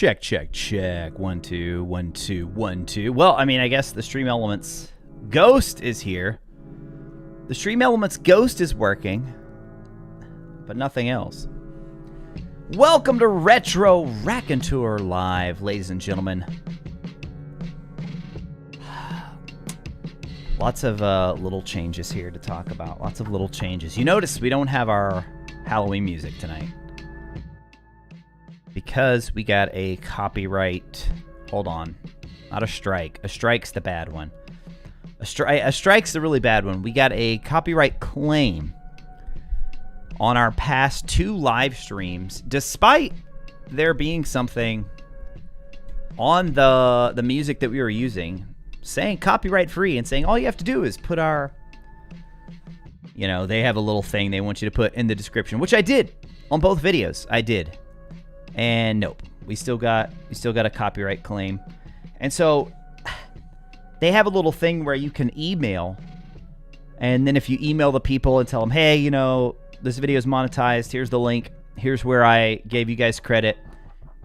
Check, check, check. 1, 2, 1, 2, 1, 2. Well, I mean, I guess the Stream Elements Ghost is here. The Stream Elements Ghost is working, but nothing else. Welcome to RetroRaconteur Live, ladies and gentlemen. Lots of little changes here to talk about. Lots of little changes. You notice we don't have our Halloween music tonight, because we got a copyright... Hold on. Not a strike. A strike's the bad one. A strike's the really bad one. We got a copyright claim on our past 2 live streams, despite there being something on the music that we were using saying copyright free and saying all you have to do is put our... You know, they have a little thing they want you to put in the description, which I did on both videos. I did. And nope, we still got a copyright claim. And so they have a little thing where you can email, and then if you email the people and tell them, hey, you know, this video is monetized, here's the link, here's where I gave you guys credit,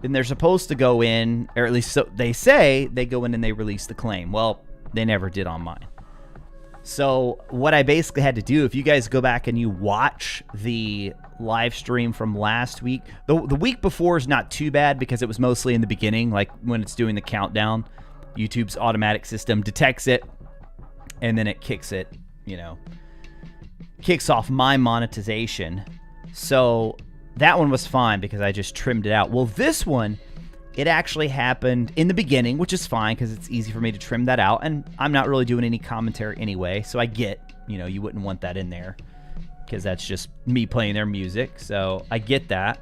then they're supposed to go in, or at least so they say, they go in and they release the claim. Well, they never did on mine. So what I basically had to do, if you guys go back and you watch the live stream from last week, the week before is not too bad because it was mostly in the beginning, like when it's doing the countdown, YouTube's automatic system detects it and then it kicks it, you know, kicks off my monetization. So that one was fine because I just trimmed it out. Well, this one, it actually happened in the beginning, which is fine because it's easy for me to trim that out, and I'm not really doing any commentary anyway, so I get, you know, you wouldn't want that in there because that's just me playing their music, so I get that.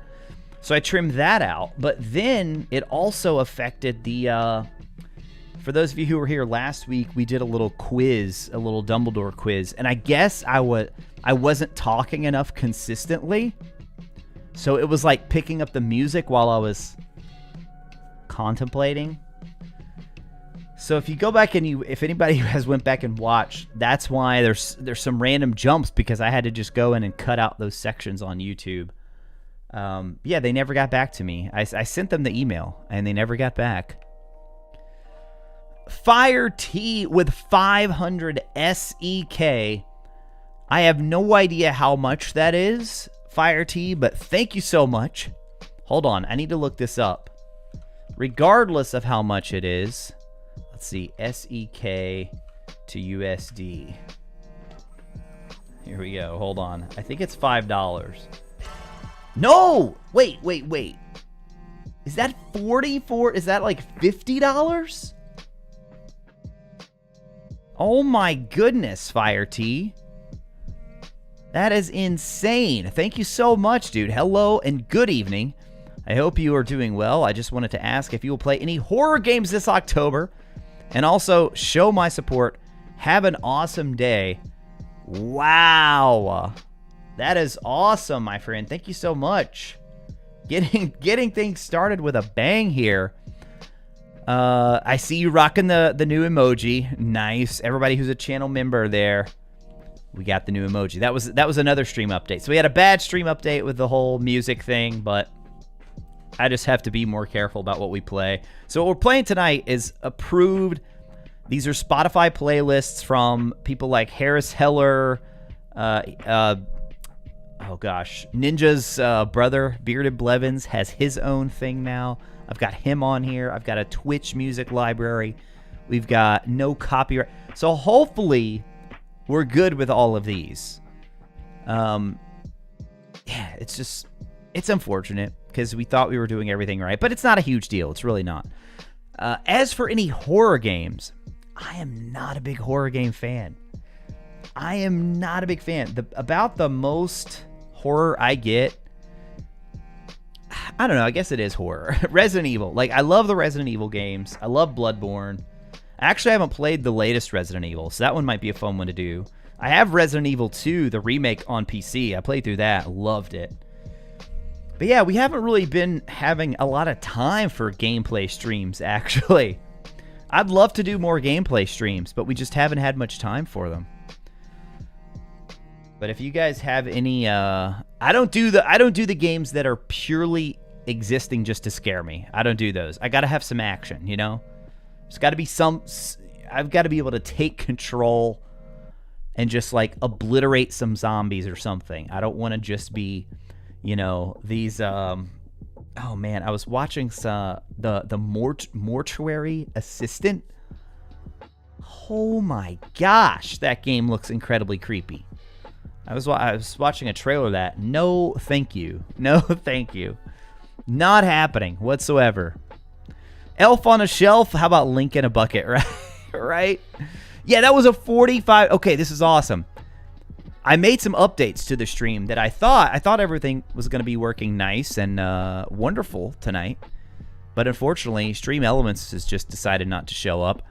So I trimmed that out, but then it also affected the, for those of you who were here last week, we did a little quiz, a little Dumbledore quiz, and I guess I wasn't talking enough consistently, so it was like picking up the music while I was contemplating. So if you go back and if anybody has went back and watched, that's why there's some random jumps, because I had to just go in and cut out those sections on YouTube. Yeah, they never got back to me. I sent them the email and they never got back. Fire T with 500 SEK. I have no idea how much that is, Fire T, but thank you so much. Hold on, I need to look this up. Regardless of how much it is, let's see, SEK to USD. Here we go. Hold on. I think it's $5. No! Wait. Is that 44? Is that like $50? Oh my goodness, Fire T. That is insane. Thank you so much, dude. Hello and good evening. I hope you are doing well. I just wanted to ask if you will play any horror games this October, and also show my support. Have an awesome day. Wow. That is awesome, my friend. Thank you so much. Getting things started with a bang here. I see you rocking the new emoji. Nice. Everybody who's a channel member there, we got the new emoji. That was another stream update. So we had a bad stream update with the whole music thing, but I just have to be more careful about what we play. So what we're playing tonight is approved. These are Spotify playlists from people like Harris Heller, oh gosh, Ninja's brother, Bearded Blevins, has his own thing now. I've got him on here. I've got a Twitch music library. We've got no copyright. So hopefully we're good with all of these. Yeah, it's unfortunate, because we thought we were doing everything right, but it's not a huge deal. It's really not. As for any horror games, I am not a big horror game fan. I am not a big fan. About the most horror I get, I don't know, I guess it is horror. Resident Evil. Like, I love the Resident Evil games. I love Bloodborne. Actually, I haven't played the latest Resident Evil, so that one might be a fun one to do. I have Resident Evil 2, the remake, on PC. I played through that. Loved it. But yeah, we haven't really been having a lot of time for gameplay streams, actually. I'd love to do more gameplay streams, but we just haven't had much time for them. But if you guys have any, I don't do the games that are purely existing just to scare me. I don't do those. I got to have some action, you know? There's got to be some... I've got to be able to take control and just, like, obliterate some zombies or something. I don't want to just be, you know, these... oh, man. I was watching the Mortuary Assistant. Oh, my gosh. That game looks incredibly creepy. I was watching a trailer of that. No, thank you. No, thank you. Not happening whatsoever. Elf on a Shelf. How about Link in a Bucket, right? Right? Yeah, that was a 45. Okay, this is awesome. I made some updates to the stream that I thought everything was going to be working nice and wonderful tonight. But unfortunately, Stream Elements has just decided not to show up.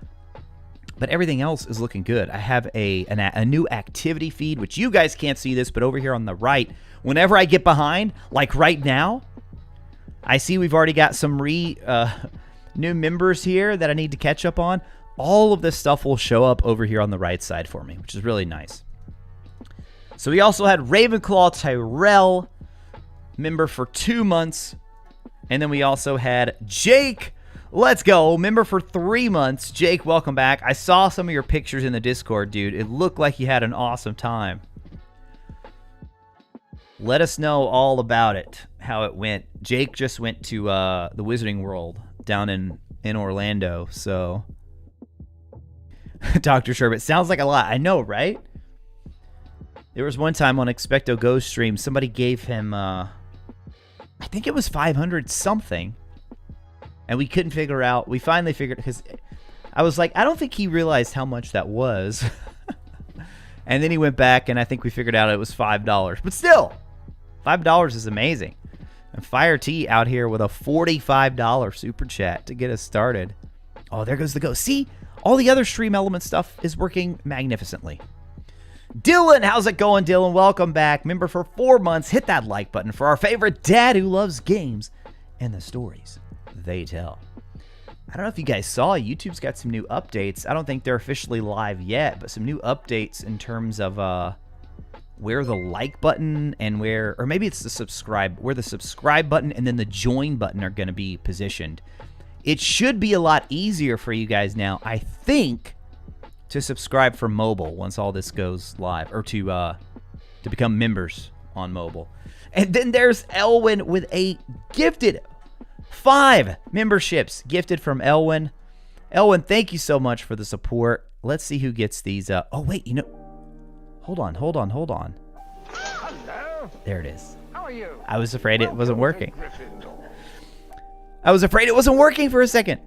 But everything else is looking good. I have a new activity feed, which you guys can't see this, but over here on the right, whenever I get behind, like right now, I see we've already got some new members here that I need to catch up on. All of this stuff will show up over here on the right side for me, which is really nice. So we also had Ravenclaw Tyrell, member for 2 months. And then we also had Jake. Let's go. Member for 3 months. Jake, welcome back. I saw some of your pictures in the Discord, dude. It looked like you had an awesome time. Let us know all about it, how it went. Jake just went to the Wizarding World down in Orlando, so... Dr. Sherbet, sounds like a lot. I know, right? There was one time on Expecto Ghost stream, somebody gave him, I think it was 500 something. And we couldn't figure out. We finally figured, because I was like, I don't think he realized how much that was. And then he went back, and I think we figured out it was $5. But still, $5 is amazing. And Fire T out here with a $45 super chat to get us started. Oh, there goes the ghost. See, all the other Stream Element stuff is working magnificently. Dylan, how's it going, Dylan? Welcome back. Member for 4 months. Hit that like button for our favorite dad who loves games and the stories they tell. I don't know if you guys saw, YouTube's got some new updates. I don't think they're officially live yet, but some new updates in terms of where the like button and where, or maybe it's the subscribe, where the subscribe button and then the join button are going to be positioned. It should be a lot easier for you guys now, I think, to subscribe for mobile once all this goes live, or to become members on mobile. And then there's Elwin with a gifted 5 memberships gifted from Elwin. Elwin, thank you so much for the support. Let's see who gets these. Oh, wait, you know. Hold on. Hello. There it is. How are you? I was afraid it wasn't working. I was afraid it wasn't working for a second.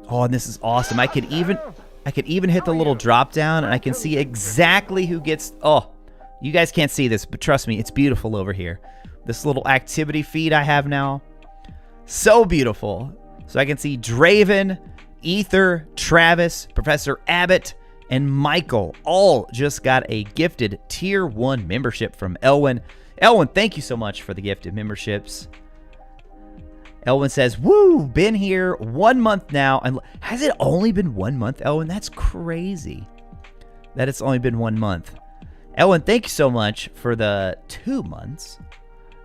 Oh, and this is awesome. I could even hit the little drop down and I can see exactly who gets. Oh, you guys can't see this, but trust me, it's beautiful over here. This little activity feed I have now. So beautiful. So I can see Draven, Ether, Travis, Professor Abbott, and Michael all just got a gifted Tier 1 membership from Elwin. Elwin, thank you so much for the gifted memberships. Elwin says, woo, been here 1 month now. And has it only been 1 month, Elwin? That's crazy that it's only been 1 month. Elwin, thank you so much for the 2 months.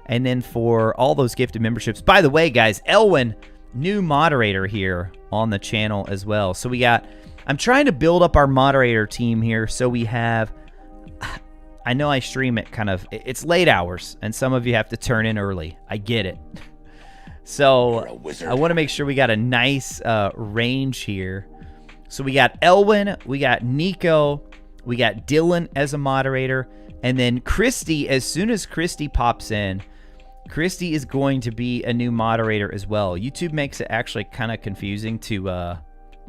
And then for all those gifted memberships. By the way, guys, Elwin, new moderator here on the channel as well. So we got, I'm trying to build up our moderator team here. So we have, I know I stream it kind of, it's late hours. And some of you have to turn in early. I get it. So I want to make sure we got a nice range here. So we got Elwin, we got Nico, we got Dylan as a moderator. And then Christy, as soon as Christy pops in, Christy is going to be a new moderator as well. YouTube makes it actually kind of confusing to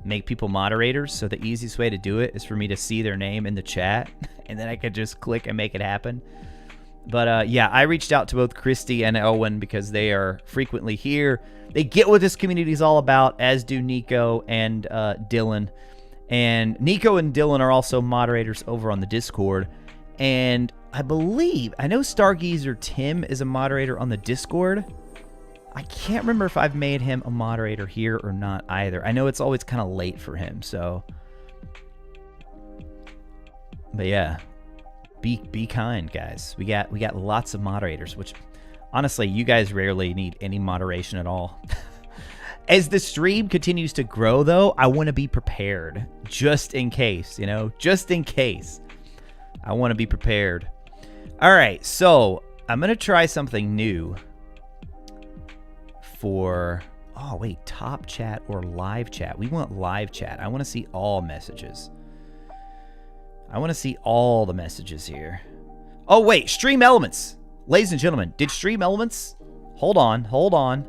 make people moderators. So the easiest way to do it is for me to see their name in the chat. And then I could just click and make it happen. But yeah, I reached out to both Christy and Elwin because they are frequently here. They get what this community is all about, as do Nico and Dylan. And Nico and Dylan are also moderators over on the Discord. And I believe, I know Stargazer Tim is a moderator on the Discord. I can't remember if I've made him a moderator here or not either. I know it's always kind of late for him, so. But yeah, be kind, guys. We got lots of moderators, which Honestly, you guys rarely need any moderation at all. As the stream continues to grow, though, I want to be prepared. Just in case, you know? Just in case. I want to be prepared. All right, so I'm going to try something new for... Oh, wait, top chat or live chat? We want live chat. I want to see all messages. I want to see all the messages here. Oh, wait, Stream Elements. Ladies and gentlemen, did Stream Elements... Hold on.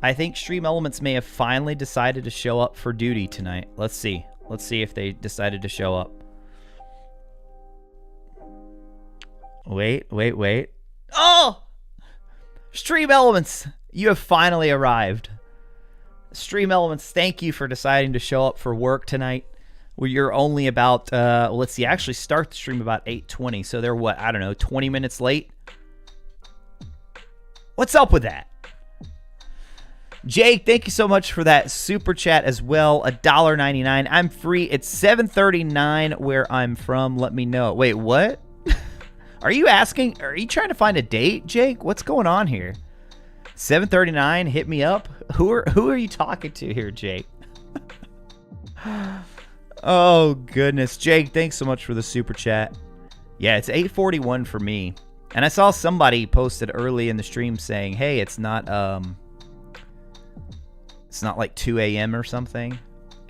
I think Stream Elements may have finally decided to show up for duty tonight. Let's see. Let's see if they decided to show up. Wait. Oh! Stream Elements, you have finally arrived. Stream Elements, thank you for deciding to show up for work tonight. You're only about, let's see, actually start the stream about 8:20, so they're what, I don't know, 20 minutes late? What's up with that? Jake, thank you so much for that super chat as well. $1.99. I'm free. It's 7:39 where I'm from. Let me know. Wait, what? Are you asking? Are you trying to find a date, Jake? What's going on here? 7:39. Hit me up. Who are you talking to here, Jake? Oh goodness, Jake. Thanks so much for the super chat. Yeah, it's 8:41 for me, and I saw somebody posted early in the stream saying, "Hey, it's not like 2 a.m. or something."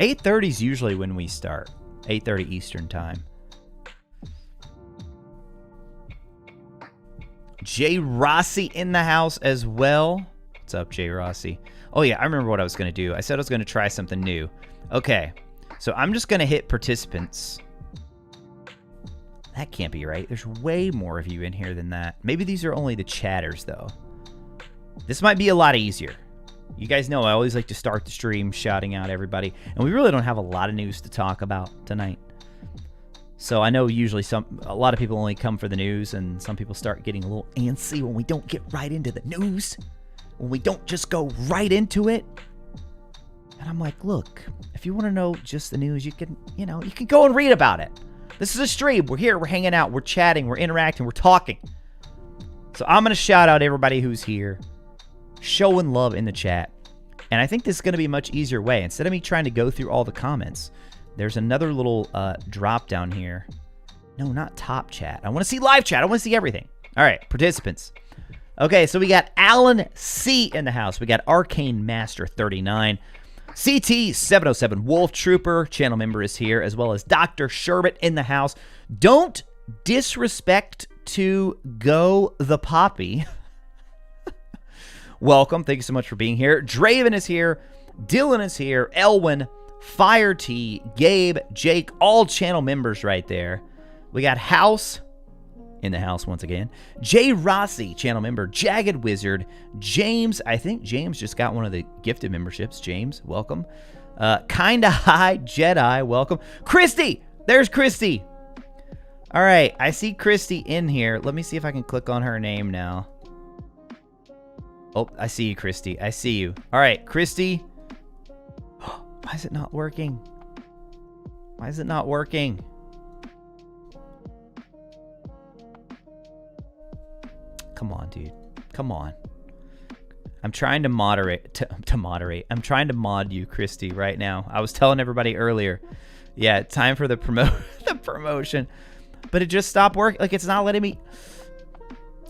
8:30 is usually when we start. 8:30 Eastern time. Jay Rossi in the house as well. What's up, Jay Rossi? Oh yeah, I remember what I was going to do. I said I was going to try something new. Okay, so I'm just going to hit participants. That can't be right. There's way more of you in here than that. Maybe these are only the chatters, though. This might be a lot easier. You guys know I always like to start the stream shouting out everybody. And we really don't have a lot of news to talk about tonight. So I know usually a lot of people only come for the news, and some people start getting a little antsy when we don't get right into the news. When we don't just go right into it. And I'm like, look, if you want to know just the news, you can go and read about it. This is a stream. We're here, we're hanging out, we're chatting, we're interacting, we're talking. So I'm going to shout out everybody who's here, showing love in the chat. And I think this is going to be a much easier way. Instead of me trying to go through all the comments, there's another little drop down here. No, not top chat. I want to see live chat. I want to see everything. All right, participants. Okay, so we got Alan C in the house. We got Arcane Master 39. CT 707 Wolf Trooper, channel member, is here, as well as Dr. Sherbet in the house. Don't disrespect to Go the Poppy. Welcome. Thank you so much for being here. Draven is here. Dylan is here. Elwin, Fire T, Gabe, Jake, all channel members right there. We got House in the house once again. Jay Rossi, channel member. Jagged Wizard. James, I think James just got one of the gifted memberships. James, welcome. Kinda High Jedi, welcome. Christy! There's Christy! All right, I see Christy in here. Let me see if I can click on her name now. Oh, I see you, Christy. I see you. All right, Christy. Why is it not working? Why is it not working? Come on, dude. Come on. I'm trying to moderate. I'm trying to mod you, Christy, right now. I was telling everybody earlier. Yeah, time for the promotion. But it just stopped working. Like, it's not letting me.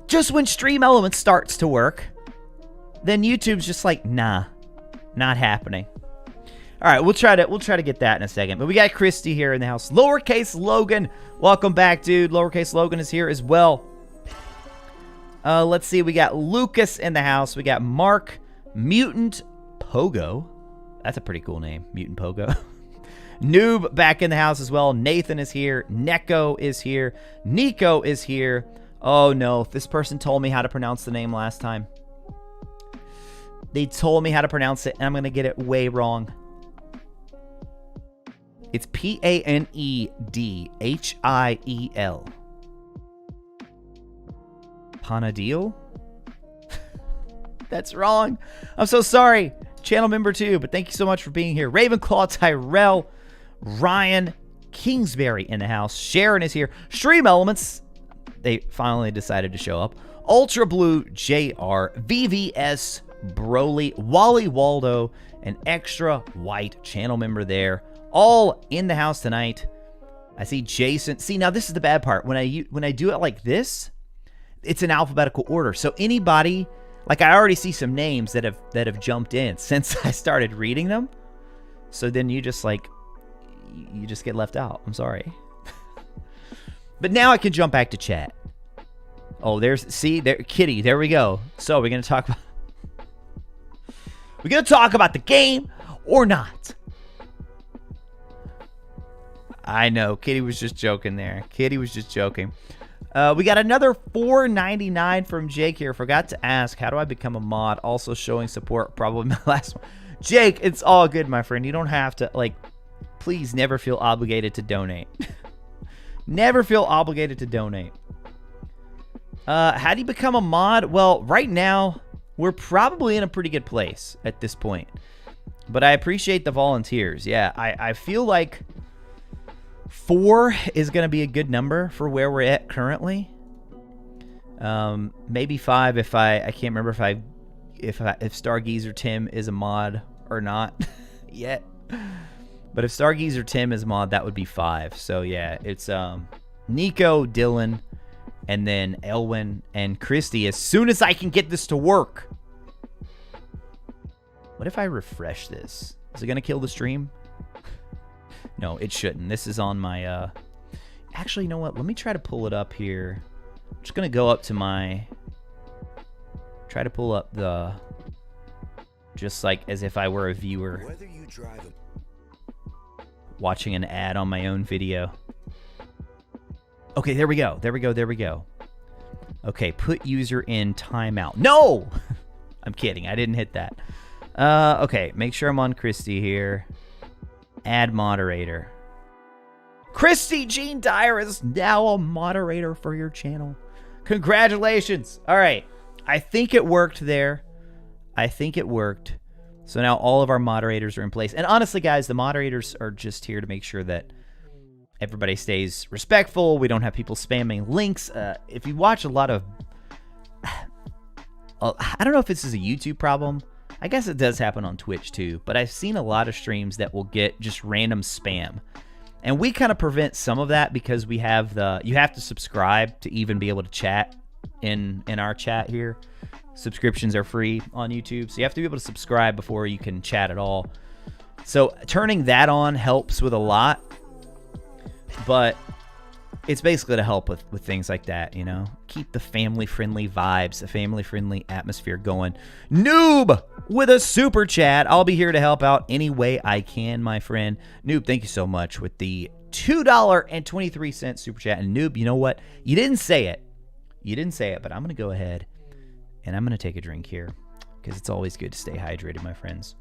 Just when Stream Elements starts to work, then YouTube's just like, nah, not happening. All right, we'll try to get that in a second. But we got Christy here in the house. Lowercase Logan, welcome back, dude. Lowercase Logan is here as well. Let's see. We got Lucas in the house. We got Mark, Mutant Pogo. That's a pretty cool name, Mutant Pogo. Noob back in the house as well. Nathan is here. Neko is here. Nico is here. Oh no, this person told me how to pronounce the name last time. They told me how to pronounce it, and I'm going to get it way wrong. It's Panedhiel. Panadil? That's wrong. I'm so sorry. Channel member 2, but thank you so much for being here. Ravenclaw, Tyrell, Ryan, Kingsbury in the house. Sharon is here. Stream Elements. they finally decided to show up. Ultra Blue JR, VVS Broly, Wally Waldo, an extra white channel member there, all in the house tonight. I see Jason. See, now this is the bad part. When I do it like this, it's in alphabetical order. So anybody, like I already see some names that have jumped in since I started reading them. So then you just get left out. I'm sorry. But now I can jump back to chat. Oh, see, there, Kitty, there we go. So we're going to talk about the game or not? I know, Kitty was just joking there. Kitty was just joking. We got another $4.99 from Jake here. Forgot to ask, how do I become a mod? Also showing support, probably my last one. Jake, it's all good, my friend. You don't have to, like, please never feel obligated to donate. Never feel obligated to donate. How do you become a mod? Well, right now, we're probably in a pretty good place at this point. But I appreciate the volunteers. Yeah, I feel like 4 is going to be a good number for where we're at currently. Maybe 5 if I can't remember if Stargeezer Tim is a mod or not yet. But if Stargeezer Tim is a mod, that would be 5. So yeah, it's Nico, Dylan, and then Elwin and Christy as soon as I can get this to work. What if I refresh this? Is it going to kill the stream? No, it shouldn't. This is on my... Actually, you know what? Let me try to pull it up here. I'm just going to go up to my... Try to pull up the... Just like as if I were a viewer. Whether you drive watching an ad on my own video. Okay, there we go. There we go. There we go. Okay, put user in timeout. No! I'm kidding. I didn't hit that. Okay, make sure I'm on Christy here. Add moderator. Christy Jean Dyer is now a moderator for your channel. Congratulations. All right. I think it worked there. I think it worked. So now all of our moderators are in place. And honestly, guys, the moderators are just here to make sure that everybody stays respectful. We don't have people spamming links. If you watch a lot of... I don't know if this is a YouTube problem. I guess it does happen on Twitch too. But I've seen a lot of streams that will get just random spam. And we kind of prevent some of that because we have the... You have to subscribe to even be able to chat in our chat here. Subscriptions are free on YouTube, so you have to be able to subscribe before you can chat at all. So turning that on helps with a lot, but it's basically to help with things like that, you know? Keep the family-friendly vibes, the family-friendly atmosphere going. Noob with a super chat. I'll be here to help out any way I can, my friend. Noob, thank you so much with the $2.23 super chat. And Noob, you know what? You didn't say it. You didn't say it, but I'm going to go ahead and I'm going to take a drink here because it's always good to stay hydrated, my friends.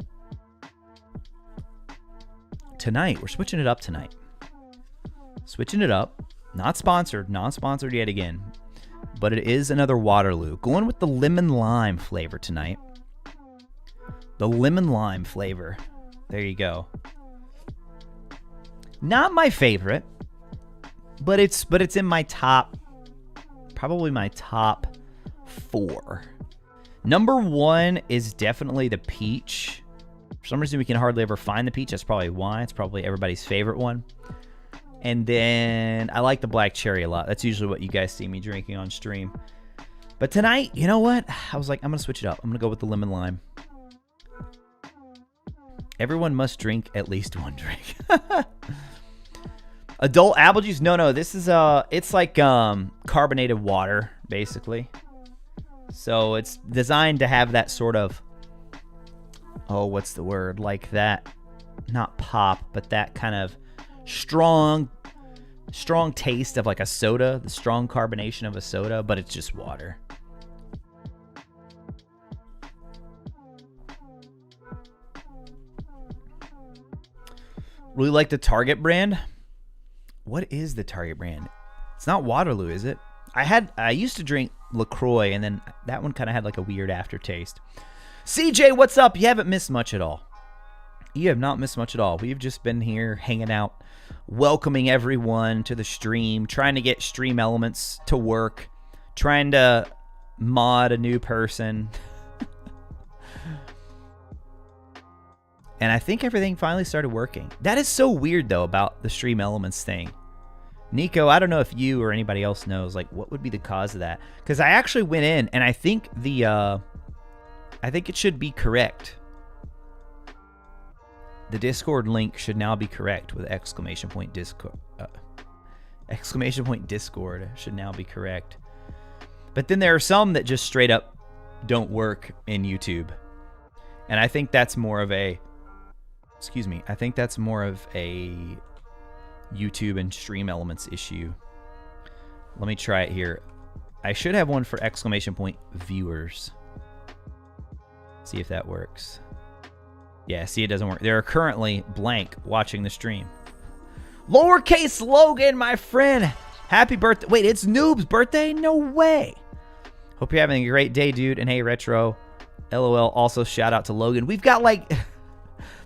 Tonight, we're switching it up tonight. Switching it up. Not sponsored. Not sponsored yet again. But it is another Waterloo. Going with the lemon lime flavor tonight. The lemon lime flavor. There you go. Not my favorite. But it's in my top... Probably my top 4. Number 1 is definitely the peach. For some reason we can hardly ever find the peach. That's probably why. It's probably everybody's favorite one. And then I like the black cherry a lot. That's usually what you guys see me drinking on stream. But tonight, you know what? I was like, I'm going to switch it up. I'm going to go with the lemon lime. Everyone must drink at least one drink. Adult apple juice? No. This is it's like carbonated water, basically. So it's designed to have that sort of, oh, what's the word? Like that, not pop, but that kind of strong taste of like a soda, the strong carbonation of a soda, but it's just water. Really like the Target brand. What is the Target brand? It's not Waterloo, is it? I used to drink LaCroix, and then that one kind of had like a weird aftertaste. CJ, what's up? You haven't missed much at all. You have not missed much at all. We've just been here hanging out, welcoming everyone to the stream, trying to get stream elements to work, trying to mod a new person. And I think everything finally started working. That is so weird, though, about the stream elements thing. Nico, I don't know if you or anybody else knows, like, what would be the cause of that? Because I actually went in, and I think I think it should be correct. The Discord link should now be correct with exclamation point Discord. Exclamation point Discord should now be correct. But then there are some that just straight up don't work in YouTube. And I think that's more of a... Excuse me. I think that's more of a YouTube and stream elements issue. Let me try it here. I should have one for exclamation point viewers. See if that works. Yeah, see, it doesn't work. They're currently blank watching the stream. Lowercase Logan, my friend. Happy birthday. Wait, it's Noob's birthday? No way. Hope you're having a great day, dude. And hey, Retro. LOL. Also, shout out to Logan. We've got like...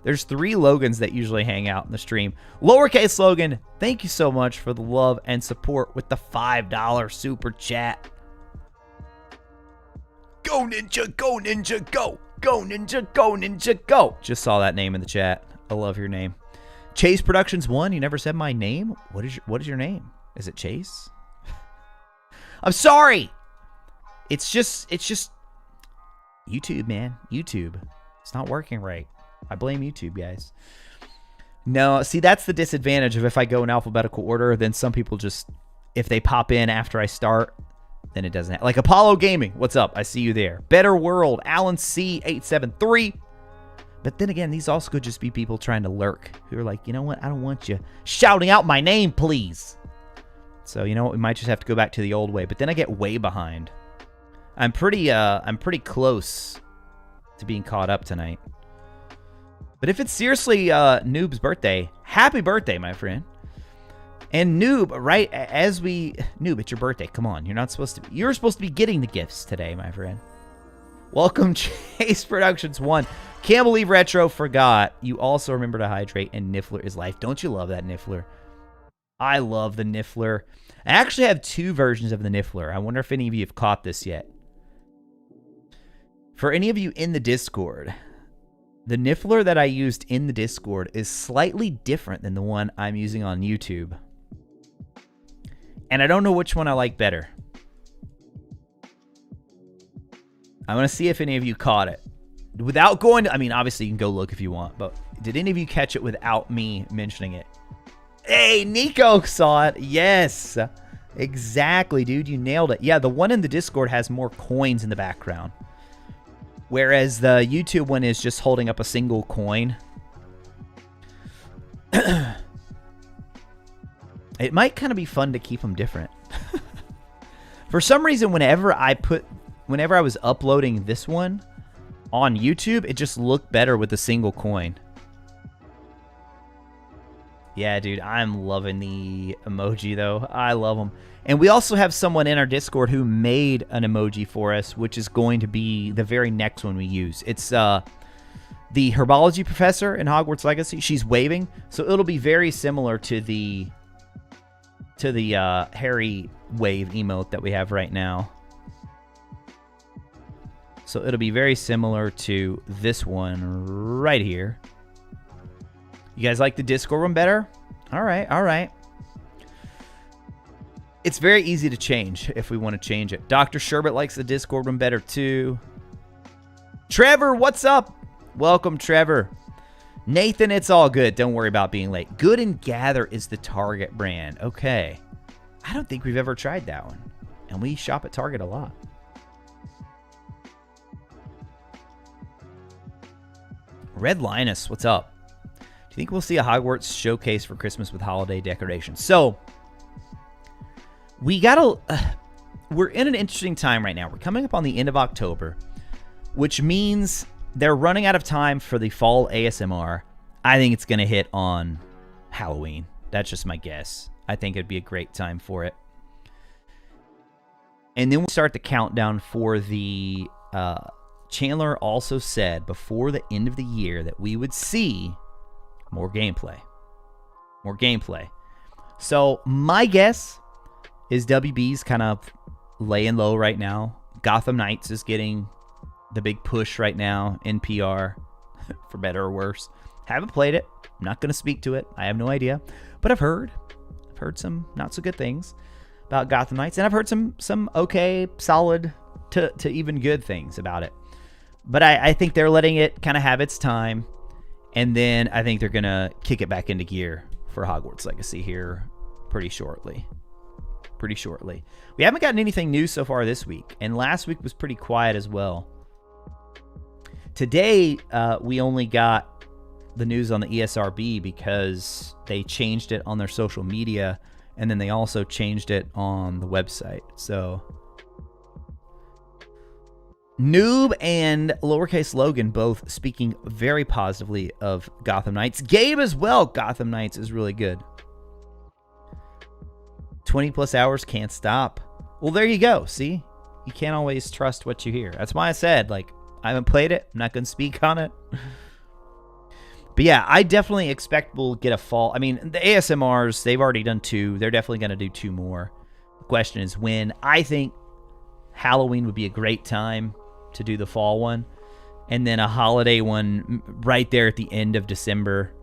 There's 3 Logans that usually hang out in the stream. Lowercase Logan, thank you so much for the love and support with the $5 super chat. Go Ninja, go Ninja, go. Go Ninja, go Ninja, go. Just saw that name in the chat. I love your name. Chase Productions 1, you never said my name? What is your name? Is it Chase? I'm sorry. It's just YouTube, man. YouTube. It's not working right. I blame YouTube, guys. No, see, that's the disadvantage of if I go in alphabetical order, then some people just, if they pop in after I start, then it doesn't. Like Apollo Gaming, what's up? I see you there. Better World, Alan C873. But then again, these also could just be people trying to lurk who are like, you know what? I don't want you shouting out my name, please. So, you know what? We might just have to go back to the old way. But then I get way behind. I'm pretty close to being caught up tonight. But if it's seriously Noob's birthday, happy birthday, my friend. And Noob, right as we... Noob, it's your birthday. Come on. You're supposed to be getting the gifts today, my friend. Welcome, Chase Productions 1. Can't believe Retro forgot. You also remember to hydrate, and Niffler is life. Don't you love that Niffler? I love the Niffler. I actually have 2 versions of the Niffler. I wonder if any of you have caught this yet. For any of you in the Discord... The Niffler that I used in the Discord is slightly different than the one I'm using on YouTube. And I don't know which one I like better. I want to see if any of you caught it. Without going to... I mean, obviously you can go look if you want, but did any of you catch it without me mentioning it? Hey, Nico saw it. Yes. Exactly, dude. You nailed it. Yeah, the one in the Discord has more coins in the background. Whereas the YouTube one is just holding up a single coin. It might kind of be fun to keep them different. For some reason, whenever I was uploading this one on YouTube, it just looked better with a single coin. Yeah, dude, I'm loving the emoji, though. I love them. And we also have someone in our Discord who made an emoji for us, which is going to be the very next one we use. It's the herbology professor in Hogwarts Legacy. She's waving, so it'll be very similar to the Harry wave emote that we have right now. So it'll be very similar to this one right here. You guys like the Discord one better? All right, all right. It's very easy to change if we want to change it. Dr. Sherbet likes the Discord one better too. Trevor, what's up? Welcome, Trevor. Nathan, it's all good. Don't worry about being late. Good and Gather is the Target brand. Okay. I don't think we've ever tried that one. And we shop at Target a lot. Red Linus, what's up? Do you think we'll see a Hogwarts showcase for Christmas with holiday decorations? So... we're in an interesting time right now. We're coming up on the end of October, which means they're running out of time for the fall ASMR. I think it's going to hit on Halloween. That's just my guess. I think it'd be a great time for it. And then we'll start the countdown for the Chandler also said before the end of the year that we would see more gameplay. More gameplay. So my guess is WB's kind of laying low right now. Gotham Knights is getting the big push right now in PR, for better or worse. Haven't played it. I'm not going to speak to it. I have no idea. But I've heard some not so good things about Gotham Knights, and I've heard some okay, solid to even good things about it. But I think they're letting it kind of have its time, and then I think they're going to kick it back into gear for Hogwarts Legacy here pretty shortly. We haven't gotten anything new so far this week, and last week was pretty quiet as well. Today, we only got the news on the ESRB because they changed it on their social media, and then they also changed it on the website. So Noob and Lowercase Logan both speaking very positively of Gotham Knights. Gabe as well. Gotham Knights is really good. 20 plus hours, can't stop. Well, there you go. See? You can't always trust what you hear. That's why I said, like, I haven't played it. I'm not going to speak on it. But yeah, I definitely expect we'll get a fall. I mean, the ASMRs, they've already done 2. They're definitely going to do 2 more. The question is when. I think Halloween would be a great time to do the fall one. And then a holiday one right there at the end of December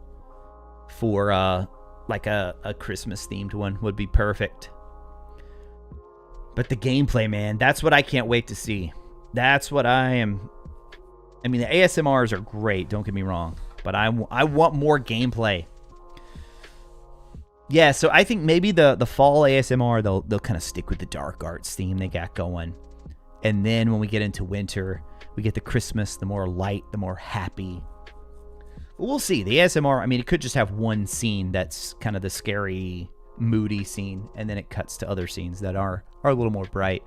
for like a Christmas-themed one would be perfect. But the gameplay, man, that's what I can't wait to see. That's what I am. I mean, the ASMRs are great, don't get me wrong. But I want more gameplay. Yeah, so I think maybe the fall ASMR, they'll kind of stick with the dark arts theme they got going. And then when we get into winter, we get the Christmas, the more light, the more happy. But we'll see. The ASMR, I mean, it could just have one scene that's kind of the scary, moody scene. And then it cuts to other scenes that are a little more bright.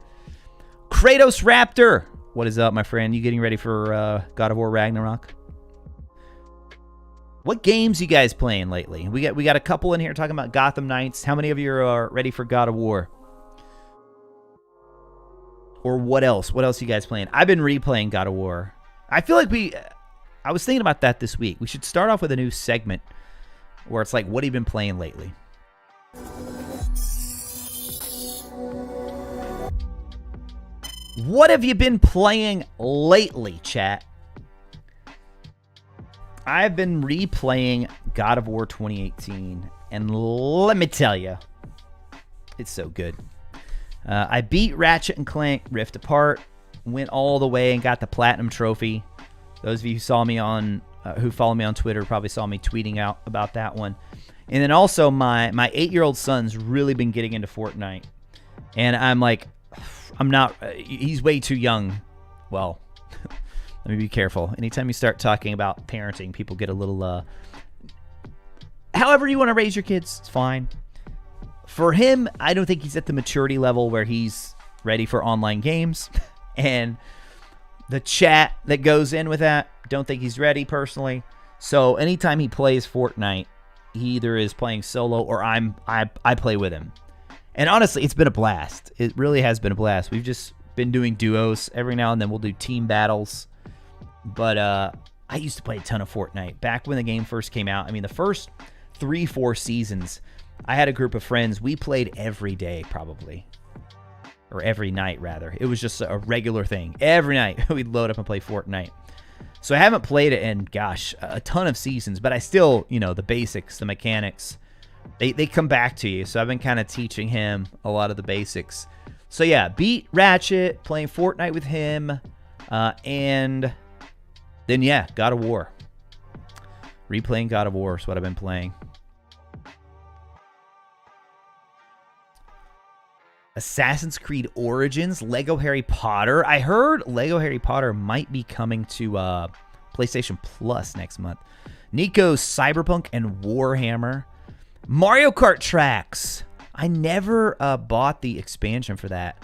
Kratos Raptor! What is up, my friend? You getting ready for God of War Ragnarok? What games you guys playing lately? We got a couple in here talking about Gotham Knights. How many of you are ready for God of War? Or what else? What else you guys playing? I've been replaying God of War. I feel like I was thinking about that this week. We should start off with a new segment where it's like, what have you been playing lately? What have you been playing lately, chat? I've been replaying God of War 2018, and let me tell you, it's so good. I beat Ratchet and Clank Rift Apart, went all the way and got the Platinum Trophy. Those of you who saw me on, who follow me on Twitter probably saw me tweeting out about that one. And then also my 8-year-old son's really been getting into Fortnite. And I'm like, he's way too young. Well, let me be careful. Anytime you start talking about parenting, people get a little, however you want to raise your kids, it's fine. For him, I don't think he's at the maturity level where he's ready for online games. And the chat that goes in with that, don't think he's ready personally. So anytime he plays Fortnite, he either is playing solo or I play with him. And honestly, it's been a blast. It really has been a blast. We've just been doing duos. Every now and then we'll do team battles. But I used to play a ton of Fortnite back when the game first came out. I mean, the first 3-4 seasons, I had a group of friends. We played every day, probably. Or every night, rather. It was just a regular thing. Every night, we'd load up and play Fortnite. So I haven't played it in, gosh, a ton of seasons. But I still, you know, the basics, the mechanics, they come back to you. So I've been kind of teaching him a lot of the basics. So yeah, beat Ratchet, playing Fortnite with him, and then yeah, God of War. Replaying God of War is what I've been playing. Assassin's Creed Origins, Lego Harry Potter. I heard Lego Harry Potter might be coming to PlayStation Plus next month. Nico's Cyberpunk and Warhammer. Mario Kart Tracks. I never bought the expansion for that.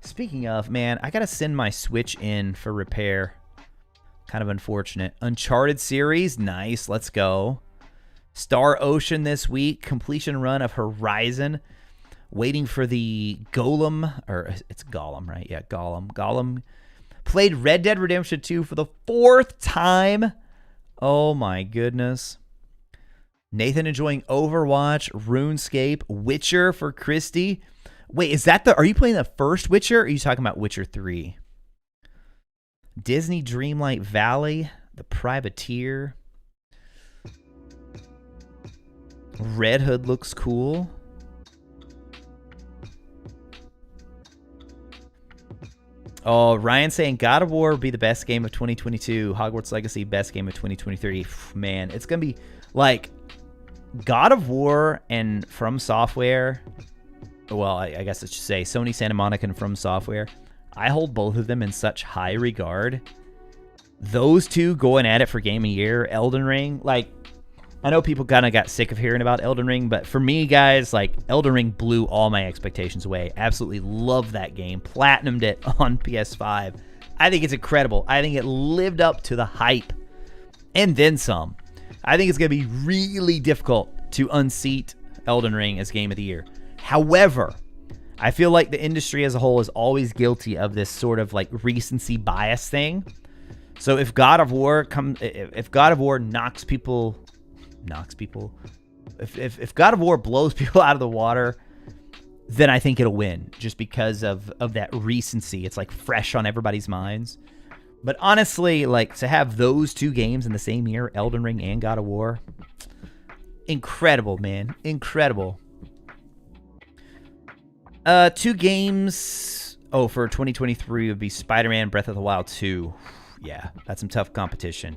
Speaking of, man, I got to send my Switch in for repair. Kind of unfortunate. Uncharted series. Nice. Let's go. Star Ocean this week. Completion run of Horizon. Waiting for the Golem. Or it's Gollum, right? Yeah, Gollum. Gollum Played Red Dead Redemption 2 for the 4th time. Oh my goodness. Nathan enjoying Overwatch, RuneScape, Witcher for Christy. Wait, is that are you playing the first Witcher, or are you talking about Witcher 3? Disney Dreamlight Valley, The Privateer. Red Hood looks cool. Oh, Ryan saying God of War would be the best game of 2022. Hogwarts Legacy, best game of 2023. Man, it's going to be like God of War and From Software. Well, I guess I should say Sony Santa Monica and From Software. I hold both of them in such high regard. Those two going at it for Game of the Year. Elden Ring, like, I know people kind of got sick of hearing about Elden Ring, but for me, guys, like, Elden Ring blew all my expectations away. Absolutely love that game. Platinumed it on PS5. I think it's incredible. I think it lived up to the hype and then some. I think it's going to be really difficult to unseat Elden Ring as Game of the Year. However, I feel like the industry as a whole is always guilty of this sort of like recency bias thing. So if God of War if God of War if God of War blows people out of the water, then I think it'll win just because of that recency. It's like fresh on everybody's minds. But honestly, like, to have those two games in the same year, Elden Ring and God of War, incredible, man. Incredible. 2 games, for 2023 would be Spider-Man Breath of the Wild 2. Yeah, that's some tough competition.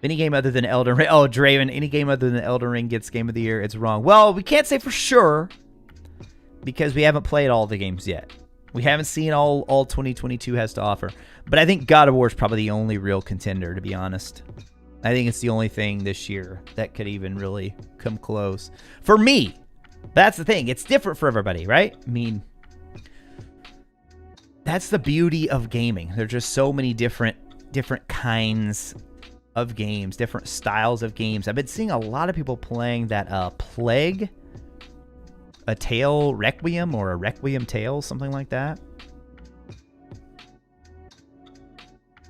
Any game other than Elden Ring. Oh, Draven, any game other than Elden Ring gets Game of the Year. It's wrong. Well, we can't say for sure because we haven't played all the games yet. We haven't seen all 2022 has to offer. But I think God of War is probably the only real contender, to be honest. I think it's the only thing this year that could even really come close. For me, that's the thing. It's different for everybody, right? I mean, that's the beauty of gaming. There's just so many different kinds of games, different styles of games. I've been seeing a lot of people playing that Plague, a Tale Requiem, or a Requiem Tale, something like that.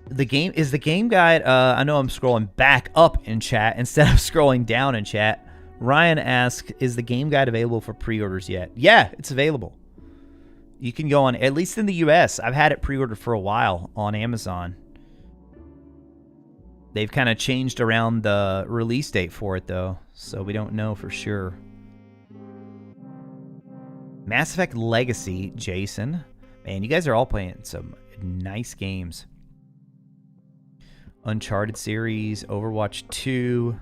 The game guide. I know I'm scrolling back up in chat instead of scrolling down in chat. Ryan asks, is the game guide available for pre-orders yet? Yeah, it's available. You can go on, at least in the US. I've had it pre-ordered for a while on Amazon. They've kind of changed around the release date for it, though, so we don't know for sure. Mass Effect Legacy, Jason. Man, you guys are all playing some nice games. Uncharted series, Overwatch 2.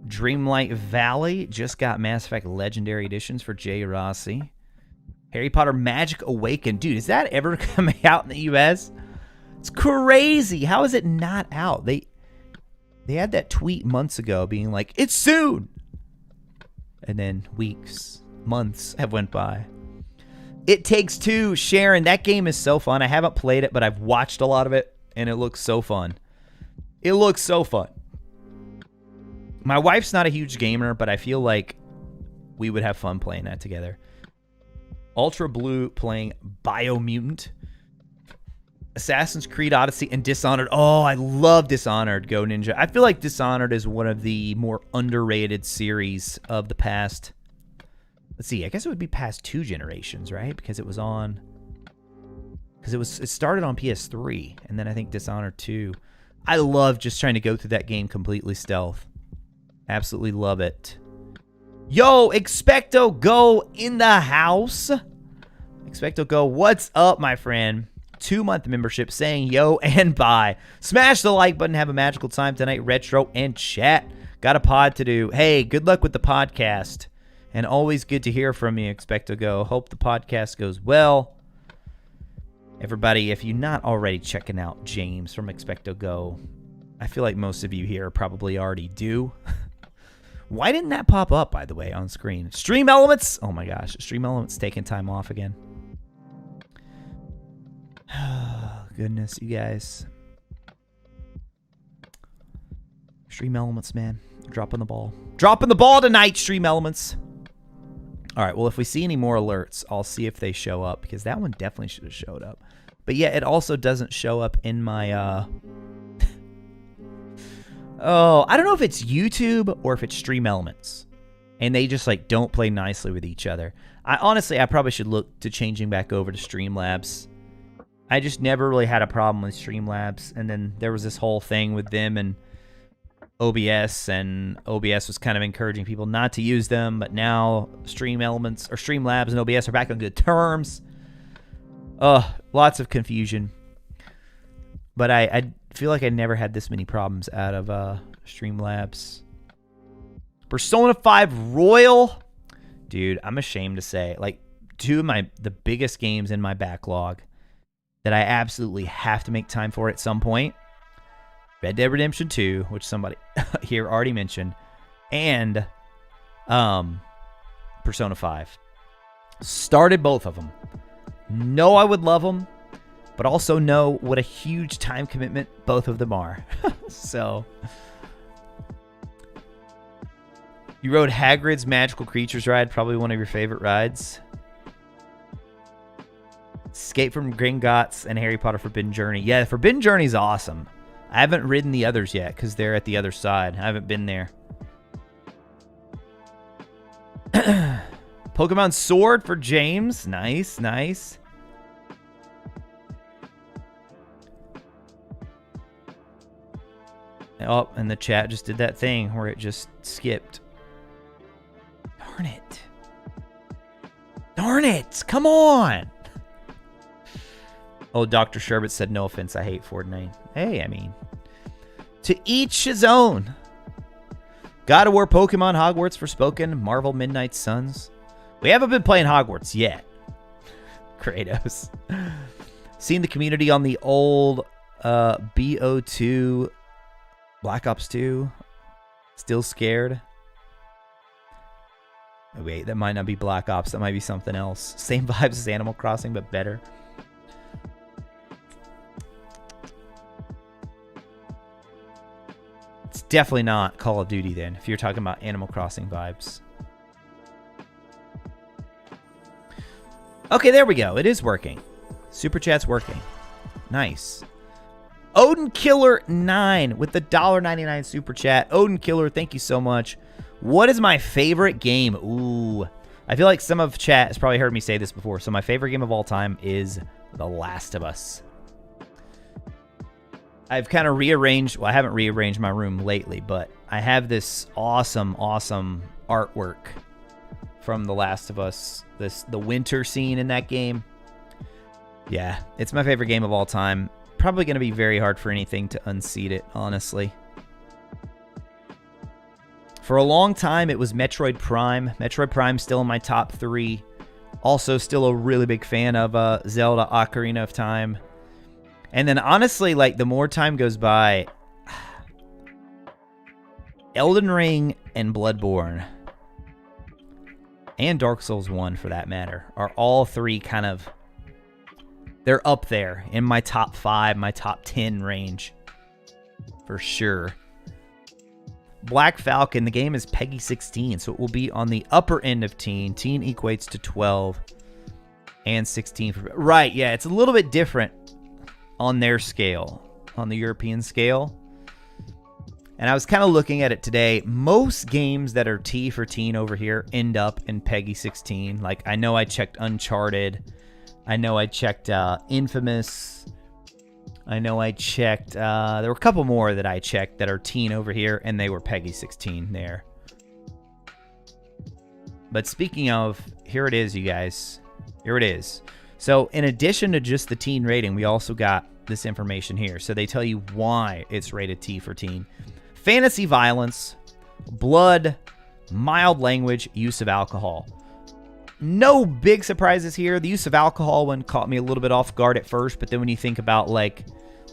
Dreamlight Valley just got Mass Effect Legendary Editions for Jay Rossi. Harry Potter Magic Awakened. Dude, is that ever coming out in the US? It's crazy. How is it not out? They had that tweet months ago being like, it's soon. And then weeks, months have went by. It Takes Two, Sharon. That game is so fun. I haven't played it, but I've watched a lot of it, and it looks so fun. It looks so fun. My wife's not a huge gamer, but I feel like we would have fun playing that together. Ultra Blue playing Biomutant. Assassin's Creed Odyssey and Dishonored. Oh, I love Dishonored. Go Ninja. I feel like Dishonored is one of the more underrated series of the past. Let's see. I guess it would be past 2 generations, right? Because it was on... Because it started on PS3, and then I think Dishonored 2. I love just trying to go through that game completely stealth. Absolutely love it. Yo, Expecto Go in the house. Expecto Go, what's up, my friend? 2-month membership saying yo and bye. Smash the like button. Have a magical time tonight, Retro and chat. Got a pod to do. Hey, good luck with the podcast. And always good to hear from you, Expecto Go. Hope the podcast goes well. Everybody, if you're not already checking out James from Expecto Go, I feel like most of you here probably already do. Why didn't that pop up, by the way, on screen? Stream Elements? Oh my gosh, Stream Elements taking time off again. Goodness, you guys. Stream Elements, man. Dropping the ball. Dropping the ball tonight, Stream Elements. All right, well, if we see any more alerts, I'll see if they show up, because that one definitely should have showed up. But yeah, it also doesn't show up in my, oh, I don't know if it's YouTube or if it's Stream Elements. And they just, like, don't play nicely with each other. Honestly, I probably should look to changing back over to Streamlabs. I just never really had a problem with Streamlabs. And then there was this whole thing with them and OBS, and OBS was kind of encouraging people not to use them. But now Stream Elements, or Streamlabs and OBS are back on good terms. Lots of confusion. But I feel like I never had this many problems out of Streamlabs. Persona 5 Royal. Dude, I'm ashamed to say, like, two of the biggest games in my backlog that I absolutely have to make time for at some point. Red Dead Redemption 2, which somebody here already mentioned, and Persona 5. Started both of them. Know I would love them, but also know what a huge time commitment both of them are. So, you rode Hagrid's Magical Creatures ride, probably one of your favorite rides. Escape from Gringotts and Harry Potter Forbidden Journey. Yeah, Forbidden Journey's awesome. I haven't ridden the others yet because they're at the other side. I haven't been there. Pokemon Sword for James. Nice, nice. Oh, and the chat just did that thing where it just skipped. Darn it. Darn it. Come on. Oh, Dr. Sherbet said, no offense, I hate Fortnite. Hey, I mean, to each his own. God of War, Pokemon, Hogwarts Forspoken, Marvel Midnight Suns. We haven't been playing Hogwarts yet. Kratos. Seen the community on the old BO2, Black Ops 2. Still scared. Oh, wait, that might not be Black Ops. That might be something else. Same vibes as Animal Crossing, but better. It's definitely not Call of Duty then, if you're talking about Animal Crossing vibes. Okay, there we go. It is working. Super Chat's working. Nice. Odin Killer 9 with the $1.99 Super Chat. Odin Killer, thank you so much. What is my favorite game? Ooh. I feel like some of chat has probably heard me say this before. So my favorite game of all time is The Last of Us. I've kind of rearranged, well, I haven't rearranged my room lately, but I have this awesome, awesome artwork from The Last of Us. The winter scene in that game. Yeah, it's my favorite game of all time. Probably going to be very hard for anything to unseat it, honestly. For a long time, it was Metroid Prime. Metroid Prime's still in my top 3. Also, still a really big fan of Zelda Ocarina of Time. And then, honestly, like, the more time goes by, Elden Ring and Bloodborne, and Dark Souls 1, for that matter, are all three kind of, they're up there in my top 5, my top 10 range, for sure. Black Falcon, the game is PEGI 16, so it will be on the upper end of teen. Teen equates to 12, and 16 for... Right, yeah, it's a little bit different on their scale, on the European scale. And I was kind of looking at it today. Most games that are T for teen over here end up in PEGI 16. Like, I know I checked Uncharted. I know I checked Infamous. I know I checked... there were a couple more that I checked that are teen over here, and they were PEGI 16 there. But speaking of, here it is, you guys. Here it is. So, in addition to just the teen rating, we also got this information here. So, they tell you why it's rated T for teen. Fantasy violence, blood, mild language, use of alcohol. No big surprises here. The use of alcohol one caught me a little bit off guard at first, but then when you think about, like,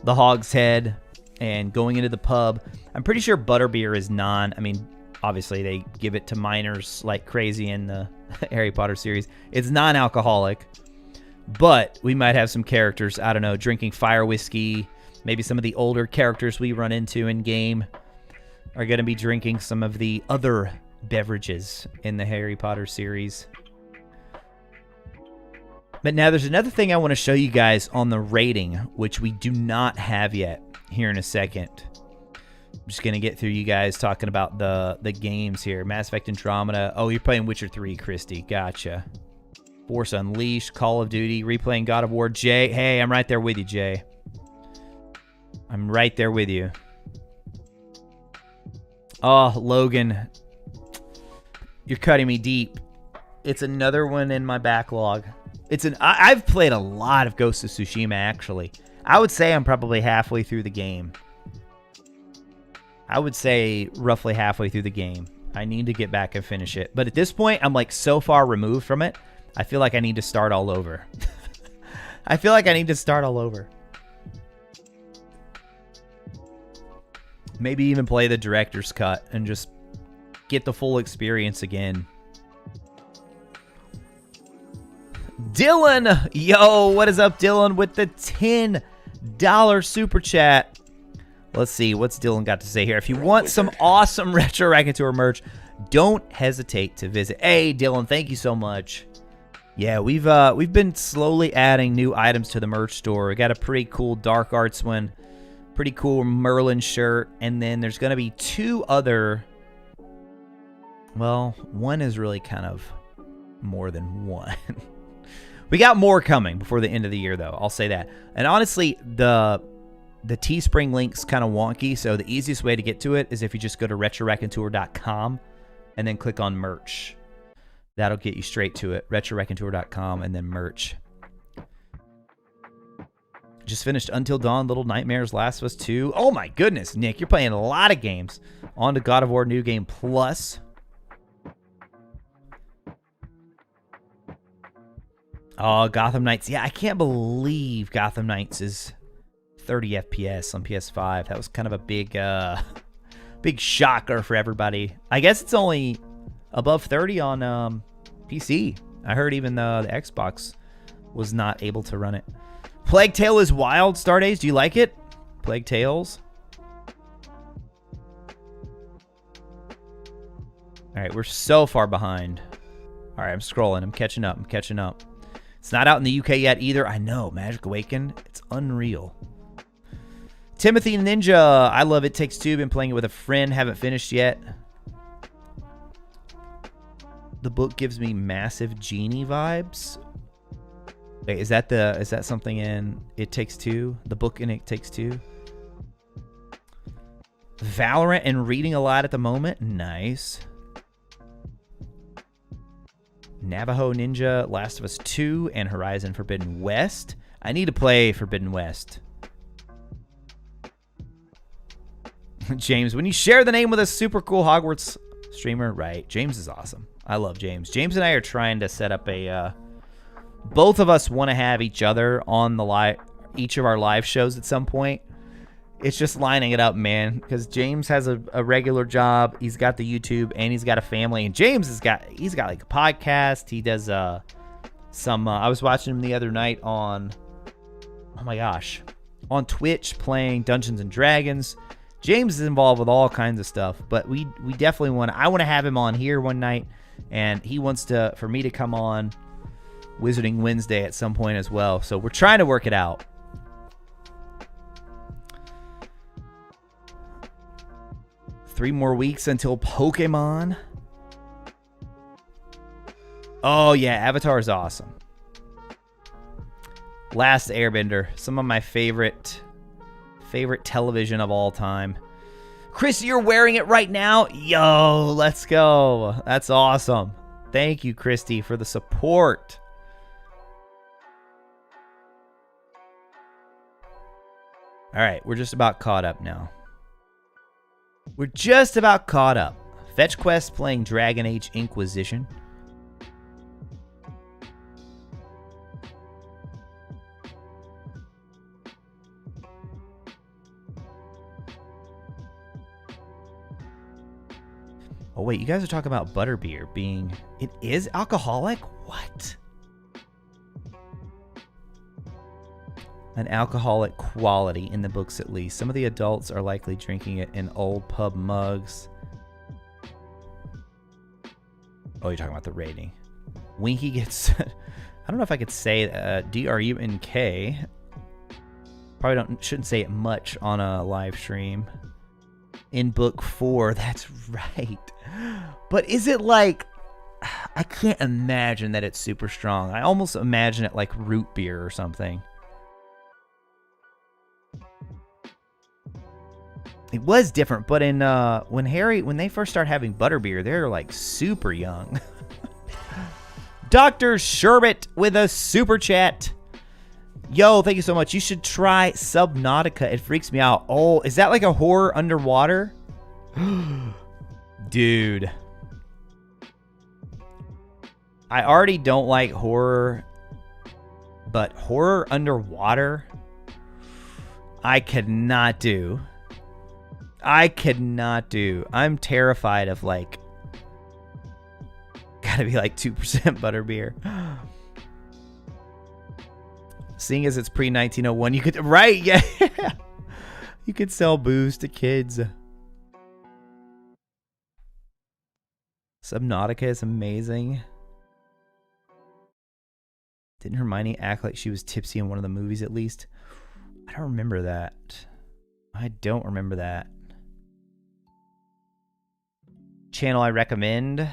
the Hog's Head and going into the pub, I'm pretty sure butterbeer is I mean, obviously they give it to minors like crazy in the Harry Potter series. It's non-alcoholic. But we might have some characters, I don't know, drinking fire whiskey. Maybe some of the older characters we run into in game are going to be drinking some of the other beverages in the Harry Potter series. But now there's another thing I want to show you guys on the rating, which we do not have yet here in a second. I'm just going to get through you guys talking about the games here. Mass Effect Andromeda. Oh, you're playing Witcher 3, Christy. Gotcha. Force Unleashed, Call of Duty, replaying God of War. Jay, hey, I'm right there with you, Jay. I'm right there with you. Oh, Logan. You're cutting me deep. It's another one in my backlog. I've played a lot of Ghost of Tsushima, actually. I would say I'm probably halfway through the game. I would say roughly halfway through the game. I need to get back and finish it. But at this point, I'm like so far removed from it, I feel like I need to start all over. I feel like I need to start all over. Maybe even play the director's cut and just get the full experience again. Dylan! Yo, what is up, Dylan, with the $10 super chat. Let's see, what's Dylan got to say here? If you want some awesome Retro Raconteur merch, don't hesitate to visit. Hey, Dylan, thank you so much. Yeah, we've been slowly adding new items to the merch store. We got a pretty cool Dark Arts one, pretty cool Merlin shirt, and then there's going to be two other... Well, one is really kind of more than one. We got more coming before the end of the year, though. I'll say that. And honestly, the Teespring link's kind of wonky, so the easiest way to get to it is if you just go to RetroRaconteur.com and then click on merch. That'll get you straight to it. RetroRaconteur.com and then merch. Just finished Until Dawn, Little Nightmares, Last of Us 2. Oh my goodness, Nick, you're playing a lot of games. On to God of War New Game Plus. Oh, Gotham Knights. Yeah, I can't believe Gotham Knights is 30 FPS on PS5. That was kind of a big shocker for everybody. I guess it's only above 30 on PC. I heard even the Xbox was not able to run it. Plague Tale is wild, Stardays. Do you like it? Plague Tales. All right, we're so far behind. All right, I'm scrolling. I'm catching up. It's not out in the UK yet either. I know. Magic Awaken. It's unreal. Timothy Ninja. I love It Takes Two. Been playing it with a friend. Haven't finished yet. The book gives me massive genie vibes. Wait, is that something in It Takes Two? The book in It Takes Two? Valorant and reading a lot at the moment. Nice. Navajo Ninja, Last of Us 2, and Horizon Forbidden West. I need to play Forbidden West. James, when you share the name with a super cool Hogwarts streamer, right? James is awesome. I love James. James and I are trying to set up a... both of us want to have each other on the each of our live shows at some point. It's just lining it up, man, because James has a regular job. He's got the YouTube, and he's got a family. And James he's got like a podcast. He does some. I was watching him the other night on, oh my gosh, on Twitch playing Dungeons and Dragons. James is involved with all kinds of stuff, but we definitely I want to have him on here one night, and he wants for me to come on Wizarding Wednesday at some point as well. So we're trying to work it out. Three more weeks until Pokemon. Oh, yeah. Avatar is awesome. Last Airbender. Some of my favorite television of all time. Chris, you're wearing it right now? Yo, let's go. That's awesome. Thank you, Christy, for the support. All right. We're just about caught up now. We're just about caught up. Fetch Quest playing Dragon Age Inquisition. Oh, wait. You guys are talking about butterbeer being... It is alcoholic? What? An alcoholic quality in the books, at least. Some of the adults are likely drinking it in old pub mugs. Oh, you're talking about the rating. Winky gets I don't know if I could say DRUNK. Probably shouldn't say it much on a live stream. In book 4, that's right. But is it like, I can't imagine that it's super strong. I almost imagine it like root beer or something. It was different, but in when they first start having butterbeer, they're like super young. Dr. Sherbet with a super chat. Yo, thank you so much. You should try Subnautica. It freaks me out. Oh, is that like a horror underwater? Dude. I already don't like horror, but horror underwater, I could not do. I could not do. I'm terrified of like, gotta be like 2% butterbeer. Seeing as it's pre-1901, you could, right, yeah. You could sell booze to kids. Subnautica is amazing. Didn't Hermione act like she was tipsy in one of the movies at least? I don't remember that. I don't remember that. Channel I recommend,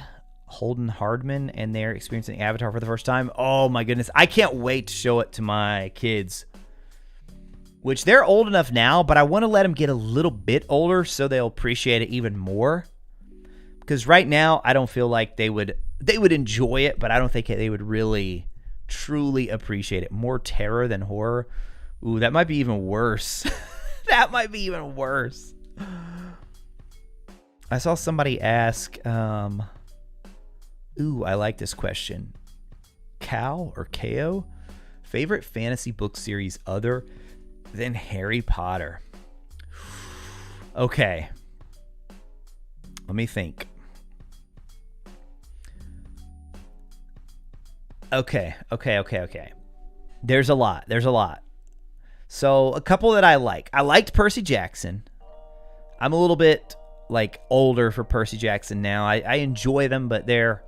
Holden Hardman, and they're experiencing Avatar for the first time. Oh my goodness. I can't wait to show it to my kids. Which they're old enough now, but I want to let them get a little bit older so they'll appreciate it even more. Because right now, I don't feel like they would enjoy it, but I don't think they would really, truly appreciate it. More terror than horror. Ooh, that might be even worse. That might be even worse. I saw somebody ask, ooh, I like this question. Cal or KO? Favorite fantasy book series other than Harry Potter? Okay. Let me think. Okay. There's a lot. So, a couple that I like. I liked Percy Jackson. I'm a little bit, like, older for Percy Jackson now. I enjoy them, but they're...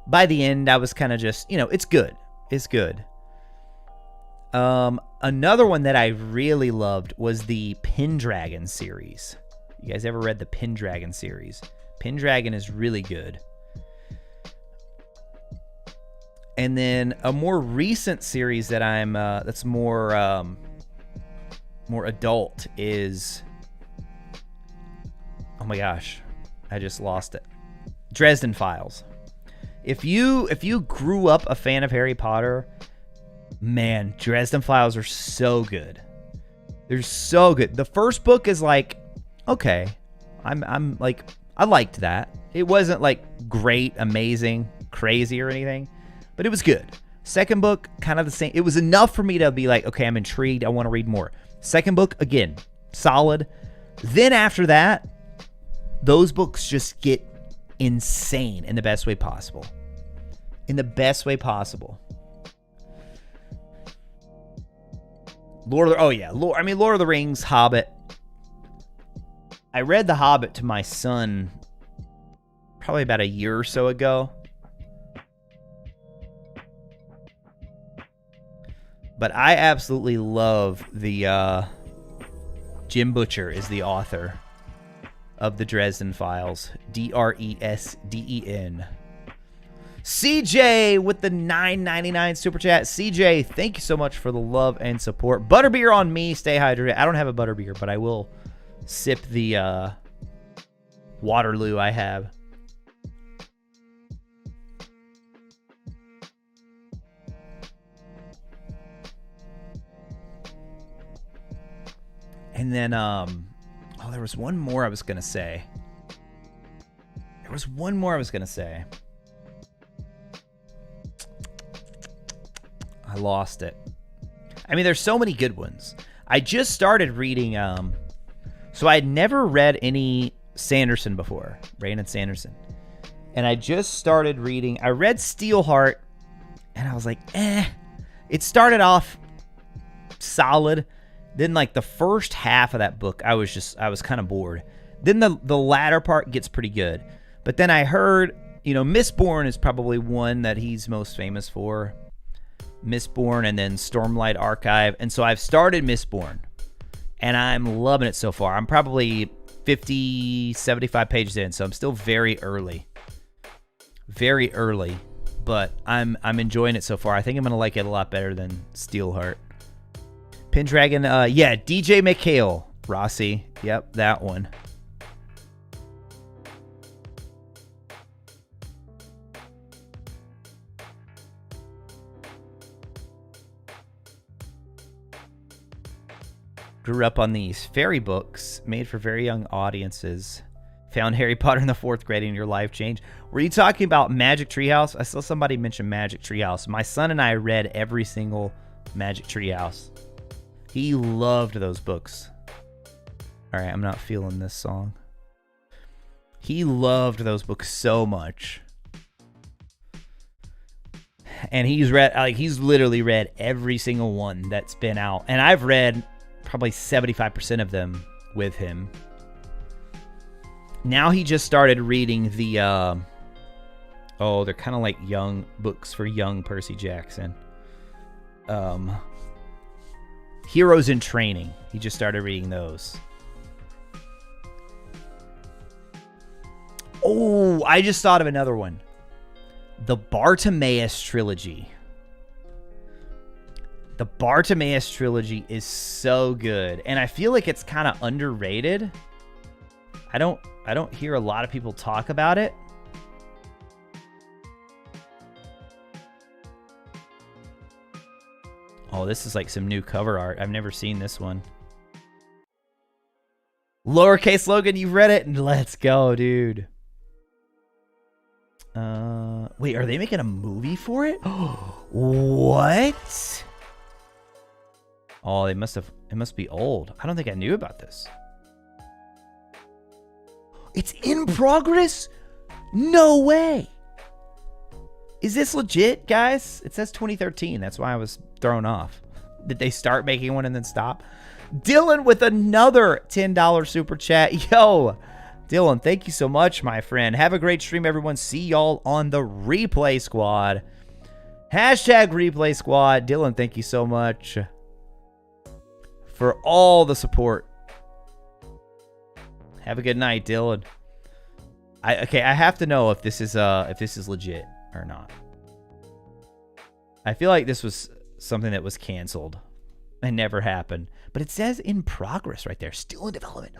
By the end, I was kind of just, it's good. It's good. Another one that I really loved was the Pendragon series. You guys ever read the Pendragon series? Pendragon is really good. And then a more recent series that I'm that's more adult is, oh my gosh, I just lost it. Dresden Files. If you grew up a fan of Harry Potter, man, Dresden Files are so good. They're so good. The first book is like, okay, I'm like, I liked that. It wasn't like great, amazing, crazy or anything, but it was good. Second book, kind of the same. It was enough for me to be like, okay, I'm intrigued. I want to read more. Second book, again, solid. Then after that, those books just get insane in the best way possible. In the best way possible. Lord of the Rings, Hobbit. I read The Hobbit to my son probably about a year or so ago. But I absolutely love the Jim Butcher is the author of the Dresden Files. Dresden. CJ with the $9.99 super chat. CJ, thank you so much for the love and support. Butterbeer on me. Stay hydrated. I don't have a butterbeer, but I will sip the Waterloo I have. And then, there was one more I was going to say. I lost it. I mean, there's so many good ones. I just started reading, so I had never read any Sanderson before, Brandon Sanderson. And I just started reading, I read Steelheart, and I was like, It started off solid. Then, like, the first half of that book, I was kind of bored. Then the latter part gets pretty good. But then I heard, Mistborn is probably one that he's most famous for. Mistborn, and then Stormlight Archive. And so I've started Mistborn, and I'm loving it so far. I'm probably 50, 75 pages in, so I'm still very early. Very early, but I'm enjoying it so far. I think I'm going to like it a lot better than Steelheart. Pendragon, yeah, DJ McHale, Rossi. Yep, that one. Grew up on these fairy books made for very young audiences. Found Harry Potter in the 4th grade and your life changed. Were you talking about Magic Treehouse? I saw somebody mention Magic Treehouse. My son and I read every single Magic Treehouse. He loved those books. All right, I'm not feeling this song. He loved those books so much. And he's literally read every single one that's been out. And I've read probably 75% of them with him. Now he just started reading the, they're kind of like young books for young Percy Jackson. Heroes in Training. He just started reading those. Oh, I just thought of another one. The Bartimaeus Trilogy. The Bartimaeus Trilogy is so good, and I feel like it's kind of underrated. I don't hear a lot of people talk about it. Oh, this is like some new cover art. I've never seen this one. Lowercase Logan, you've read it? Let's go, dude. Wait, are they making a movie for it? What? Oh, it must be old. I don't think I knew about this. It's in progress? No way. Is this legit, guys? It says 2013. That's why I was thrown off. Did they start making one and then stop? Dylan with another $10 super chat. Yo, Dylan, thank you so much, my friend. Have a great stream, everyone. See y'all on the Replay Squad. Hashtag Replay Squad. Dylan, thank you so much for all the support. Have a good night, Dylan. I have to know if this is legit or not. I feel like this was something that was canceled and never happened, but it says in progress right there, still in development.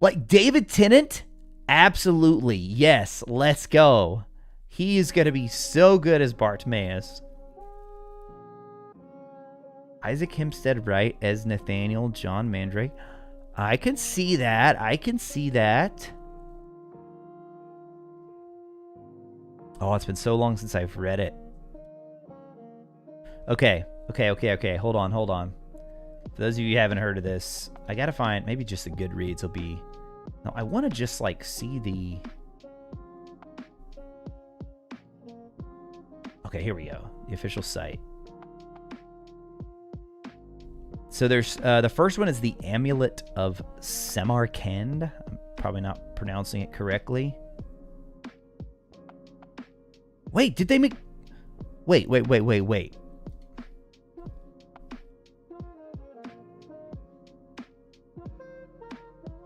Like David Tennant? Absolutely. Yes, let's go. He is going to be so good as Bartimaeus. Isaac Hempstead Wright as Nathaniel John Mandrake. I can see that. I can see that. Oh, it's been so long since I've read it. Okay. Hold on. For those of you who haven't heard of this, I gotta find, maybe just the Goodreads will be... No, I want to just, like, see the... Okay, here we go. The official site. So there's, the first one is the Amulet of Samarkand. I'm probably not pronouncing it correctly. Wait, did they make... Wait.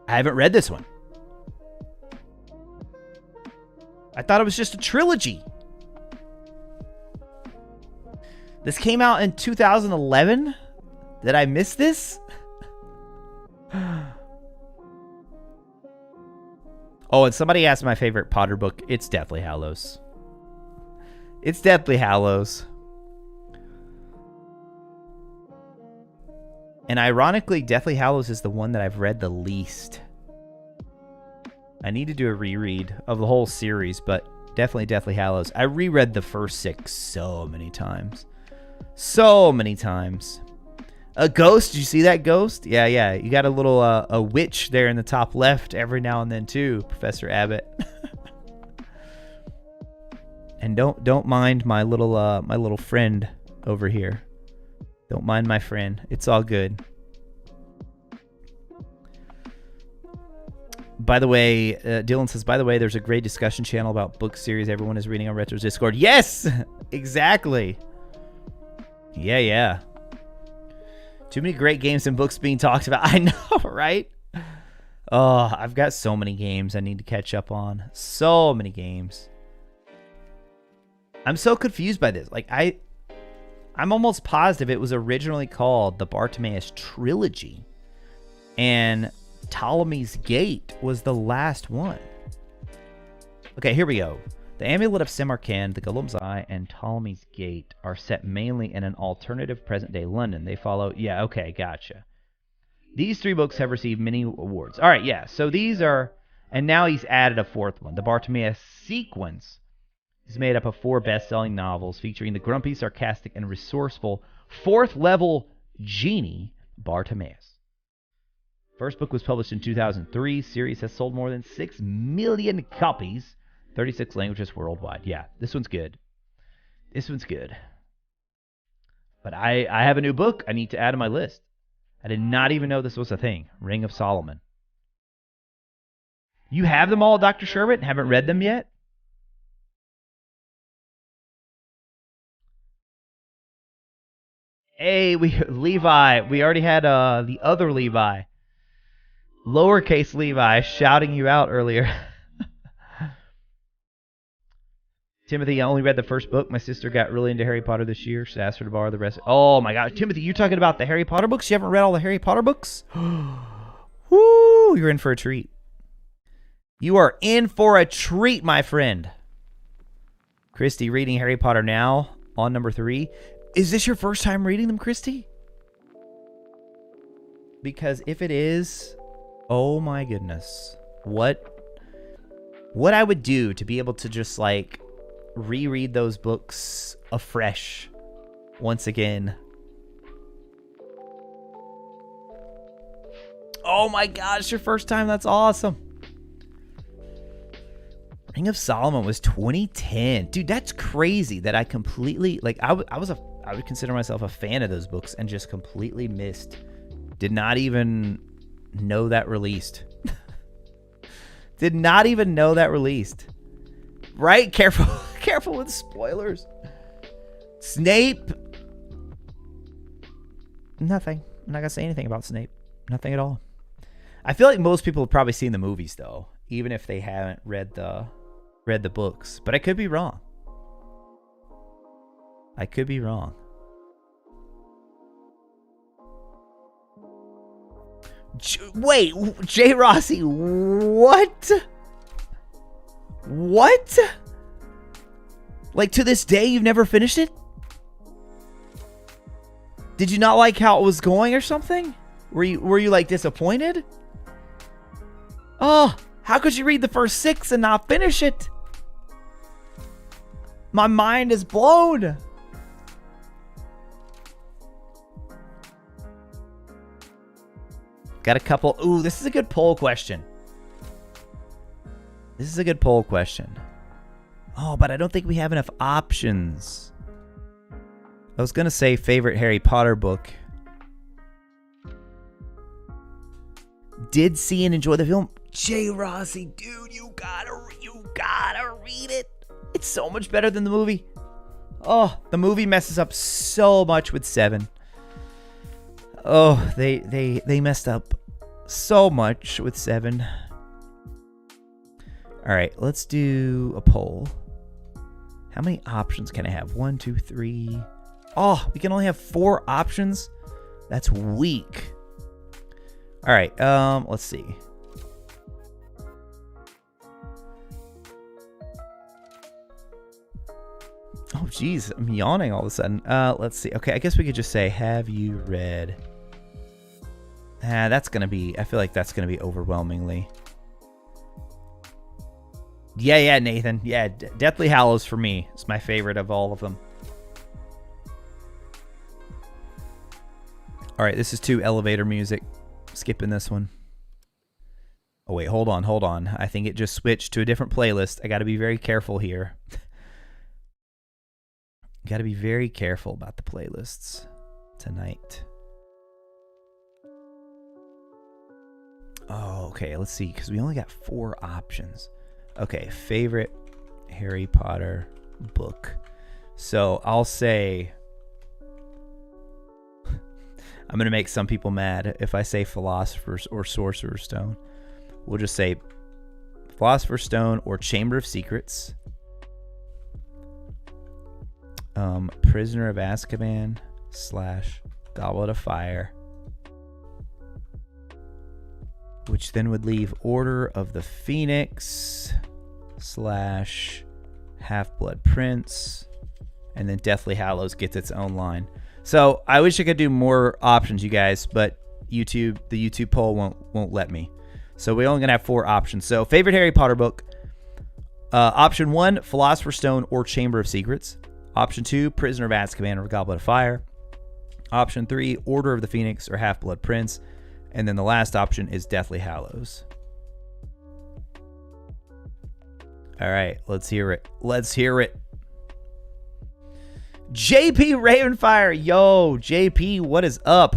I haven't read this one. I thought it was just a trilogy. This came out in 2011? Did I miss this? Oh, and somebody asked my favorite Potter book. It's Deathly Hallows. It's Deathly Hallows. And ironically, Deathly Hallows is the one that I've read the least. I need to do a reread of the whole series, but definitely Deathly Hallows. I reread the first 6 so many times. So many times. A ghost, did you see that ghost? Yeah. You got a little a witch there in the top left every now and then too, Professor Abbott. And don't mind my little friend over here. Don't mind my friend. It's all good. By the way, Dylan says, by the way, there's a great discussion channel about book series everyone is reading on Retro's Discord. Yes! Exactly. Yeah, yeah. Too many great games and books being talked about. I know, right? Oh, I've got so many games I need to catch up on. So many games. I'm so confused by this. Like, I'm almost positive it was originally called the Bartimaeus Trilogy. And Ptolemy's Gate was the last one. Okay, here we go. The Amulet of Samarkand, the Golem's Eye, and Ptolemy's Gate are set mainly in an alternative present-day London. They follow... Yeah, okay, gotcha. These 3 books have received many awards. All right, yeah, so these are... And now he's added a 4th one. The Bartimaeus Sequence is made up of 4 best-selling novels featuring the grumpy, sarcastic, and resourceful 4th-level genie, Bartimaeus. First book was published in 2003. Series has sold more than 6 million copies, 36 languages worldwide. Yeah, this one's good. This one's good. But I have a new book I need to add to my list. I did not even know this was a thing. Ring of Solomon. You have them all, Dr. Sherbet? Haven't read them yet? Hey, Levi. We already had the other Levi. Lowercase Levi shouting you out earlier. Timothy, I only read the first book. My sister got really into Harry Potter this year. She asked her to borrow the rest. Oh my God, Timothy, you're talking about the Harry Potter books? You haven't read all the Harry Potter books? Woo, you're in for a treat. You are in for a treat, my friend. Christy, reading Harry Potter now on number 3. Is this your first time reading them, Christy? Because if it is, oh my goodness. What I would do to be able to just like reread those books afresh once again. Oh my gosh, your first time. That's awesome. Ring of Solomon was 2010. Dude, that's crazy that I completely, like, I would consider myself a fan of those books and just completely missed. Did not even know that released. Did not even know that released. Right? Careful. Careful with spoilers. Snape. Nothing. I'm not going to say anything about Snape. Nothing at all. I feel like most people have probably seen the movies, though, even if they haven't read the books. But I could be wrong. I could be wrong. Wait, Jay Rossi, what? What? Like, to this day, you've never finished it? Did you not like how it was going or something? Were you like disappointed? Oh, how could you read the first 6 and not finish it? My mind is blown. Got a couple. Ooh, this is a good poll question. This is a good poll question. Oh, but I don't think we have enough options. I was going to say favorite Harry Potter book. Did see and enjoy the film. Jay Rossi, dude, you gotta read it. It's so much better than the movie. Oh, the movie messes up so much with 7. Oh, they messed up so much with 7. All right, let's do a poll. How many options can I have? 1, 2, 3. Oh, we can only have 4 options? That's weak. All right, let's see. Oh, geez, I'm yawning all of a sudden. Let's see. Okay, I guess we could just say, have you read? That's going to be, I feel like that's going to be overwhelmingly. Yeah, Nathan. Yeah, Deathly Hallows for me. It's my favorite of all of them. All right, this is 2 elevator music. Skipping this one. Oh, wait, hold on. I think it just switched to a different playlist. I got to be very careful here. Got to be very careful about the playlists tonight. Oh, okay, let's see, because we only got 4 options. Okay, favorite Harry Potter book. So I'll say I'm going to make some people mad if I say Philosopher's or Sorcerer's Stone. We'll just say Philosopher's Stone or Chamber of Secrets. Prisoner of Azkaban / Goblet of Fire. Which then would leave Order of the Phoenix / Half-Blood Prince. And then Deathly Hallows gets its own line. So I wish I could do more options, you guys, but the YouTube poll won't let me. So we're only going to have 4 options. So favorite Harry Potter book. Option 1, Philosopher's Stone or Chamber of Secrets. Option 2, Prisoner of Azkaban or Goblet of Fire. Option 3, Order of the Phoenix or Half-Blood Prince. And then the last option is Deathly Hallows. All right, let's hear it. Let's hear it. JP Ravenfire. Yo, JP, what is up?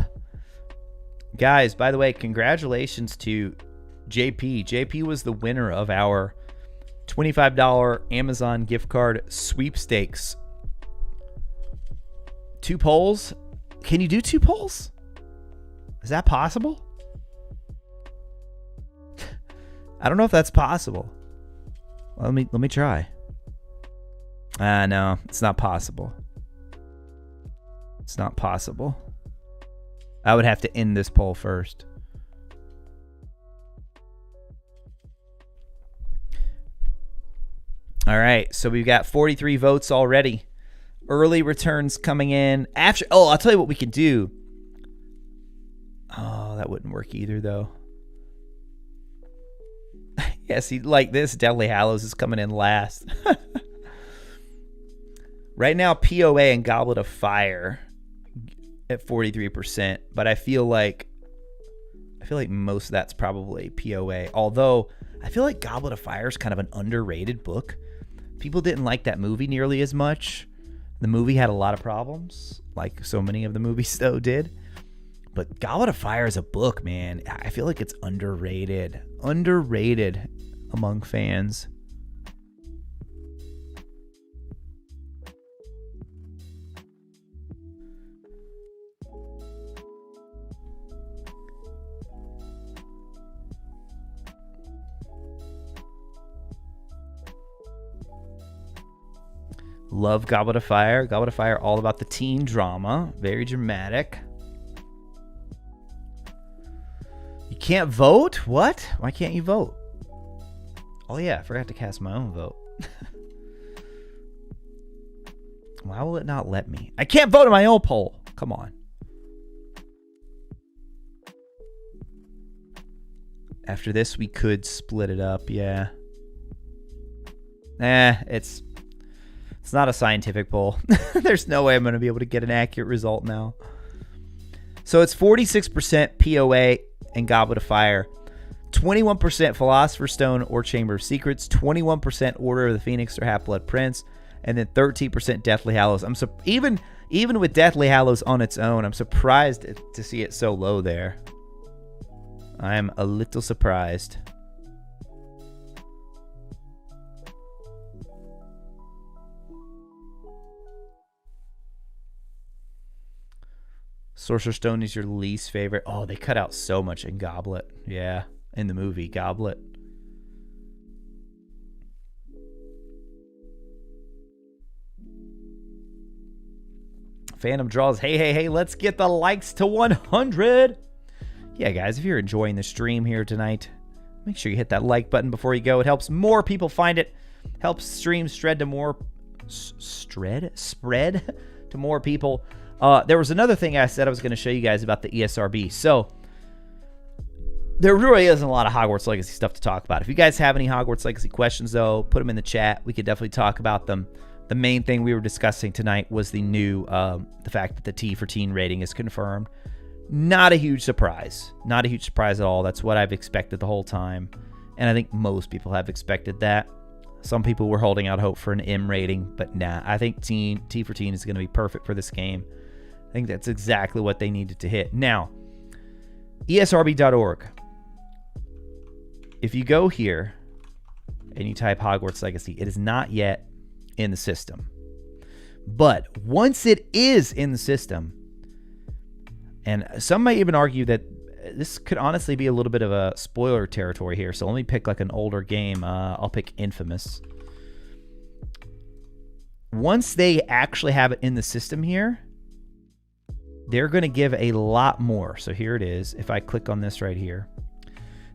Guys, by the way, congratulations to JP. JP was the winner of our $25 Amazon gift card sweepstakes. 2 polls? Can you do 2 polls? Is that possible? I don't know if that's possible. Well, let me try. No, it's not possible. It's not possible. I would have to end this poll first. All right, so we've got 43 votes already. Early returns coming in. After, I'll tell you what we can do. Oh, that wouldn't work either, though. Yeah, see, like this, Deathly Hallows is coming in last. Right now, POA and Goblet of Fire at 43%, but I feel like most of that's probably POA. Although I feel like Goblet of Fire is kind of an underrated book. People didn't like that movie nearly as much. The movie had a lot of problems, like so many of the movies though did. But Goblet of Fire is a book, man. I feel like it's underrated. Underrated among fans. Love Goblet of Fire. Goblet of Fire, all about the teen drama. Very dramatic. You can't vote? What? Why can't you vote? Oh yeah, I forgot to cast my own vote. Why will it not let me? I can't vote in my own poll. Come on. After this, we could split it up. Yeah. It's not a scientific poll. There's no way I'm going to be able to get an accurate result now. So it's 46% POA and Goblet of Fire, 21% Philosopher's Stone or Chamber of Secrets, 21% Order of the Phoenix or Half-Blood Prince, and then 13% Deathly Hallows. Even with Deathly Hallows on its own, I'm surprised to see it so low there. I'm a little surprised. Sorcerer's Stone is your least favorite. Oh, they cut out so much in Goblet. Yeah, in the movie Goblet. Phantom Draws. Hey, let's get the likes to 100. Yeah, guys, if you're enjoying the stream here tonight, make sure you hit that like button before you go. It helps more people find it. Helps stream spread to more people. There was another thing I said I was going to show you guys about the ESRB. So there really isn't a lot of Hogwarts Legacy stuff to talk about. If you guys have any Hogwarts Legacy questions, though, put them in the chat. We could definitely talk about them. The main thing we were discussing tonight was the new, the fact that the T for Teen rating is confirmed. Not a huge surprise. Not a huge surprise at all. That's what I've expected the whole time. And I think most people have expected that. Some people were holding out hope for an M rating, but nah. I think T for Teen is going to be perfect for this game. I think that's exactly what they needed to hit. Now, ESRB.org. If you go here and you type Hogwarts Legacy, it is not yet in the system. But once it is in the system, And some might even argue that this could honestly be a little bit of a spoiler territory here. So let me pick like an older game. I'll pick Infamous. Once they actually have it in the system here, they're going to give a lot more. So here it is. If I click on this right here,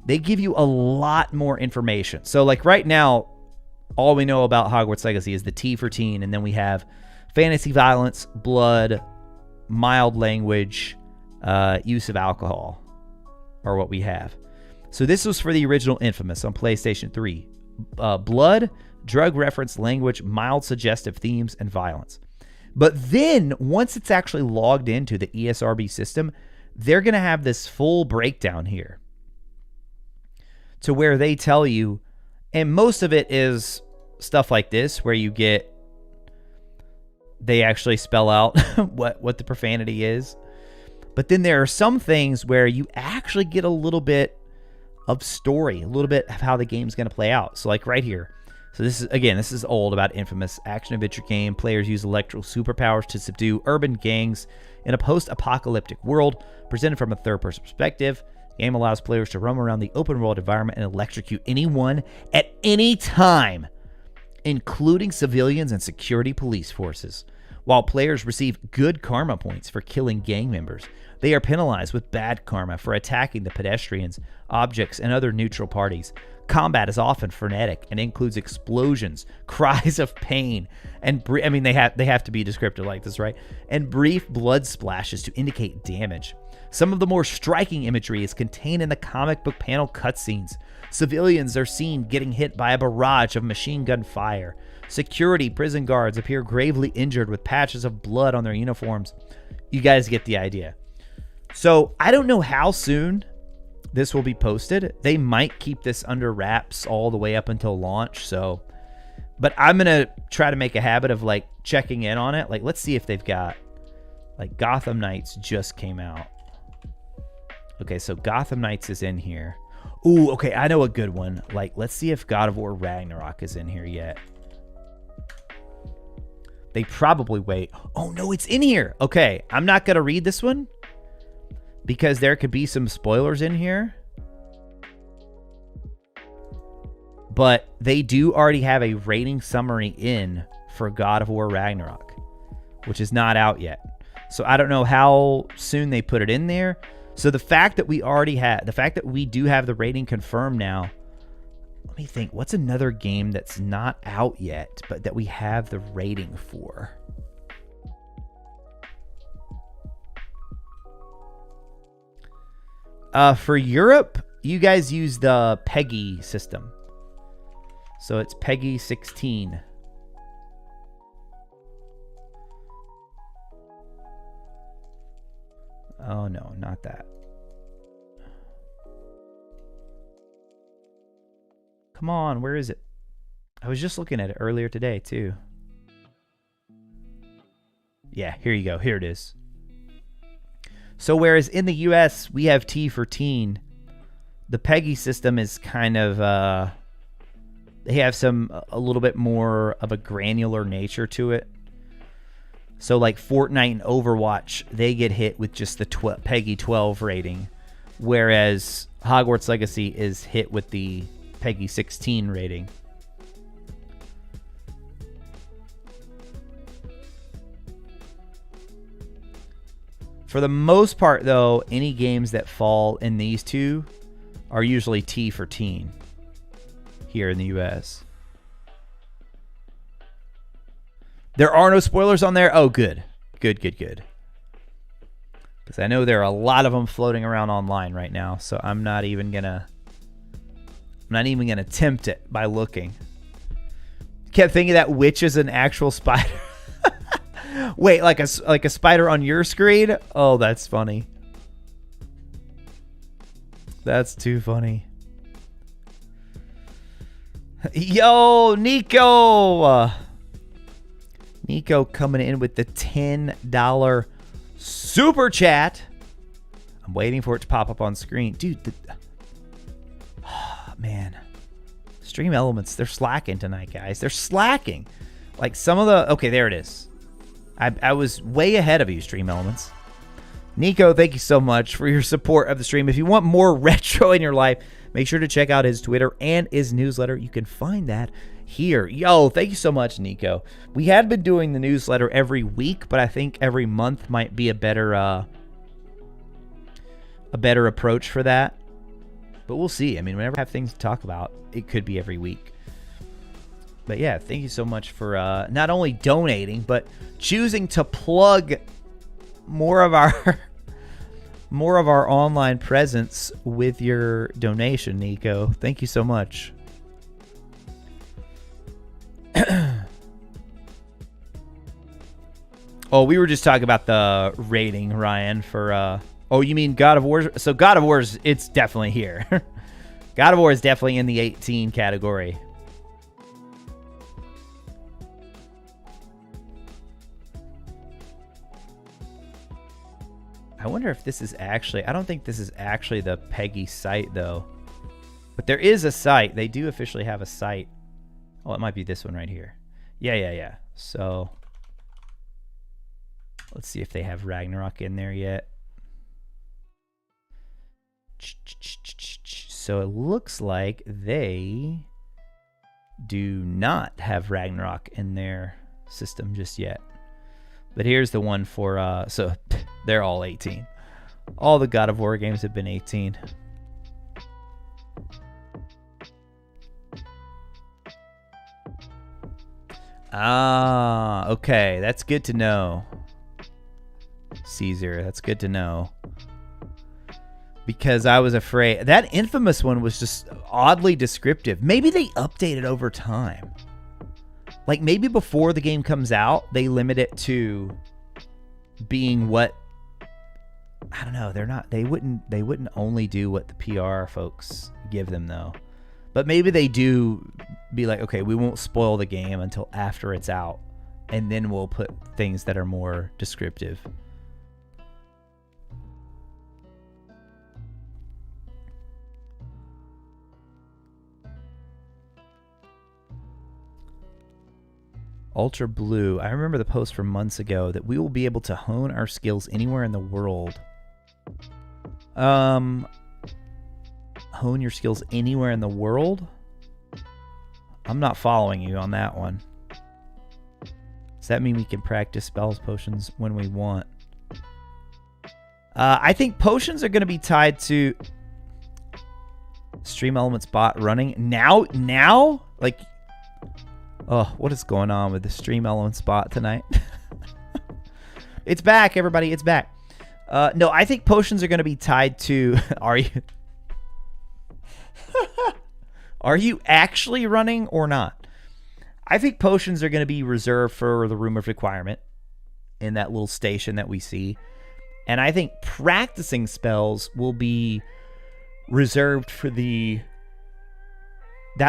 they give you a lot more information. So like right now, all we know about Hogwarts Legacy is the T for teen, and then we have fantasy violence, blood, mild language, use of alcohol are what we have. So this was for the original Infamous on PlayStation 3. Blood, drug reference, language, mild suggestive themes, and violence. But then once it's actually logged into the ESRB system, they're going to have this full breakdown here to where they tell you, and most of it is stuff like this where you get, they actually spell out what the profanity is. But then there are some things where you actually get a little bit of story, a little bit of how the game's going to play out. So like right here. So this is, again, this is old, about Infamous action-adventure game. Players use electrical superpowers to subdue urban gangs in a post-apocalyptic world presented from a third-person perspective. The game allows players to roam around the open-world environment and electrocute anyone at any time, including civilians and security police forces. While players receive good karma points for killing gang members, they are penalized with bad karma for attacking the pedestrians, objects, and other neutral parties. Combat is often frenetic and includes explosions, cries of pain, and they have to be descriptive like this, right? And brief blood splashes to indicate damage. Some of the more striking imagery is contained in the comic book panel cutscenes. Civilians are seen getting hit by a barrage of machine gun fire. Security prison guards appear gravely injured with patches of blood on their uniforms. You guys get the idea. So I don't know how soon this will be posted. They might keep this under wraps all the way up until launch. So, but I'm going to try to make a habit of like checking in on it. Like, let's see if they've got, like, Gotham Knights just came out. Okay, so Gotham Knights is in here. Ooh, okay, I know a good one. Like, let's see if God of War Ragnarok is in here yet. They probably wait. Oh, no, it's in here. Okay, I'm not going to read this one because there could be some spoilers in here. But they do already have a rating summary in for God of War Ragnarok, which is not out yet. So I don't know how soon they put it in there. So the fact that we already have, the fact that we do have the rating confirmed now, let me think, what's another game that's not out yet, but that we have the rating for? For Europe, you guys use the PEGI system. So it's PEGI 16. Oh, no, not that. Come on, where is it? I was just looking at it earlier today, too. Yeah, here you go. Here it is. So whereas in the US, we have T for teen, the PEGI system is kind of, they have a little bit more of a granular nature to it. So like Fortnite and Overwatch, they get hit with just the PEGI 12 rating, whereas Hogwarts Legacy is hit with the PEGI 16 rating. For the most part, though, any games that fall in these two are usually T for teen here in the US. There are no spoilers on there? Oh, good. Good, good, good. Because I know there are a lot of them floating around online right now, so I'm not even gonna tempt it by looking. Kept thinking that witch is an actual spider. Wait, like a spider on your screen? Oh, that's funny. That's too funny. Yo, Nico! Nico coming in with the $10 super chat. I'm waiting for it to pop up on screen. Dude, man. Stream Elements, they're slacking tonight, guys. They're slacking. Like some of the... Okay, there it is. I was way ahead of you, Stream Elements. Nico, thank you so much for your support of the stream. If you want more retro in your life, make sure to check out his Twitter and his newsletter. You can find that here. Yo, thank you so much, Nico. We had been doing the newsletter every week, but I think every month might be a better approach for that. But we'll see. I mean, whenever I have things to talk about, it could be every week. But yeah, thank you so much for not only donating, but choosing to plug more of our online presence with your donation, Nico. Thank you so much. Oh, we were just talking about the rating, Ryan, for oh, you mean God of War? So God of War's, it's definitely here. God of War is definitely in the 18 category. I wonder if this is actually, I don't think this is actually the Peggy site though. But there is a site. They do officially have a site. Oh, it might be this one right here. Yeah. So let's see if they have Ragnarok in there yet. So it looks like they do not have Ragnarok in their system just yet. But here's the one for, so they're all 18. All the God of War games have been 18. Ah, okay. That's good to know. Caesar, that's good to know. Because I was afraid. That infamous one was just oddly descriptive. Maybe they update it over time. Like maybe before the game comes out, they limit it to being what, I don't know, they wouldn't only do what the PR folks give them though. But maybe they do be like, okay, we won't spoil the game until after it's out, and then we'll put things that are more descriptive. Ultra Blue. I remember the post from months ago that we will be able to hone our skills anywhere in the world. Hone your skills anywhere in the world? I'm not following you on that one. Does that mean we can practice spells, potions when we want? I think potions are going to be tied to Stream Elements bot running. Now? Like... Oh, what is going on with the Stream Elements bot tonight? It's back, everybody. It's back. No, I think potions are going to be tied to... Are you actually running or not? I think potions are going to be reserved for the Room of Requirement in that little station that we see. And I think practicing spells will be reserved for that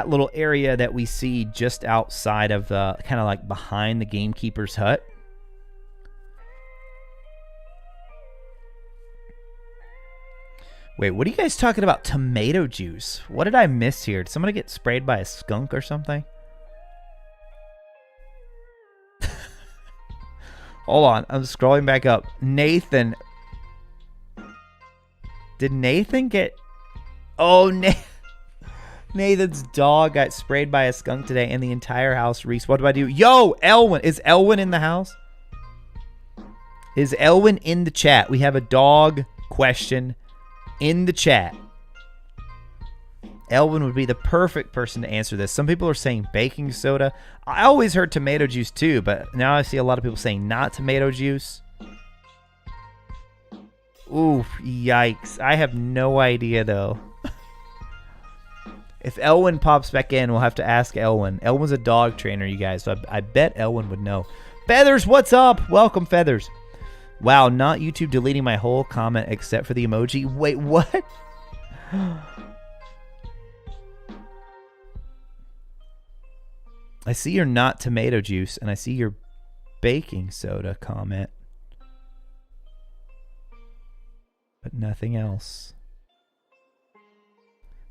little area that we see just outside of the, kind of like behind the gamekeeper's hut. Wait, what are you guys talking about? Tomato juice. What did I miss here? Did somebody get sprayed by a skunk or something? Hold on, I'm scrolling back up. Nathan. Did Nathan get... Oh, Nathan's dog got sprayed by a skunk today and the entire house reeks. What do I do? Yo, Elwin. Is Elwin in the house? Is Elwin in the chat? We have a dog question in the chat. Elwin would be the perfect person to answer this. Some people are saying baking soda. I always heard tomato juice too, but now I see a lot of people saying not tomato juice. Ooh, yikes. I have no idea though. If Elwin pops back in, we'll have to ask Elwin. Elwin's a dog trainer, you guys, so I bet Elwin would know. Feathers, what's up? Welcome, Feathers. Wow, not YouTube deleting my whole comment except for the emoji. Wait, what? I see your not tomato juice, and I see your baking soda comment. But nothing else.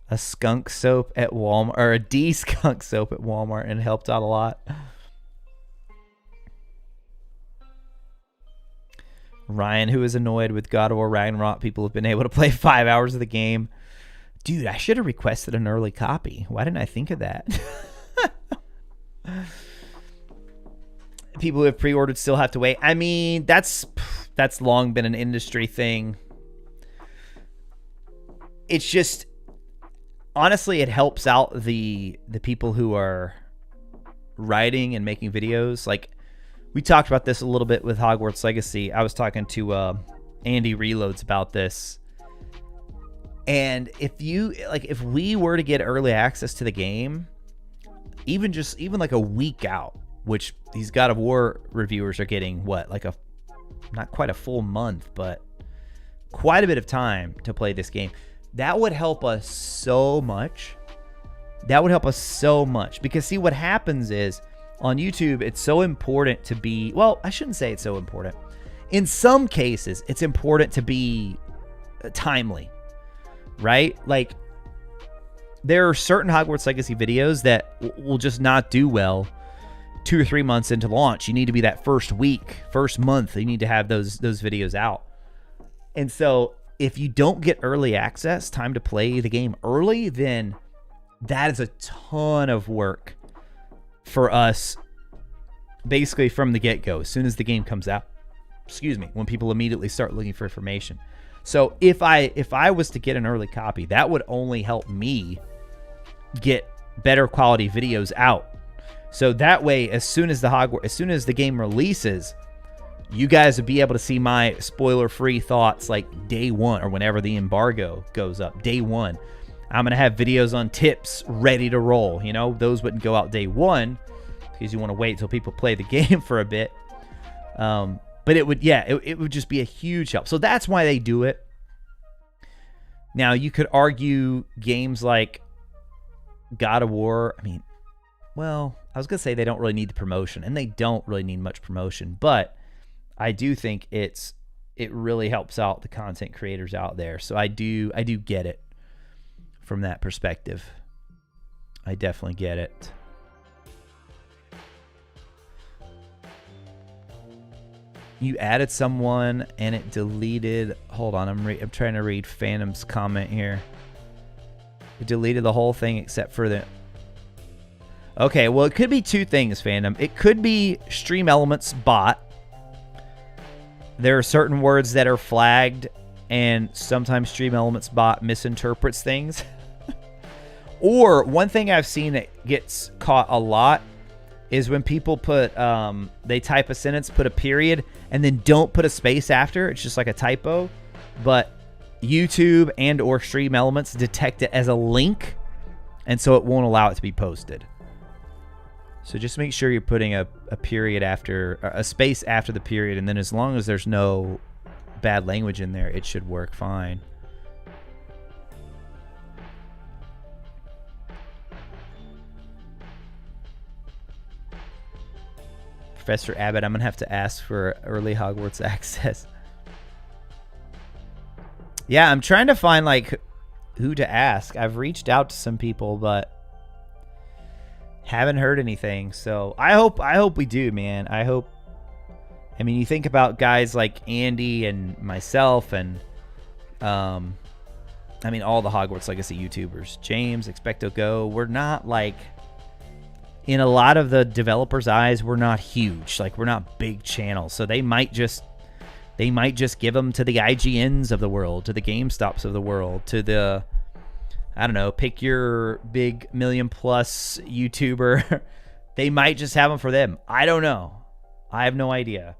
A skunk soap at Walmart, or a de-skunk soap at Walmart, and it helped out a lot. Ryan, who is annoyed with God of War Ragnarok. People have been able to play 5 hours of the game. Dude, I should have requested an early copy. Why didn't I think of that? People who have pre-ordered still have to wait. I mean, that's long been an industry thing. It's just, honestly, it helps out the people who are writing and making videos. Like, we talked about this a little bit with Hogwarts Legacy. I was talking to Andy Reloads about this. And if we were to get early access to the game, even like a week out, which these God of War reviewers are getting, what, like not quite a full month, but quite a bit of time to play this game. That would help us so much. That would help us so much. Because see, what happens is, on YouTube, it's so important to be, well, I shouldn't say it's so important. In some cases, it's important to be timely, right? Like, there are certain Hogwarts Legacy videos that will just not do well 2 or 3 months into launch. You need to be that first week, first month. You need to have those videos out. And so if you don't get early access, time to play the game early, then that is a ton of work for us basically from the get-go, as soon as the game comes out. Excuse me, when people immediately start looking for information. So if I was to get an early copy, that would only help me get better quality videos out. So that way, as soon as the game releases, you guys would be able to see my spoiler-free thoughts like day one, or whenever the embargo goes up, day one. I'm going to have videos on tips ready to roll. You know, those wouldn't go out day one because you want to wait until people play the game for a bit. But it would, yeah, it would just be a huge help. So that's why they do it. Now, you could argue games like God of War, I mean, well, I was going to say they don't really need the promotion, and they don't really need much promotion, but I do think it really helps out the content creators out there. So I do get it from that perspective. I definitely get it. You added someone and it deleted. Hold on, I'm trying to read Phantom's comment here. It deleted the whole thing except for the. Okay, well, it could be two things, Phantom. It could be Stream Elements bot. There are certain words that are flagged, and sometimes Stream Elements bot misinterprets things. Or one thing I've seen that gets caught a lot is when people put, they type a sentence, put a period, and then don't put a space after. It's just like a typo. But YouTube and or Stream Elements detect it as a link, and so it won't allow it to be posted. So just make sure you're putting a period after, a space after the period, and then as long as there's no bad language in there, it should work fine. Professor Abbott, I'm going to have to ask for early Hogwarts access. Yeah, I'm trying to find, like, who to ask. I've reached out to some people, but haven't heard anything. So I hope we do, man. I mean, you think about guys like Andy and myself and, I mean, all the Hogwarts Legacy YouTubers. James, Expecto Go. We're not, like, in a lot of the developers' eyes, we're not huge. Like, we're not big channels. So they might just give them to the IGNs of the world, to the GameStops of the world, to the, I don't know, pick your big million-plus YouTuber. They might just have them for them. I don't know. I have no idea.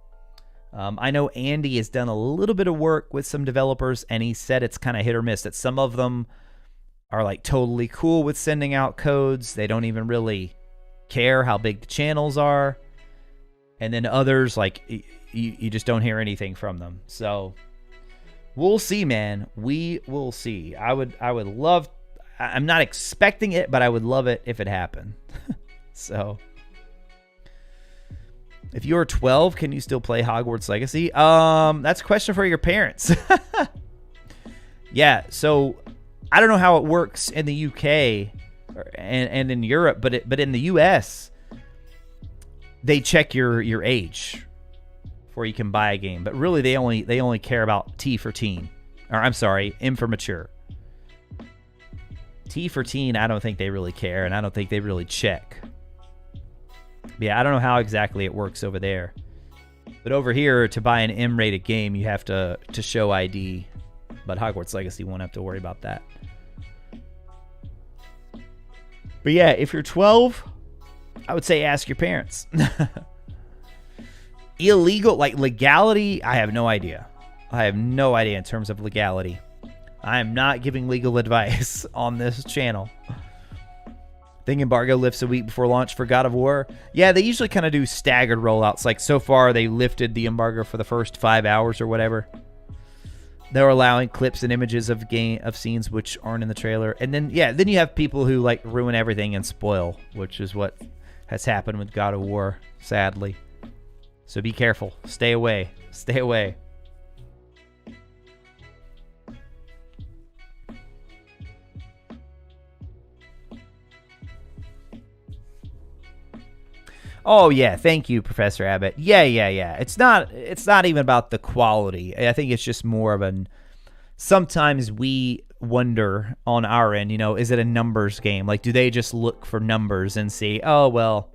I know Andy has done a little bit of work with some developers, and he said it's kind of hit or miss, that some of them are, like, totally cool with sending out codes. They don't even really care how big the channels are. And then others, like, you just don't hear anything from them. So we'll see, man. We will see. I would love, I'm not expecting it, but I would love it if it happened. So if you're 12, can you still play Hogwarts Legacy? That's a question for your parents. Yeah, so I don't know how it works in the UK and in Europe, but in the US, they check your age before you can buy a game. But really, they only care about T for teen, or I'm sorry, M for mature. T for teen, I don't think they really care, and I don't think they really check. But yeah, I don't know how exactly it works over there. But over here, to buy an M-rated game, you have to show ID. But Hogwarts Legacy won't have to worry about that. But yeah, if you're 12, I would say ask your parents. Illegal, like legality, I have no idea. I have no idea in terms of legality. I am not giving legal advice on this channel. Think embargo lifts a week before launch for God of War. Yeah, they usually kind of do staggered rollouts. Like so far, they lifted the embargo for the first 5 hours or whatever. They're allowing clips and images of scenes which aren't in the trailer. And then, yeah, then you have people who like ruin everything and spoil, which is what has happened with God of War, sadly. So be careful. Stay away. Stay away. Oh yeah, thank you, Professor Abbott. Yeah. It's not even about the quality. I think it's just more of an. Sometimes we wonder on our end, you know, is it a numbers game? Like, do they just look for numbers and see, oh well,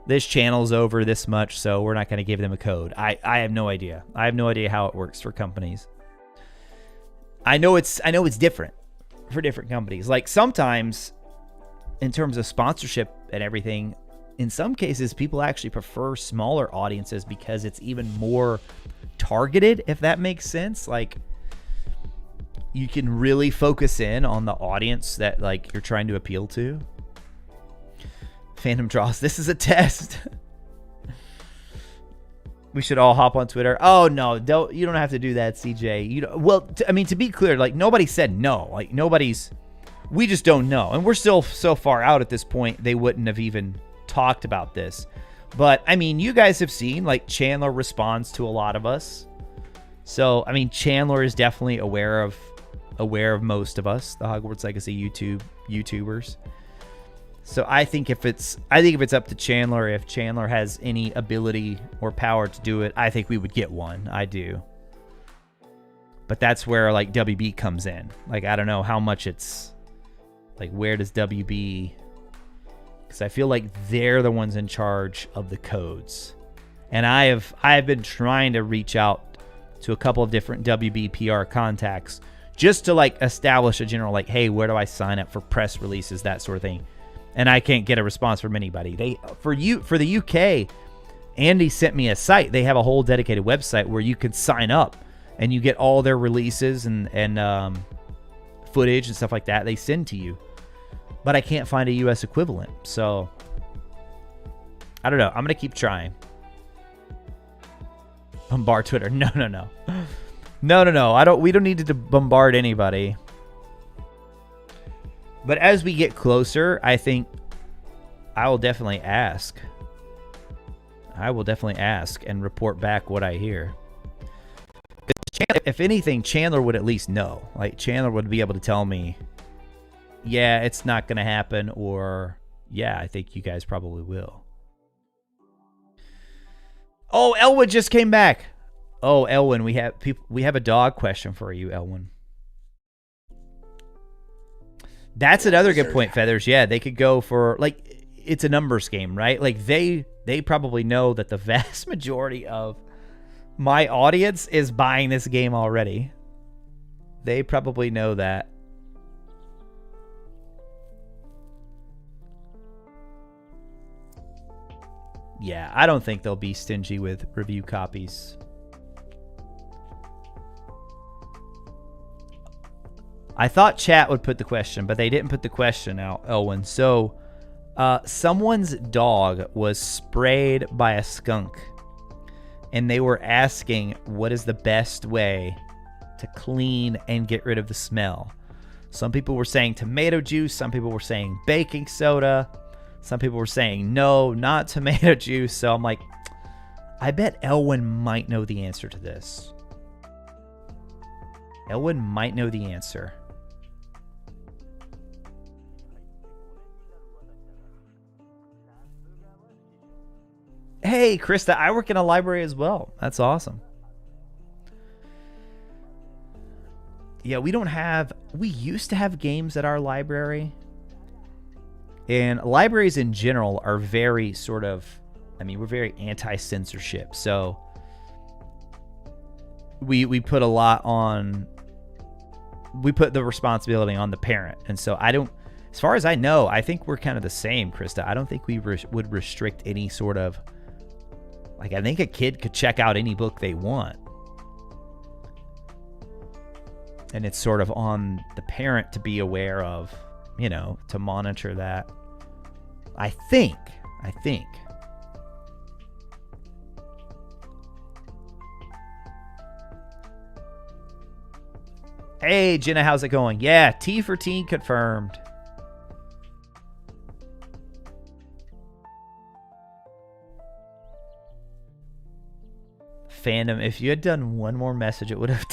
this channel's over this much, so we're not going to give them a code. I have no idea. I have no idea how it works for companies. I know it's different for different companies. Like sometimes, in terms of sponsorship and everything. In some cases, people actually prefer smaller audiences because it's even more targeted, if that makes sense. Like, you can really focus in on the audience that, like, you're trying to appeal to. Phantom Draws, this is a test. We should all hop on Twitter. Oh, no, you don't have to do that, CJ. Well, I mean, to be clear, like, nobody said no. Like, we just don't know. And we're still so far out at this point, they wouldn't have even talked about this. But I mean, you guys have seen like Chandler responds to a lot of us, so I mean Chandler is definitely aware of most of us, the Hogwarts Legacy YouTubers. So I think if it's up to Chandler, if Chandler has any ability or power to do it, I think we would get one. I do. But that's where like WB comes in. Like, I don't know how much it's like, where does WB, because I feel like they're the ones in charge of the codes. And I have been trying to reach out to a couple of different WB PR contacts just to like establish a general like, hey, where do I sign up for press releases, that sort of thing. And I can't get a response from anybody. For the UK, Andy sent me a site. They have a whole dedicated website where you can sign up and you get all their releases and footage and stuff like that they send to you. But I can't find a US equivalent. So I don't know. I'm going to keep trying. Bombard Twitter. No. We don't need to bombard anybody. But as we get closer, I think I will definitely ask. And report back what I hear. If anything, Chandler would at least know. Like, Chandler would be able to tell me, yeah, it's not going to happen, or yeah, I think you guys probably will. Oh, Elwin just came back. Oh, Elwin, we have a dog question for you, Elwin. That's another good point, Feathers. Yeah, they could go for, like, it's a numbers game, right? Like, they probably know that the vast majority of my audience is buying this game already. They probably know that. Yeah, I don't think they'll be stingy with review copies. I thought chat would put the question, but they didn't put the question out, Elwin. So, someone's dog was sprayed by a skunk, and they were asking what is the best way to clean and get rid of the smell. Some people were saying tomato juice. Some people were saying baking soda. Some people were saying, no, not tomato juice. So I'm like, I bet Elwin might know the answer to this. Elwin might know the answer. Hey, Krista, I work in a library as well. That's awesome. Yeah, we used to have games at our library. And libraries in general are very sort of, we're very anti-censorship. So we put a lot on, we put the responsibility on the parent. And so as far as I know, I think we're kind of the same, Krista. I don't think we would restrict any sort of, like, I think a kid could check out any book they want. And it's sort of on the parent to be aware of, to monitor that. I think. Hey, Jenna, how's it going? Yeah, T for teen confirmed. Fandom, if you had done one more message, it would have...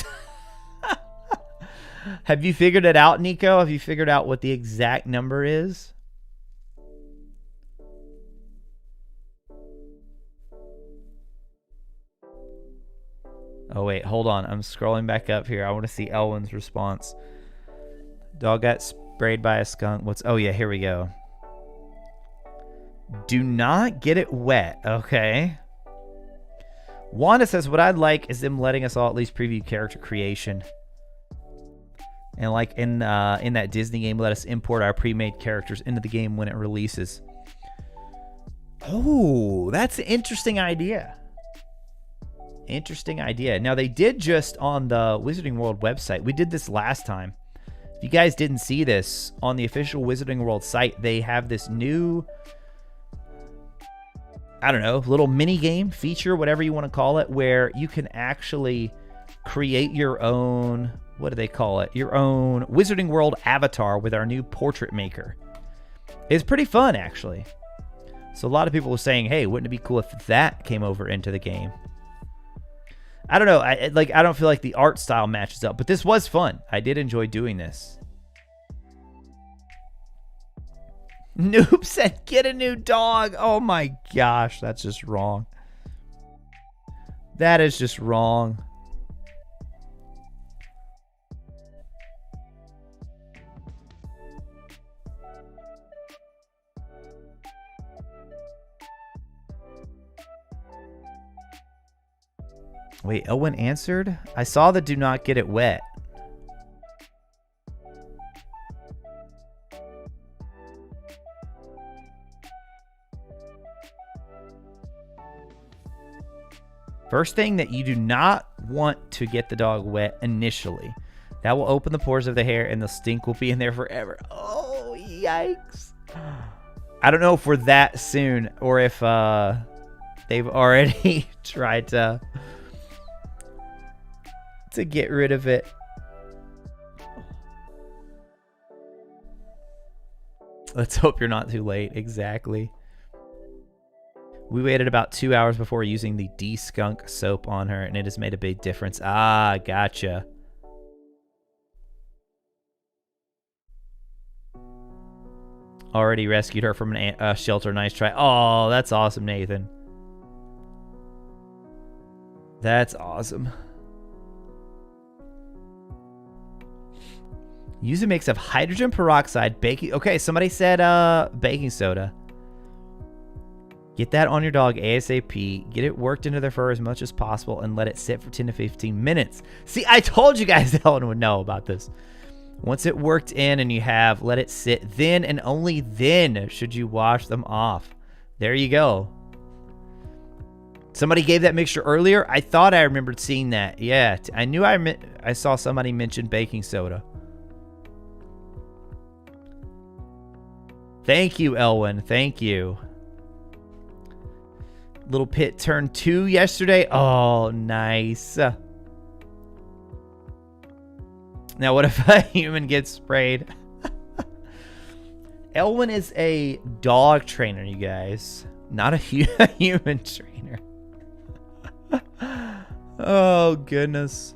Have you figured it out, Nico? Have you figured out what the exact number is? Oh, wait, hold on. I'm scrolling back up here. I want to see Elwin's response. Dog got sprayed by a skunk. Oh, yeah, here we go. Do not get it wet. Okay. Wanda says, what I'd like is them letting us all at least preview character creation. And like in that Disney game, let us import our pre-made characters into the game when it releases. Oh, that's an interesting idea. Interesting idea. Now, they did just on the Wizarding World website. We did this last time. If you guys didn't see this, on the official Wizarding World site, they have this new, I don't know, little mini game feature, whatever you want to call it, where you can actually create your own, what do they call it? Your own Wizarding World avatar with our new portrait maker. It's pretty fun, actually. So a lot of people were saying, hey, wouldn't it be cool if that came over into the game? I don't know. I don't feel like the art style matches up, but this was fun. I did enjoy doing this. Noob said, get a new dog. Oh my gosh, that's just wrong. That is just wrong. Wait, Elwin answered? I saw the do not get it wet. First thing, that you do not want to get the dog wet initially. That will open the pores of the hair and the stink will be in there forever. Oh, yikes. I don't know if we're that soon or if they've already tried to get rid of it. Let's hope you're not too late. Exactly. We waited about 2 hours before using the de-skunk soap on her, and it has made a big difference. Ah, gotcha. Already rescued her from a shelter. Nice try. Oh, that's awesome, Nathan. That's awesome. Use a mix of hydrogen peroxide, baking... Okay, somebody said baking soda. Get that on your dog ASAP. Get it worked into their fur as much as possible and let it sit for 10 to 15 minutes. See, I told you guys Ellen would know about this. Once it worked in and you have, let it sit. Then and only then should you wash them off. There you go. Somebody gave that mixture earlier. I thought I remembered seeing that. Yeah, I knew I saw somebody mention baking soda. Thank you, Elwin. Thank you. Little Pit turned 2 yesterday. Oh, nice. Now, what if a human gets sprayed? Elwin is a dog trainer, you guys. Not a human trainer. Oh, goodness.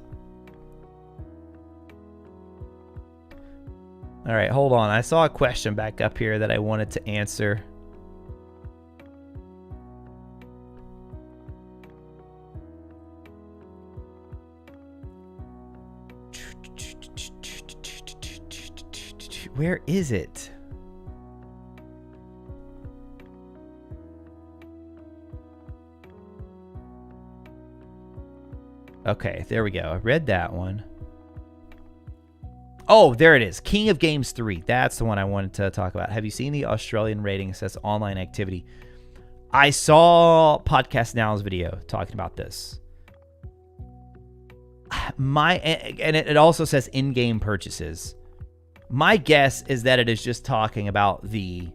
All right, hold on. I saw a question back up here that I wanted to answer. Where is it? Okay, there we go. I read that one. Oh, there it is. King of Games 3. That's the one I wanted to talk about. Have you seen the Australian rating assess online activity? I saw Podcast Now's video talking about this. And it also says in-game purchases. My guess is that it is just talking about the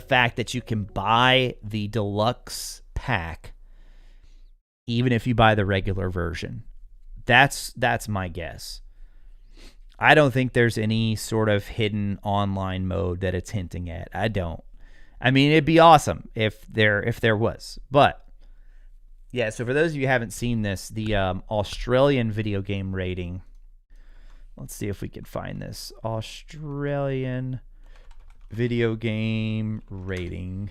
fact that you can buy the deluxe pack even if you buy the regular version. That's my guess. I don't think there's any sort of hidden online mode that it's hinting at. I don't. I mean, it'd be awesome if there was. But yeah, so for those of you who haven't seen this, the Australian video game rating. Let's see if we can find this. Australian video game rating.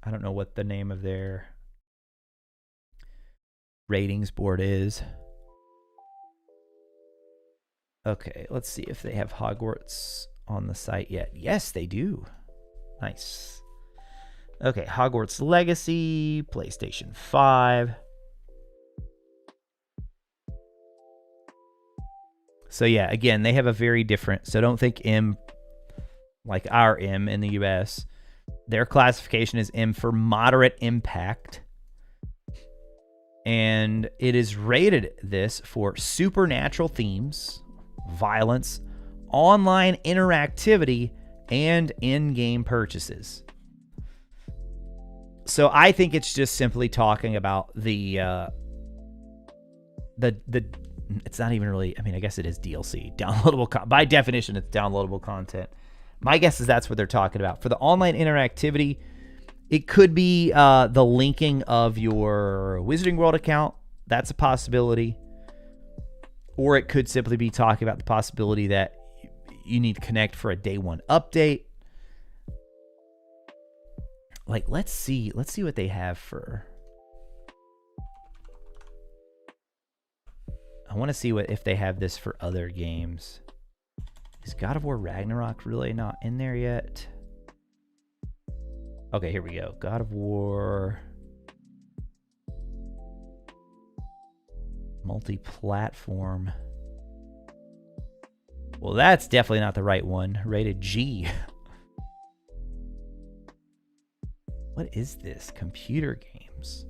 I don't know what the name of their ratings board is. Okay, let's see if they have Hogwarts on the site yet. Yes, they do. Nice. Okay, Hogwarts Legacy, PlayStation 5. So yeah, again, they have a very different, so don't think M like our M in the US. Their classification is M for moderate impact. And it is rated this for supernatural themes, violence, online interactivity, and in-game purchases. So I think it's just simply talking about the it's not even really, I mean, I guess it is DLC, downloadable by definition it's downloadable content. My guess is that's what they're talking about. For the online interactivity, it could be the linking of your Wizarding World account. That's a possibility. Or it could simply be talking about the possibility that you need to connect for a day one update. Like, let's see what they have for. I want to see if they have this for other games. Is God of War Ragnarok really not in there yet? Okay, here we go. God of War multi-platform. Well, that's definitely not the right one. Rated G. What is this? Computer games.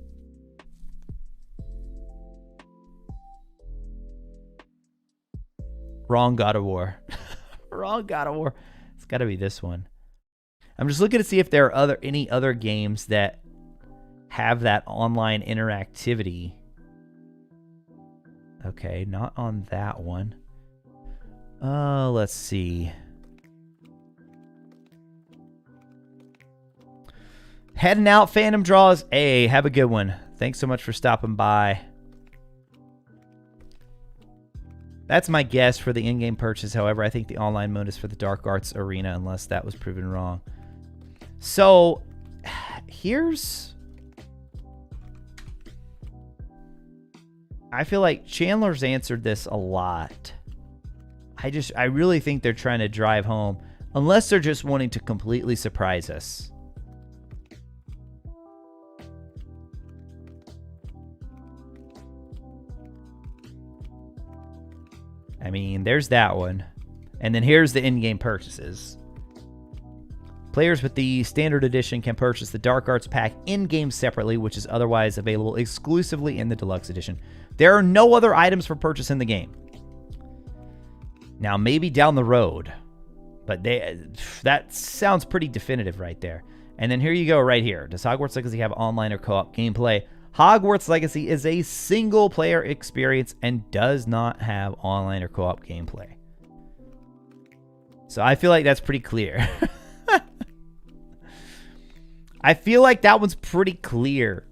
Wrong God of War. Wrong God of War. It's got to be this one. I'm just looking to see if there are any other games that have that online interactivity. Okay, not on that one. Let's see. Heading out, Phantom Draws. Hey, have a good one. Thanks so much for stopping by. That's my guess for the in-game purchase. However, I think the online mode is for the Dark Arts Arena, unless that was proven wrong. So, I feel like Chandler's answered this a lot. I really think they're trying to drive home, unless they're just wanting to completely surprise us. I mean, there's that one. And then here's the in-game purchases. Players with the standard edition can purchase the Dark Arts pack in-game separately, which is otherwise available exclusively in the deluxe edition. There are no other items for purchase in the game. Now, maybe down the road, but that sounds pretty definitive right there. And then here you go right here. Does Hogwarts Legacy have online or co-op gameplay? Hogwarts Legacy is a single-player experience and does not have online or co-op gameplay. So I feel like that's pretty clear. I feel like that one's pretty clear.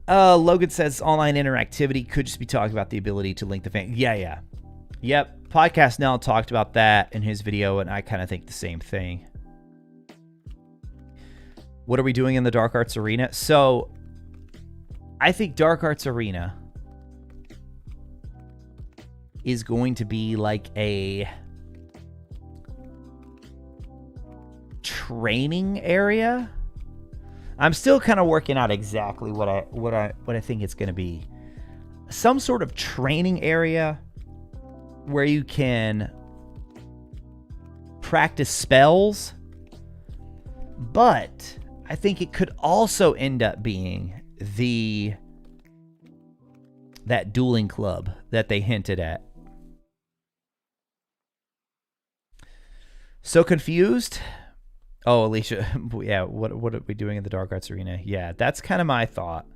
Logan says online interactivity could just be talking about the ability to link the fan. Yeah. Yep. Podcast Now talked about that in his video, and I kind of think the same thing. What are we doing in the Dark Arts Arena? So, I think Dark Arts Arena is going to be like a training area. I'm still kind of working out exactly what I think it's going to be. Some sort of training area where you can practice spells, but I think it could also end up being that dueling club that they hinted at. So confused. Oh, Alicia, yeah, what are we doing in the Dark Arts Arena? Yeah, that's kind of my thought.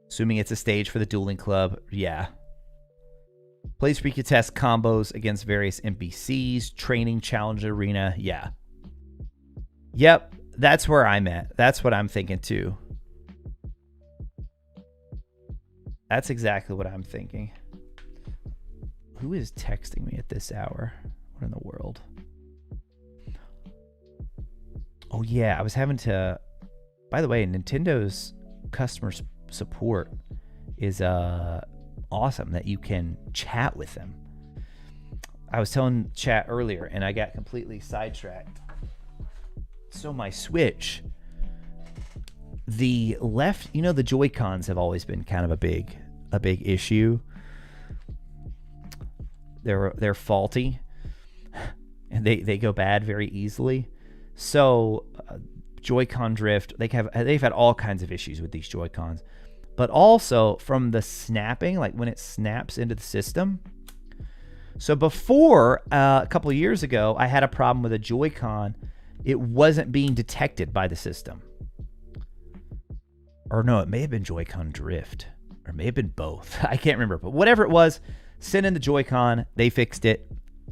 Assuming it's a stage for the dueling club, yeah. Place where you can test combos against various NPCs, training challenge arena, yeah. Yep, that's where I'm at. That's what I'm thinking too. That's exactly what I'm thinking. Who is texting me at this hour? What in the world? Oh yeah, I was having to... By the way, Nintendo's customer support is awesome that you can chat with them. I was telling chat earlier and I got completely sidetracked. So my Switch, the left, you know, the Joy-Cons have always been kind of a big issue. They're faulty and they go bad very easily. So Joy-Con drift, they've had all kinds of issues with these Joy-Cons, but also from the snapping, like when it snaps into the system. So before, a couple of years ago, I had a problem with a Joy-Con. It wasn't being detected by the system. Or no, it may have been Joy-Con drift, or it may have been both. I can't remember, but whatever it was, send in the Joy-Con, they fixed it,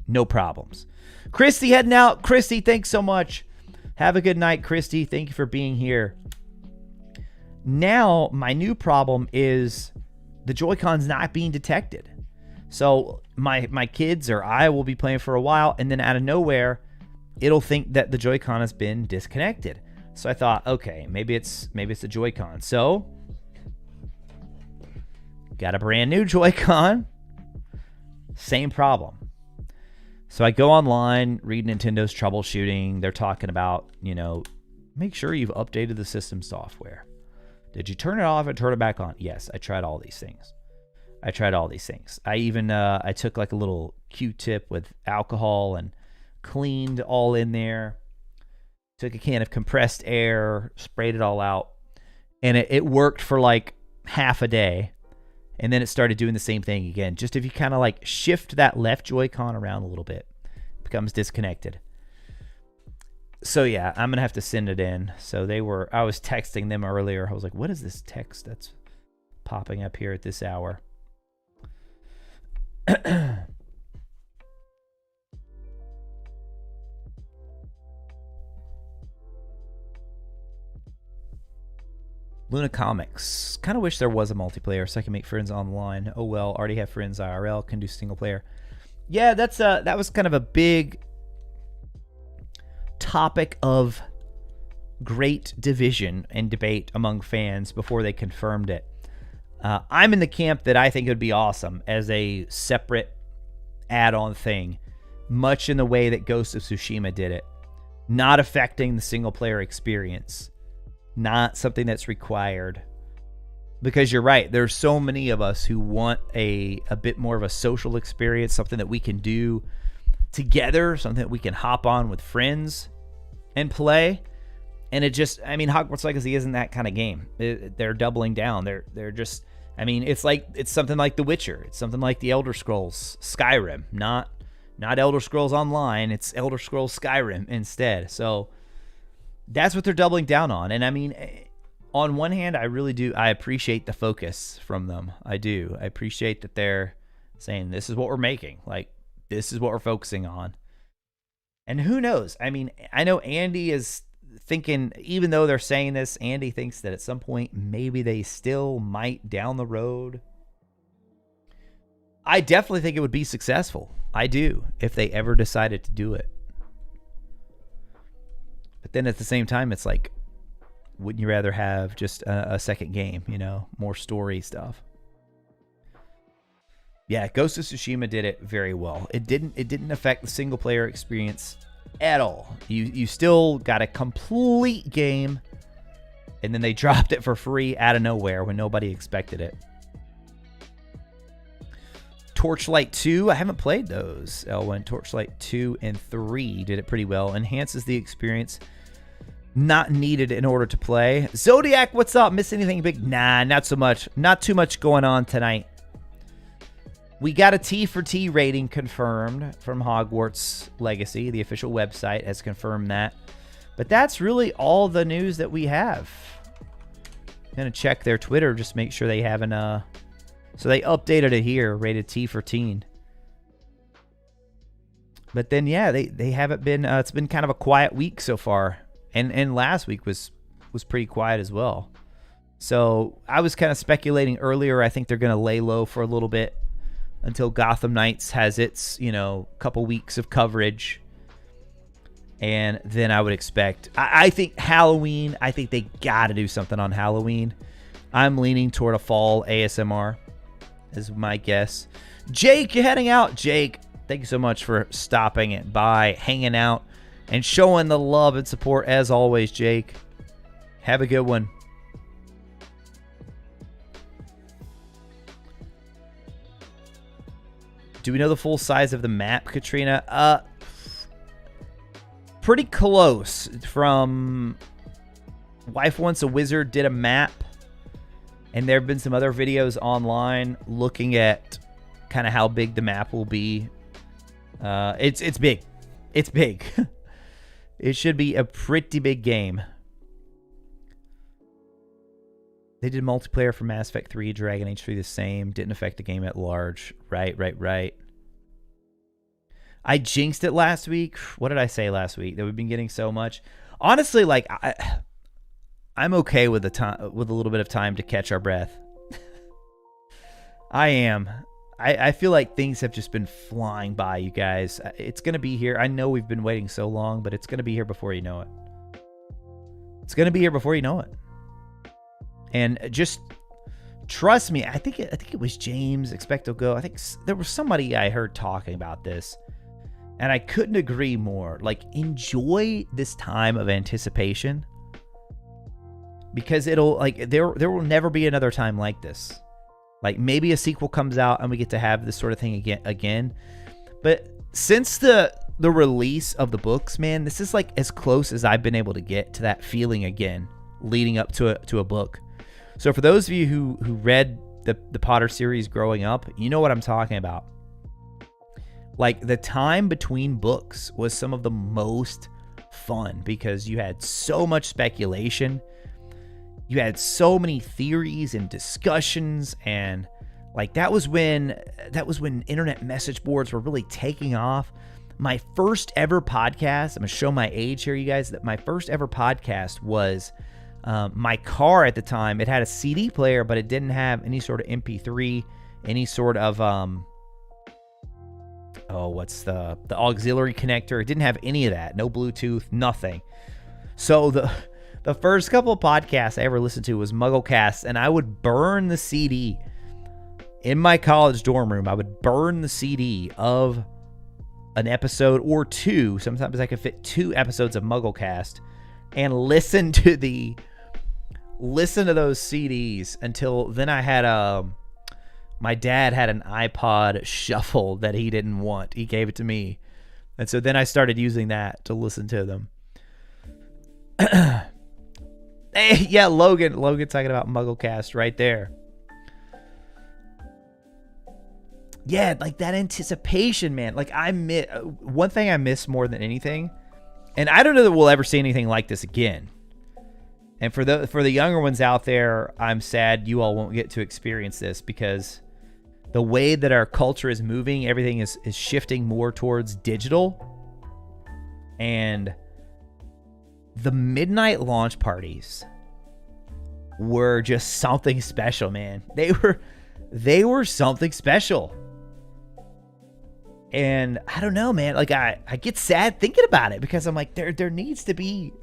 no problems. Christy heading out. Christy, thanks so much. Have a good night, Christy. Thank you for being here. Now, my new problem is the Joy-Con's not being detected. So my kids or I will be playing for a while, and then out of nowhere, it'll think that the Joy-Con has been disconnected. So I thought, okay, maybe it's the Joy-Con. So got a brand new Joy-Con. Same problem. So I go online, read Nintendo's troubleshooting. They're talking about, you know, make sure you've updated the system software. Did you turn it off and turn it back on? Yes, I tried all these things. I even I took like a little Q-tip with alcohol and cleaned all in there. Took a can of compressed air, sprayed it all out, and it worked for like half a day. And then it started doing the same thing again. Just if you kind of like shift that left Joy-Con around a little bit, it becomes disconnected. So yeah, I'm going to have to send it in. So I was texting them earlier. I was like, what is this text that's popping up here at this hour? Luna Comics. Kind of wish there was a multiplayer so I can make friends online. Oh well, already have friends IRL, can do single player. Yeah, that was kind of a big topic of great division and debate among fans before they confirmed it. I'm in the camp that I think it would be awesome as a separate add-on thing, much in the way that Ghost of Tsushima did it, not affecting the single player experience. Not something that's required, because you're right, there's so many of us who want a bit more of a social experience, something that we can do together, something that we can hop on with friends and play. And it just, I mean, Hogwarts Legacy isn't that kind of game. They're doubling down. They're just, I mean, it's something like The Witcher. It's something like the Elder Scrolls Skyrim, not Elder Scrolls Online. It's Elder Scrolls Skyrim instead. So that's what they're doubling down on. And I mean, on one hand, I really do. I appreciate the focus from them. I do. I appreciate that they're saying this is what we're making. Like, this is what we're focusing on. And who knows? I mean, I know Andy is thinking, even though they're saying this, Andy thinks that at some point, maybe they still might down the road. I definitely think it would be successful. I do, if they ever decided to do it. But then at the same time, it's like, wouldn't you rather have just a second game, you know, more story stuff? Yeah, Ghost of Tsushima did it very well. It didn't affect the single player experience at all. You still got a complete game, and then they dropped it for free out of nowhere when nobody expected it. Torchlight 2, I haven't played those. Elwin, Torchlight 2 and 3 did it pretty well. Enhances the experience. Not needed in order to play. Zodiac, what's up? Miss anything big? Nah, not so much. Not too much going on tonight. We got a T for T rating confirmed from Hogwarts Legacy. The official website has confirmed that. But that's really all the news that we have. I'm going to check their Twitter, just make sure they haven't... So they updated it here, rated T for teen. But then, yeah, they haven't been... it's been kind of a quiet week so far. And last week was pretty quiet as well. So I was kind of speculating earlier. I think they're going to lay low for a little bit until Gotham Knights has its, you know, couple weeks of coverage. And then I would expect... I think Halloween, I think they got to do something on Halloween. I'm leaning toward a fall ASMR is my guess. Jake, you're heading out. Jake, thank you so much for stopping it by, hanging out, and showing the love and support as always, Jake. Have a good one. Do we know the full size of the map, Katrina? Pretty close. From Wife Wants a Wizard did a map, and there have been some other videos online looking at kind of how big the map will be. It's big. It's big. It should be a pretty big game. They did multiplayer for Mass Effect 3, Dragon Age 3 the same. Didn't affect the game at large. Right. I jinxed it last week. What did I say last week? That we've been getting so much. Honestly, like I'm okay with a little bit of time to catch our breath. I am. I feel like things have just been flying by, you guys. It's going to be here. I know we've been waiting so long, but it's going to be here before you know it. It's going to be here before you know it. And just trust me, I think it was James Expecto Go. I think there was somebody I heard talking about this, and I couldn't agree more. Like, enjoy this time of anticipation, because it'll, like, there will never be another time like this. Like, maybe a sequel comes out and we get to have this sort of thing again. But since the release of the books, man, this is like as close as I've been able to get to that feeling again, leading up to a book. So for those of you who read the Potter series growing up, you know what I'm talking about. Like, the time between books was some of the most fun because you had so much speculation. You had so many theories and discussions, and like that was when internet message boards were really taking off. My first ever podcast, I'm gonna show my age here, you guys, that my first ever podcast was my car at the time. It had a CD player, but it didn't have any sort of MP3, any sort of what's the auxiliary connector. It didn't have any of that. No Bluetooth, nothing. So the first couple of podcasts I ever listened to was MuggleCast, and I would burn the CD in my college dorm room. I would burn the CD of an episode or two. Sometimes I could fit 2 episodes of MuggleCast and listen to those CDs until then. I had my dad had an iPod Shuffle that he didn't want. He gave it to me, and so then I started using that to listen to them. Hey, yeah, Logan talking about MuggleCast right there. Yeah, like that anticipation, man. Like, one thing I miss more than anything, and I don't know that we'll ever see anything like this again. And for the younger ones out there, I'm sad you all won't get to experience this, because the way that our culture is moving, everything is shifting more towards digital. And the midnight launch parties were just something special, man. They were something special. And I don't know, man. Like I get sad thinking about it because I'm like, there needs to be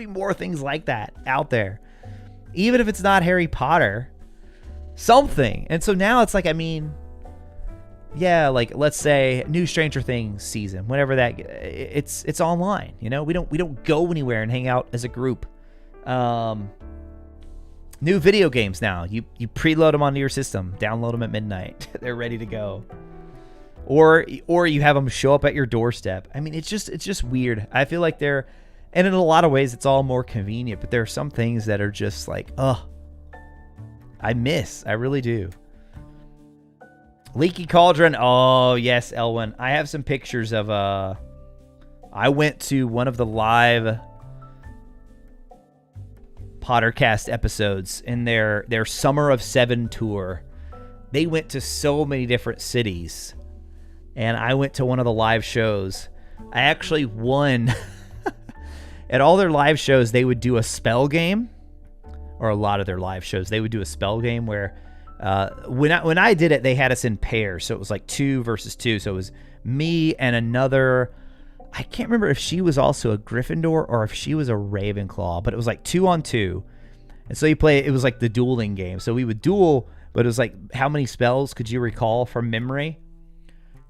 more things like that out there, even if it's not Harry Potter, something. And so now it's like, I mean, yeah, like let's say new Stranger Things season, whenever that it's online. You know, we don't go anywhere and hang out as a group. New video games now. You preload them onto your system, download them at midnight. They're ready to go. Or you have them show up at your doorstep. I mean, it's just weird. I feel like and in a lot of ways it's all more convenient, but there are some things that are just like, I really do. Leaky Cauldron. Oh yes, Elwin. I have some pictures of I went to one of the live Pottercast episodes in their Summer of 7 tour. They went to so many different cities. And I went to one of the live shows. I actually won. At all their live shows, they would do a spell game. Or a lot of their live shows, they would do a spell game where when I did it, they had us in pairs. So it was like 2 versus 2. So it was me and another. I can't remember if she was also a Gryffindor or if she was a Ravenclaw. But it was like 2 on 2. And so it was like the dueling game. So we would duel, but it was like, how many spells could you recall from memory?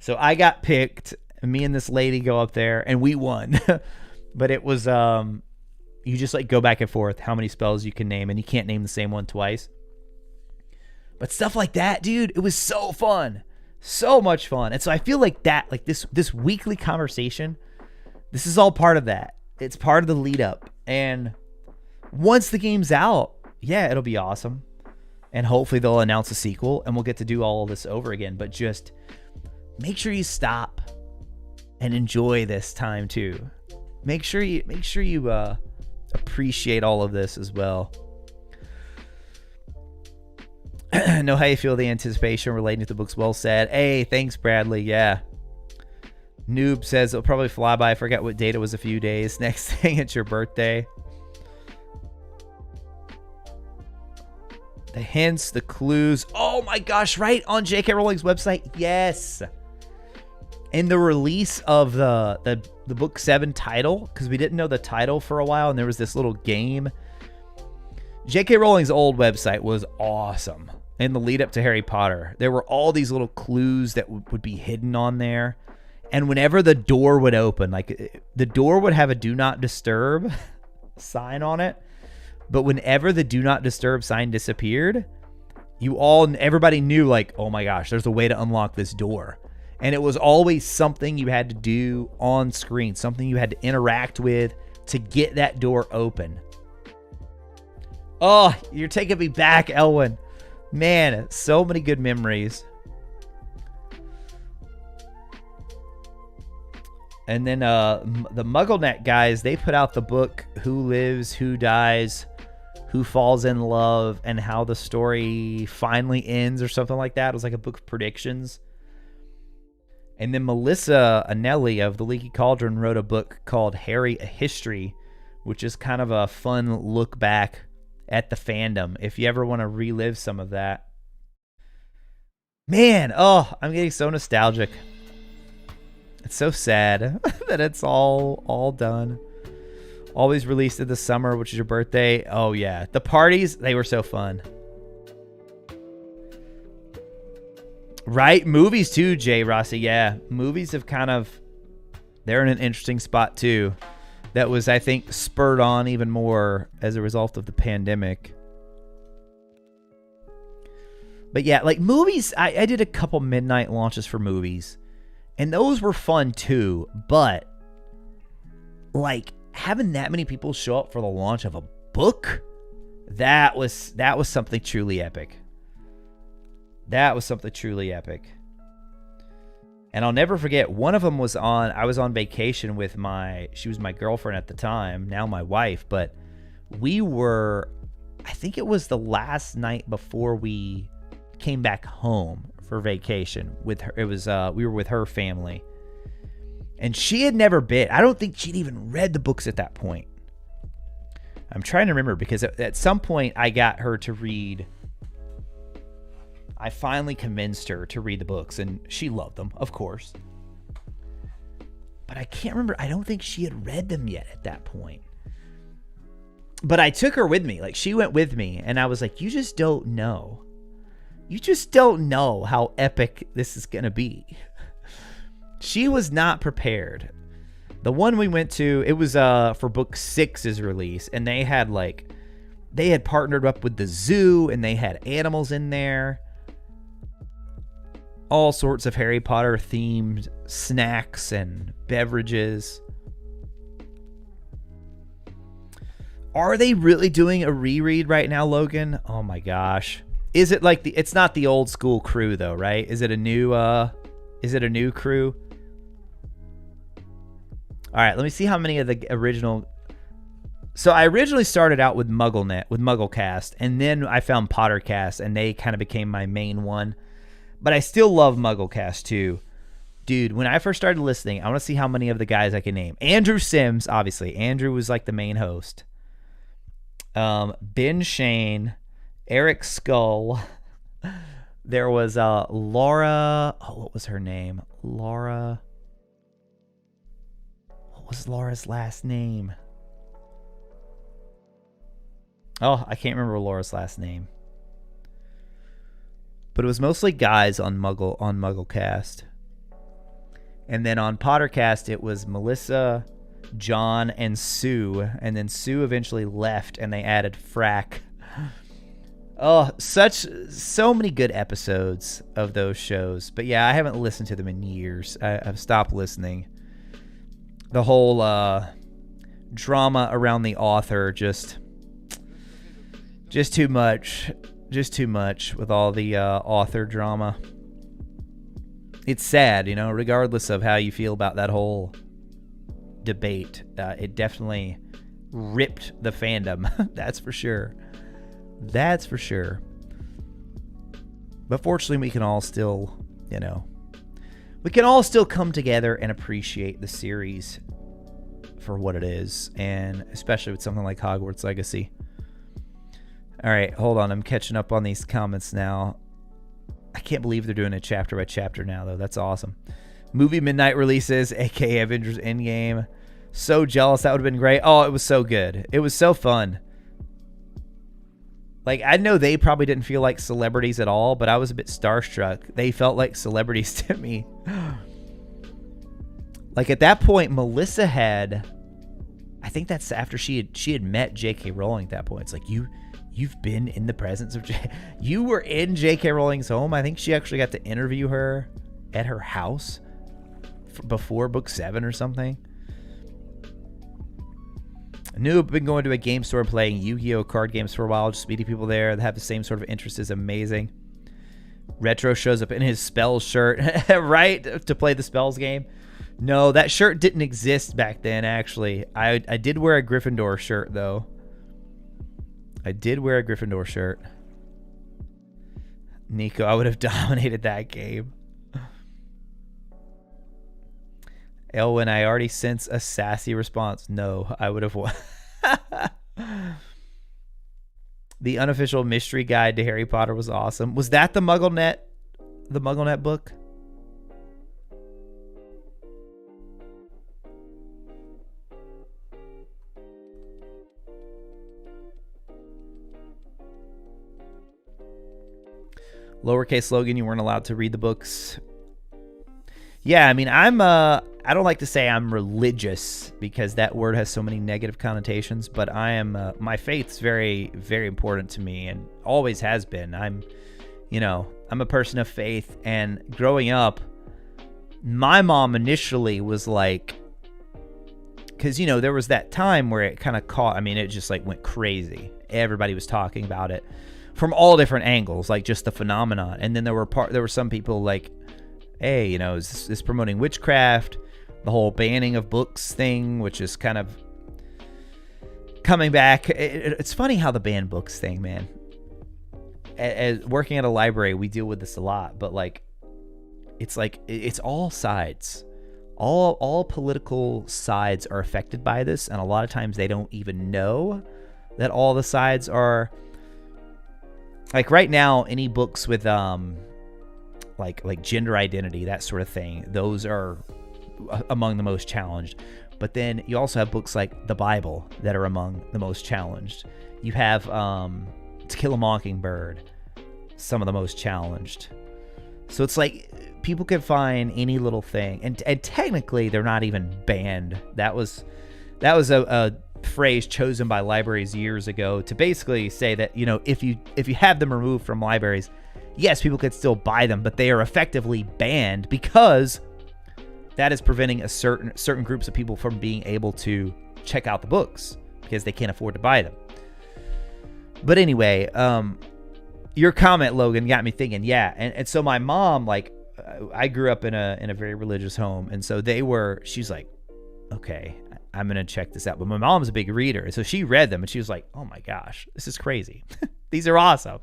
So I got picked, and me and this lady go up there, and we won. But it was, you just like go back and forth, how many spells you can name, and you can't name the same one twice. But stuff like that, dude, it was so fun. So much fun. And so I feel like that, like this weekly conversation, this is all part of that. It's part of the lead up. And once the game's out, yeah, it'll be awesome. And hopefully they'll announce a sequel, and we'll get to do all of this over again. But just make sure you stop and enjoy this time too. Make sure you appreciate all of this as well. Know how you feel the anticipation relating to the books. Well said. Hey, thanks, Bradley. Yeah. Noob says it'll probably fly by. I forgot what date it was. A few days. Next thing, it's your birthday. The hints, the clues. Oh my gosh, right on J.K. Rowling's website. Yes. And the release of the book 7 title, because we didn't know the title for a while, and there was this little game. J.K. Rowling's old website was awesome. In the lead up to Harry Potter, there were all these little clues that would be hidden on there. And whenever the door would open, like the door would have a do not disturb sign on it. But whenever the do not disturb sign disappeared, everybody knew, like, oh my gosh, there's a way to unlock this door. And it was always something you had to do on screen, something you had to interact with to get that door open. Oh, you're taking me back, Elwin. Man, so many good memories. And then the MuggleNet guys, they put out the book Who Lives, Who Dies, Who Falls in Love, and How the Story Finally Ends, or something like that. It was like a book of predictions. And then Melissa Anelli of The Leaky Cauldron wrote a book called Harry, A History, which is kind of a fun look back at the fandom, if you ever want to relive some of that. Man, I'm getting so nostalgic. It's so sad that it's all done. Always released in the summer, which is your birthday. Oh yeah, the parties, they were so fun. Right, movies too, Jay Rossi. Yeah, movies have they're in an interesting spot too. That was, I think, spurred on even more as a result of the pandemic. But yeah, like movies, I did a couple midnight launches for movies, and those were fun too. But like having that many people show up for the launch of a book, that was something truly epic. That was something truly epic. And I'll never forget, one of them I was on vacation with she was my girlfriend at the time, now my wife, but I think it was the last night before we came back home for vacation with her. It was, we were with her family. And she had never been, I don't think she'd even read the books at that point. I'm trying to remember, because at some point I got her to read. I finally convinced her to read the books, and she loved them, of course. but I can't remember. I don't think she had read them yet at that point. But I took her with me. Like, she went with me, and I was like, you just don't know. You just don't know how epic this is going to be. She was not prepared. The one we went to, it was for book 6's release, and they had partnered up with the zoo, and they had animals in there. All sorts of Harry Potter themed snacks and beverages. Are they really doing a reread right now, Logan? Oh my gosh. Is it like it's not the old school crew though, right? Is it a new crew? All right, let me see how many of the original. So I originally started out with MuggleNet, with MuggleCast, and then I found Pottercast, and they kind of became my main one. But I still love MuggleCast too. Dude, when I first started listening, I want to see how many of the guys I can name. Andrew Sims, obviously. Andrew was like the main host. Ben Shane, Eric Skull. There was Laura. Oh, what was her name? Laura. What was Laura's last name? Oh, I can't remember Laura's last name. But it was mostly guys on MuggleCast. And then on Pottercast, it was Melissa, John, and Sue. And then Sue eventually left, and they added Frack. Oh, so many good episodes of those shows. But yeah, I haven't listened to them in years. I've stopped listening. The whole drama around the author, just too much. Just too much with all the author drama. It's sad, you know, regardless of how you feel about that whole debate. It definitely ripped the fandom. That's for sure. That's for sure. But fortunately, we can all still, you know, we can all still come together and appreciate the series for what it is, and especially with something like Hogwarts Legacy. All right, hold on. I'm catching up on these comments now. I can't believe they're doing it chapter by chapter now, though. That's awesome. Movie midnight releases, aka Avengers Endgame. So jealous. That would have been great. Oh, it was so good. It was so fun. Like, I know they probably didn't feel like celebrities at all, but I was a bit starstruck. They felt like celebrities to me. Like, at that point, Melissa had... I think that's after she had met J.K. Rowling at that point. It's like, you've been in the presence of... You were in J.K. Rowling's home. I think she actually got to interview her at her house before book 7 or something. I knew I've been going to a game store and playing Yu-Gi-Oh! Card games for a while. Just meeting people there that have the same sort of interest is amazing. Retro shows up in his spells shirt, right? To play the spells game. No, that shirt didn't exist back then, actually. I did wear a Gryffindor shirt, though. I did wear a Gryffindor shirt. Nico, I would have dominated that game. Elwin, I already sense a sassy response. No, I would have won. The unofficial mystery guide to Harry Potter was awesome. Was that the MuggleNet book? Lowercase Logan, you weren't allowed to read the books. Yeah, I mean, I don't like to say I'm religious because that word has so many negative connotations, but I am, my faith's very, very important to me and always has been. I'm a person of faith, and growing up, my mom initially was like, because, there was that time where it kind of caught, it just like went crazy. Everybody was talking about it from all different angles, like just the phenomenon. And then there were some people like, hey, is this promoting witchcraft? The whole banning of books thing, which is kind of coming back. It's funny how the ban books thing, man. As working at a library, we deal with this a lot, but it's all sides. All political sides are affected by this, and a lot of times they don't even know that all the sides are. Like right now, any books with like gender identity, that sort of thing, those are among the most challenged. But then you also have books like the Bible that are among the most challenged. You have To Kill a Mockingbird, some of the most challenged. So it's like people can find any little thing, and technically they're not even banned. That was a phrase chosen by libraries years ago to basically say that, you know, if you have them removed from libraries, yes, people could still buy them, but they are effectively banned because that is preventing certain groups of people from being able to check out the books because they can't afford to buy them. But anyway, your comment, Logan, got me thinking. Yeah, and so my mom, like, I grew up in a very religious home, and so she's like, okay, I'm gonna check this out. But my mom's a big reader, so she read them and she was like, oh my gosh, this is crazy. These are awesome.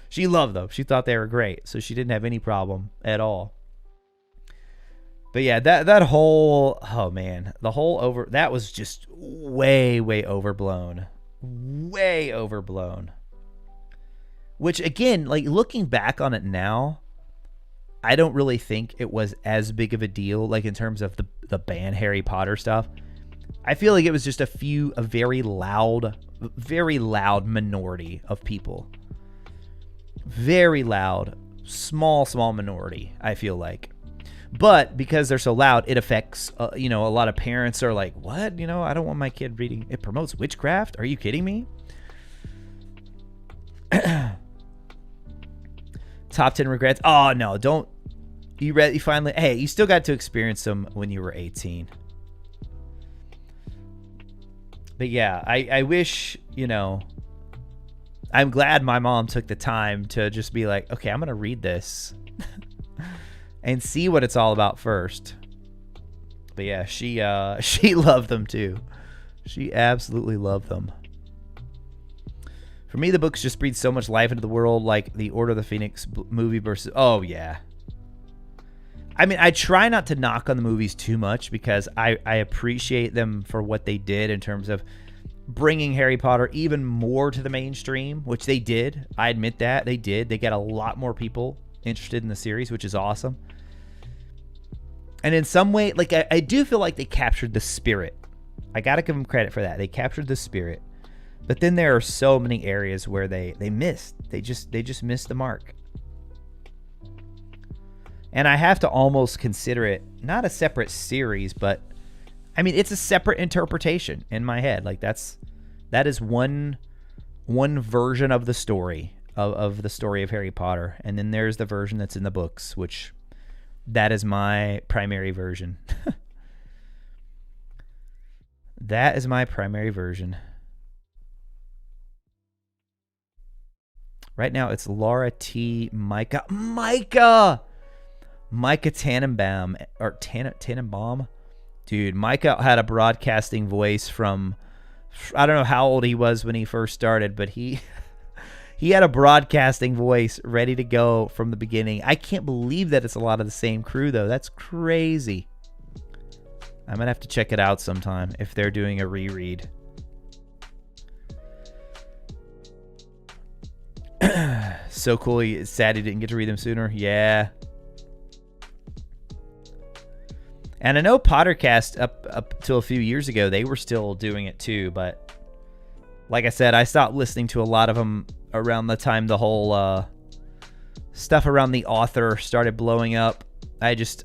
She loved them. She thought they were great, so she didn't have any problem at all. But yeah, that whole, oh man, that was just way overblown. Way overblown. Which again, like looking back on it now, I don't really think it was as big of a deal, like in terms of the ban Harry Potter stuff. I feel like it was just a very loud minority of people. Very loud, small minority, I feel like. But because they're so loud, it affects, a lot of parents are like, what? I don't want my kid reading. It promotes witchcraft? Are you kidding me? Top 10 regrets. Oh, no, don't. You finally, hey, you still got to experience them when you were 18. But yeah, I wish, I'm glad my mom took the time to just be like, okay, I'm going to read this. And see what it's all about first. But yeah, she loved them too. She absolutely loved them. For me, the books just breathe so much life into the world, like the Order of the Phoenix movie versus... Oh, yeah. I mean, I try not to knock on the movies too much because I appreciate them for what they did in terms of bringing Harry Potter even more to the mainstream, which they did. I admit that. They did. They got a lot more people interested in the series, which is awesome. And in some way, like I do feel like they captured the spirit. I gotta give them credit for that. They captured the spirit. But then there are so many areas where they missed. They just missed the mark. And I have to almost consider it not a separate series, but I mean it's a separate interpretation in my head. Like that is one version of the story of the story of Harry Potter, and then there's the version that's in the books, which that is my primary version. That is my primary version. Right now it's Laura T. Micah Tannenbaum, or Tannenbaum. Dude, Micah had a broadcasting voice from, I don't know how old he was when he first started, but he had a broadcasting voice ready to go from the beginning. I can't believe that it's a lot of the same crew, though. That's crazy. I might have to check it out sometime if they're doing a reread. So cool. It's sad he didn't get to read them sooner. Yeah. And I know Pottercast up till a few years ago, they were still doing it too. But like I said, I stopped listening to a lot of them around the time the whole stuff around the author started blowing up. That's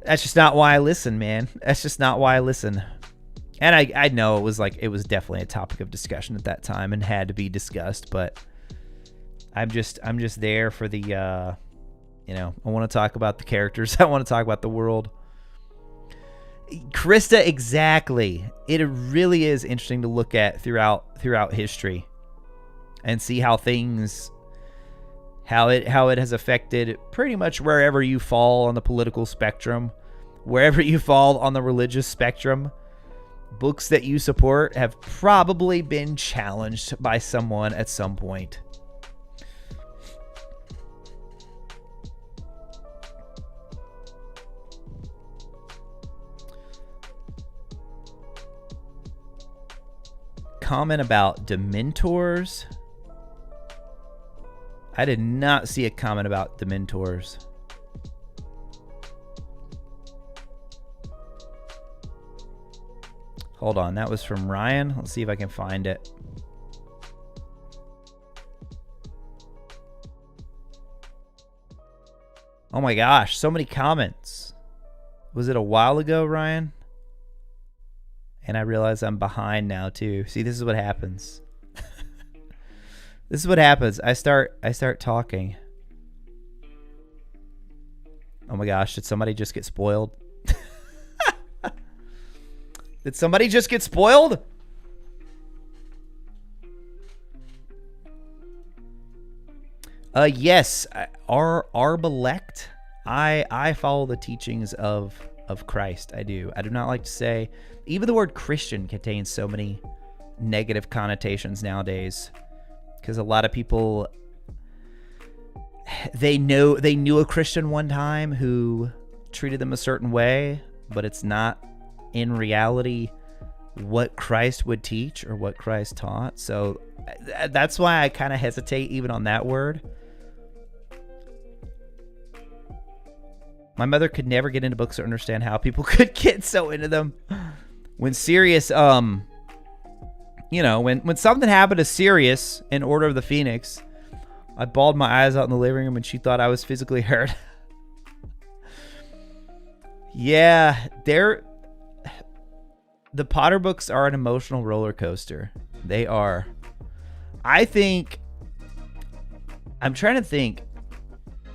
just not why I listen, man. That's just not why I listen. And I know it was definitely a topic of discussion at that time and had to be discussed, but I'm just there for the I want to talk about the characters. I want to talk about the world. Krista, exactly. It really is interesting to look at throughout history and see how it has affected pretty much wherever you fall on the political spectrum, wherever you fall on the religious spectrum. Books that you support have probably been challenged by someone at some point. Comment about Dementors. I did not see a comment about Dementors. Hold on, that was from Ryan. Let's see if I can find it. Oh my gosh, so many comments. Was it a while ago, Ryan? And I realize I'm behind now too. See, this is what happens. This is what happens. I start talking. Oh my gosh, did somebody just get spoiled? Did somebody just get spoiled? Yes, Arbalect. I follow the teachings of Christ. I do. I do not like to say, even the word Christian contains so many negative connotations nowadays, because a lot of people, they knew a Christian one time who treated them a certain way, but it's not in reality what Christ would teach or what Christ taught. So that's why I kind of hesitate even on that word. My mother could never get into books or understand how people could get so into them. When Sirius, when something happened to Sirius in Order of the Phoenix, I bawled my eyes out in the living room and she thought I was physically hurt. Yeah, the Potter books are an emotional roller coaster. They are. I'm trying to think.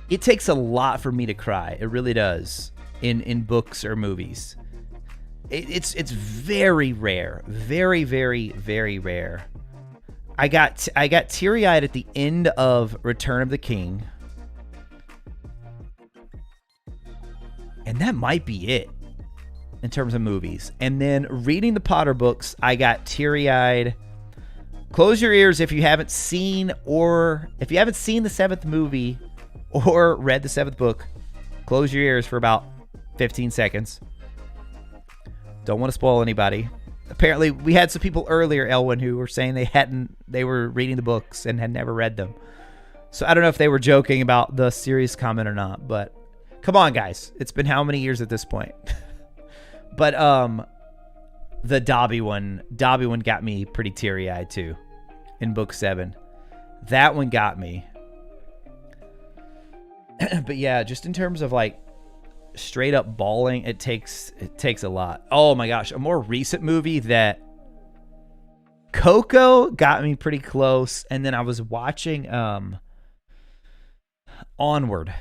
It takes a lot for me to cry. It really does in books or movies. It's very rare. Very, very, very rare. I got teary-eyed at the end of Return of the King. And that might be it in terms of movies. And then reading the Potter books, I got teary-eyed. Close your ears if you haven't seen the seventh movie or read the seventh book. Close your ears for about 15 seconds. Don't want to spoil anybody. Apparently, we had some people earlier, Elwin, who were saying they were reading the books and had never read them. So I don't know if they were joking about the serious comment or not, but come on, guys. It's been how many years at this point? But the Dobby one got me pretty teary-eyed too in book 7. That one got me. But yeah, just in terms of like straight up bawling, it takes a lot. Oh my gosh, a more recent movie that Coco got me pretty close, and then I was watching Onward,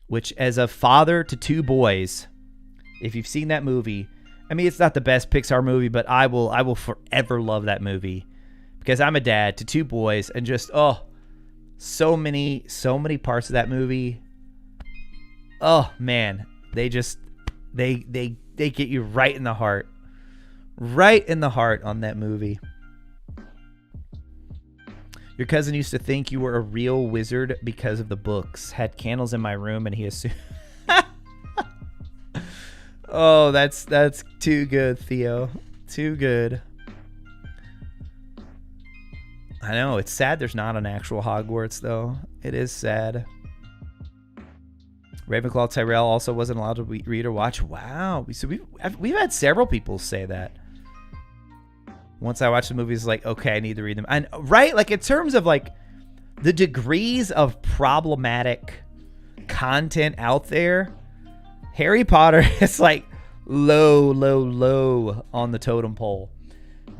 which, as a father to 2 boys, if you've seen that movie, I mean, it's not the best Pixar movie, but I will forever love that movie because I'm a dad to 2 boys, and just so many parts of that movie. Oh man, they get you right in the heart on that movie. Your cousin used to think you were a real wizard because of the books. Had candles in my room and he assumed. Oh, that's too good, Theo. Too good. I know, it's sad there's not an actual Hogwarts, though. It is sad. Ravenclaw Tyrell also wasn't allowed to read or watch. Wow. So we've had several people say that. Once I watched the movies, like, okay, I need to read them. And right, like in terms of like the degrees of problematic content out there, Harry Potter is like low on the totem pole.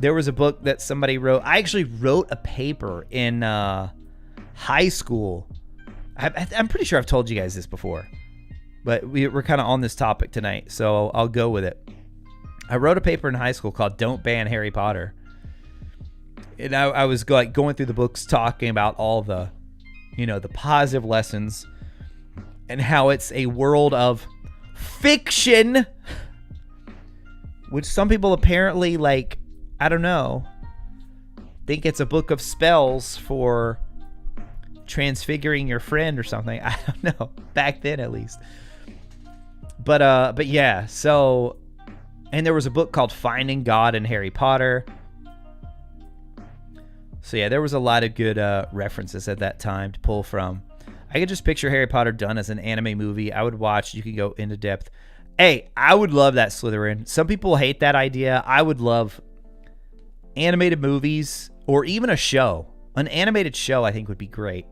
There was a book that somebody wrote. I actually wrote a paper in high school. I'm pretty sure I've told you guys this before, but we're kind of on this topic tonight, so I'll go with it. I wrote a paper in high school called "Don't Ban Harry Potter," and I was like going through the books, talking about all the, the positive lessons, and how it's a world of fiction, which some people apparently like. I don't know. Think it's a book of spells for transfiguring your friend or something. I don't know. Back then, at least. But yeah. So, and there was a book called Finding God in Harry Potter. So yeah, there was a lot of good references at that time to pull from. I could just picture Harry Potter done as an anime movie. I would watch. You can go into depth. Hey, I would love that Slytherin. Some people hate that idea. I would love animated movies or even a show. An animated show, I think, would be great.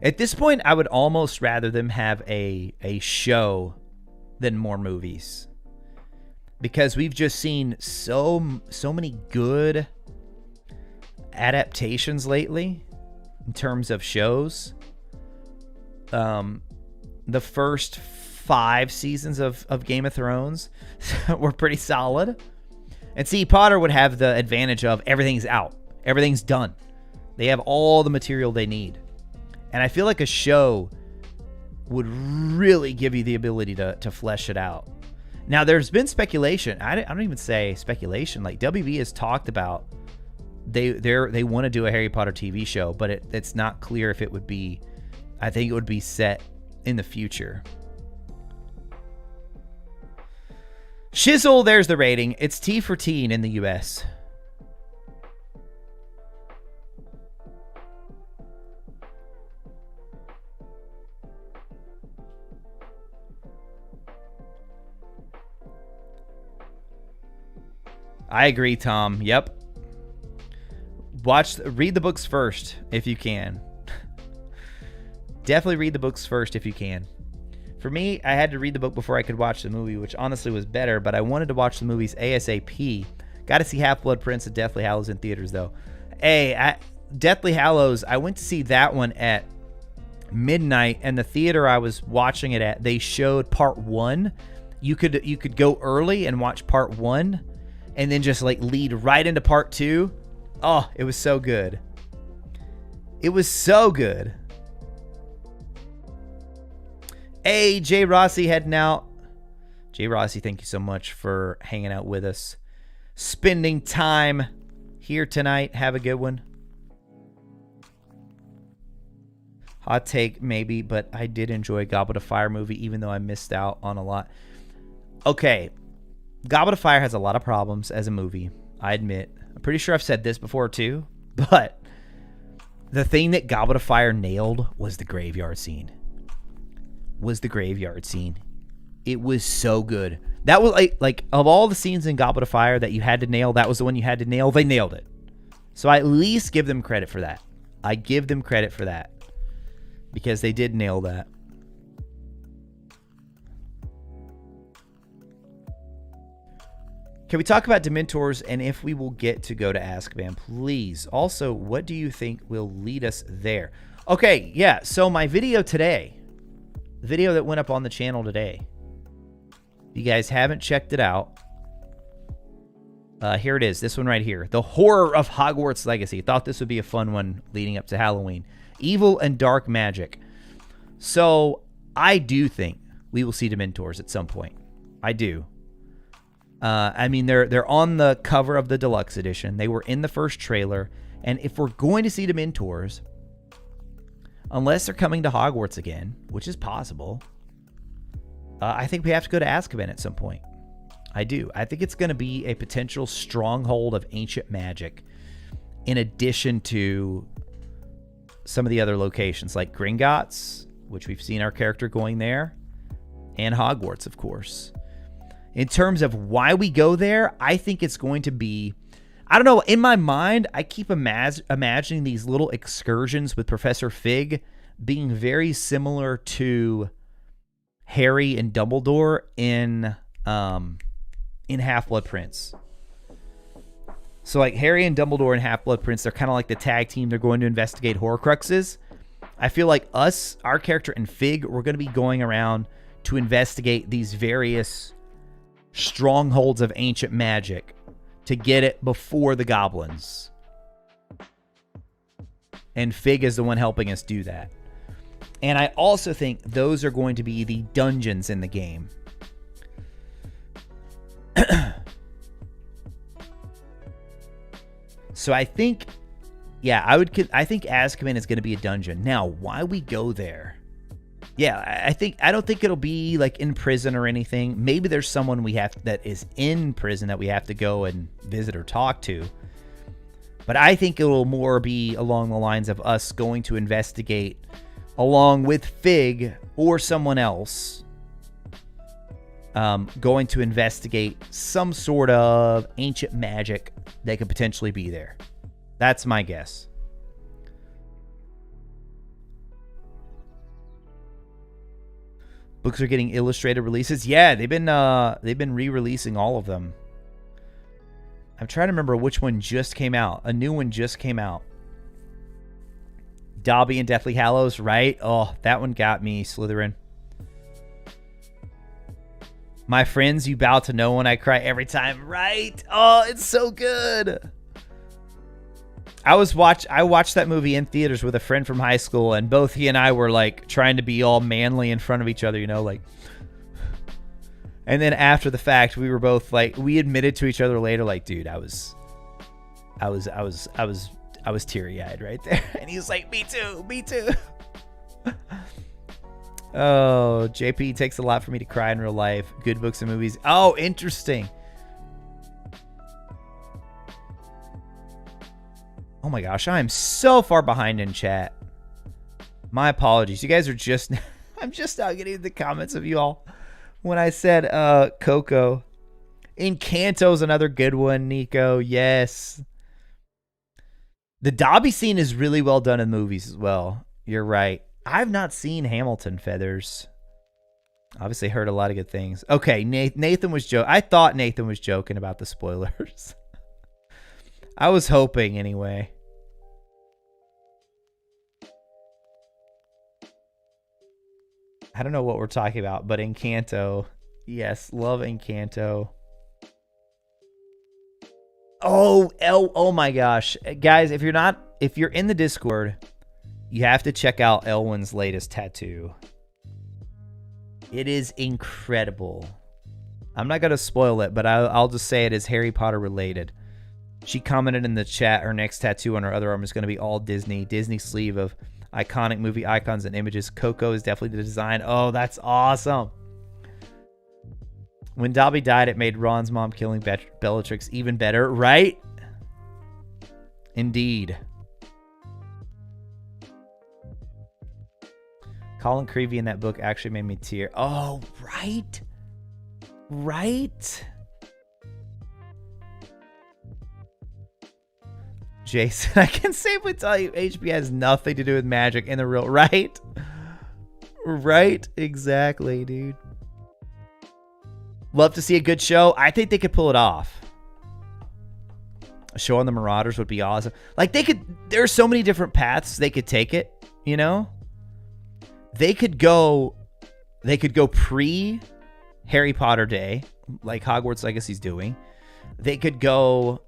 At this point, I would almost rather them have a show than more movies. Because we've just seen so many good adaptations lately in terms of shows. The first 5 seasons of Game of Thrones were pretty solid. And see, Potter would have the advantage of everything's out. Everything's done. They have all the material they need. And I feel like a show would really give you the ability to flesh it out. Now, there's been speculation. I don't even say speculation. Like, WB has talked about they want to do a Harry Potter TV show, but it's not clear if it would be. I think it would be set in the future. Shizzle, there's the rating. It's T for teen in the US. I agree, Tom. Yep. Read the books first if you can. Definitely read the books first if you can. For me, I had to read the book before I could watch the movie, which honestly was better, but I wanted to watch the movies ASAP. Got to see Half-Blood Prince and Deathly Hallows in theaters, though. Hey, Deathly Hallows, I went to see that one at midnight, and the theater I was watching it at, they showed part 1. You could go early and watch part 1, and then just like lead right into part 2. Oh, it was so good. It was so good. Hey, Jay Rossi heading out. Jay Rossi, thank you so much for hanging out with us. Spending time here tonight. Have a good one. Hot take, maybe, but I did enjoy Goblet of Fire movie, even though I missed out on a lot. Okay. Goblet of Fire has a lot of problems as a movie, I admit. I'm pretty sure I've said this before too, but the thing that Goblet of Fire nailed was the graveyard scene. It was so good. That was like of all the scenes in Goblet of Fire that you had to nail, that was the one you had to nail. They nailed it. So I at least give them credit for that. I give them credit for that because they did nail that. Can we talk about Dementors and if we will get to go to Azkaban, please? Also, what do you think will lead us there? Okay, yeah, so my video today, the video that went up on the channel today, if you guys haven't checked it out, here it is, this one right here. The Horror of Hogwarts Legacy. Thought this would be a fun one leading up to Halloween. Evil and Dark Magic. So, I do think we will see Dementors at some point. I do. I mean, they're on the cover of the deluxe edition. They were in the first trailer. And if we're going to see Dementors, unless they're coming to Hogwarts again, which is possible, I think we have to go to Azkaban at some point. I do. I think it's going to be a potential stronghold of ancient magic in addition to some of the other locations like Gringotts, which we've seen our character going there, and Hogwarts, of course. In terms of why we go there, I think it's going to be, I don't know, in my mind, I keep imagining these little excursions with Professor Fig being very similar to Harry and Dumbledore in Half-Blood Prince. So like Harry and Dumbledore in Half-Blood Prince, they're kind of like the tag team. They're going to investigate Horcruxes. I feel like our character and Fig, we're going to be going around to investigate these various strongholds of ancient magic to get it before the goblins. And Fig is the one helping us do that. And I also think those are going to be the dungeons in the game. So I think, yeah, I think Azkaban is going to be a dungeon. Now, why we go there? Yeah, I don't think it'll be like in prison or anything. Maybe there's someone that is in prison that we have to go and visit or talk to. But I think it will more be along the lines of us going to investigate along with Fig or someone else, going to investigate some sort of ancient magic that could potentially be there. That's my guess. Books are getting illustrated releases. Yeah, they've been re-releasing all of them. I'm trying to remember which one just came out. A new one just came out. Dobby and Deathly Hallows, right? Oh, that one got me, Slytherin. My friends, you bow to no one. I cry every time, right? Oh, it's so good. I watched that movie in theaters with a friend from high school, and both he and I were like trying to be all manly in front of each other, you know, like. And then after the fact, we were both like, we admitted to each other later, like, dude, I was teary-eyed right there. And he was like, me too. Oh, JP takes a lot for me to cry in real life. Good books and movies. Oh, interesting. Oh my gosh, I am so far behind in chat. My apologies. You guys are just... I'm just now getting the comments of you all. When I said Coco. Encanto's another good one, Nico. Yes. The Dobby scene is really well done in movies as well. You're right. I've not seen Hamilton, Feathers. Obviously heard a lot of good things. Okay, Nathan was joking. I thought Nathan was joking about the spoilers. I was hoping anyway. I don't know what we're talking about, but Encanto. Yes, love Encanto. Oh my gosh. Guys, if you're in the Discord, you have to check out Elwyn's latest tattoo. It is incredible. I'm not going to spoil it, but I'll just say it is Harry Potter related. She commented in the chat her next tattoo on her other arm is going to be all Disney sleeve of iconic movie icons and images. Coco is definitely the design. Oh, that's awesome. When Dobby died, it made Ron's mom killing Bellatrix even better, right? Indeed. Colin Creevy in that book actually made me tear. Oh, right. Right. Jason, I can safely tell you HB has nothing to do with magic in the real... Right? Right? Exactly, dude. Love to see a good show. I think they could pull it off. A show on the Marauders would be awesome. Like, they could... There are so many different paths they could take it, you know? They could go pre Harry Potter Day, like Hogwarts Legacy's doing. They could go...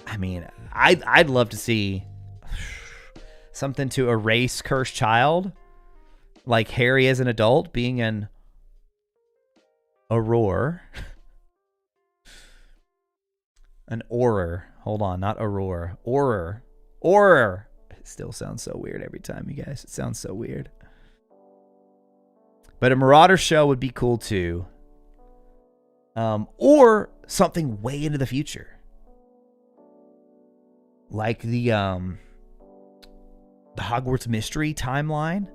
I mean, I'd love to see something to erase Cursed Child, like Harry as an adult being an Auror. An Auror. Hold on, not Auror. Auror. It still sounds so weird every time, you guys. It sounds so weird. But a Marauder show would be cool too. Or something way into the future. Like the Hogwarts Mystery timeline.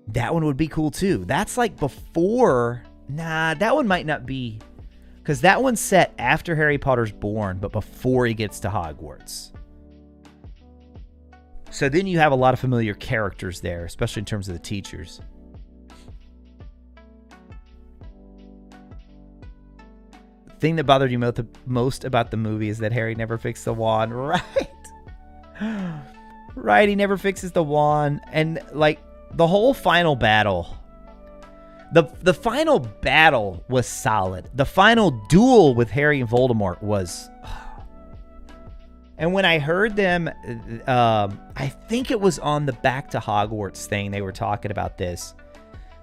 That one would be cool too. That's like before... Nah, that one might not be... Because that one's set after Harry Potter's born, but before he gets to Hogwarts. So then you have a lot of familiar characters there, especially in terms of the teachers. The thing that bothered you most about the movie is that Harry never fixed the wand. Right. Right, he never fixes the wand. And like the whole final battle. The final battle was solid. The final duel with Harry and Voldemort was... And when I heard them, I think it was on the Back to Hogwarts thing, they were talking about this,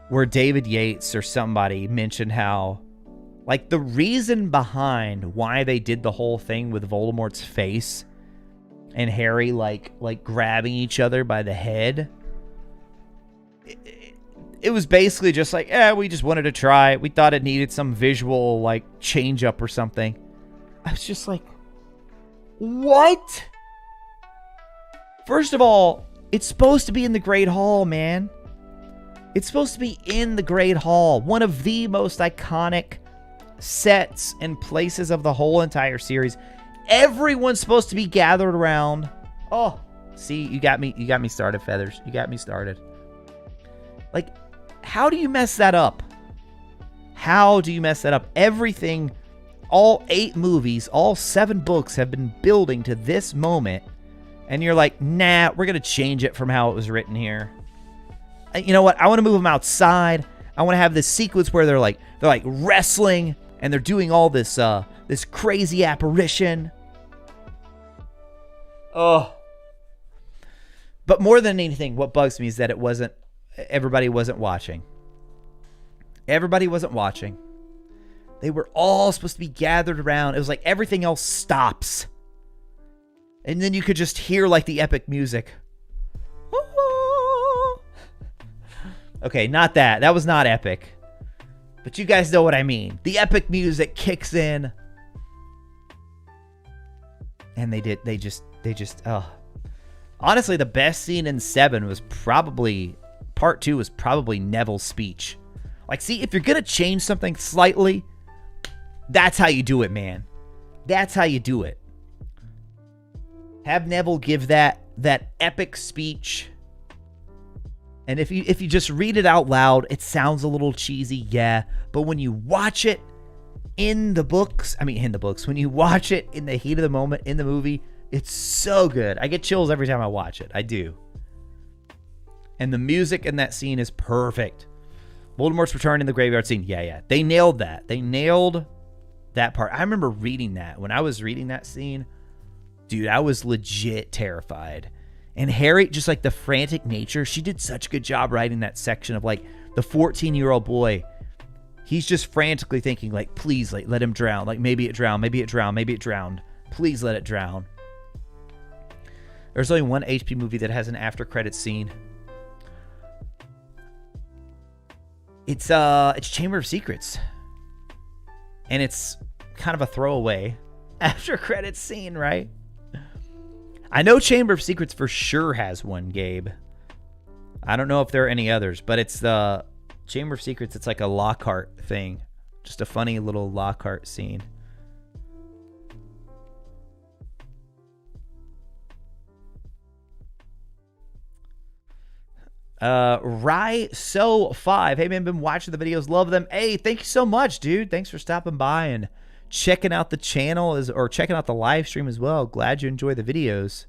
where David Yates or somebody mentioned how, like, the reason behind why they did the whole thing with Voldemort's face and Harry, like grabbing each other by the head, it was basically just like, we just wanted to try it. We thought it needed some visual, like, change up or something. I was just like, what? First of all, It's supposed to be in the Great Hall, man. It's supposed to be in the Great Hall. One of the most iconic sets and places of the whole entire series. Everyone's supposed to be gathered around. Oh, see, you got me started, Feathers. You got me started. Like, how do you mess that up? How do you mess that up? Everything, all 8 movies, all 7 books have been building to this moment. And you're like, nah, we're going to change it from how it was written here. You know what? I want to move them outside. I want to have this sequence where they're like wrestling and they're doing all this this crazy apparition. Oh. But more than anything, what bugs me is that everybody wasn't watching. Everybody wasn't watching. They were all supposed to be gathered around. It was like everything else stops. And then you could just hear like the epic music. Okay, not that. That was not epic. But you guys know what I mean. The epic music kicks in. And they just honestly, the best scene in 7 was probably part 2 was probably Neville's speech. Like, see, if you're going to change something slightly, that's how you do it, man. That's how you do it. Have Neville give that epic speech. And if you just read it out loud, it sounds a little cheesy, yeah. But when you watch it in the books, when you watch it in the heat of the moment in the movie, it's so good. I get chills every time I watch it. I do. And the music in that scene is perfect. Voldemort's return in the graveyard scene. Yeah. They nailed that. They nailed that part. I remember reading that. When I was reading that scene, dude, I was legit terrified. And Harry, just like the frantic nature, she did such a good job writing that section of like the 14-year-old boy. He's just frantically thinking like, please, like, let him drown. Like, maybe it drowned, maybe it drowned, maybe it drowned. Please let it drown. There's only one HP movie that has an after credits scene. It's Chamber of Secrets. And it's kind of a throwaway after credits scene, right? I know Chamber of Secrets for sure has one, Gabe. I don't know if there are any others, but it's the Chamber of Secrets. It's like a Lockhart thing. Just a funny little Lockhart scene. So5. Hey, man, been watching the videos. Love them. Hey, thank you so much, dude. Thanks for stopping by and checking out the channel or checking out the live stream as well. Glad you enjoy the videos.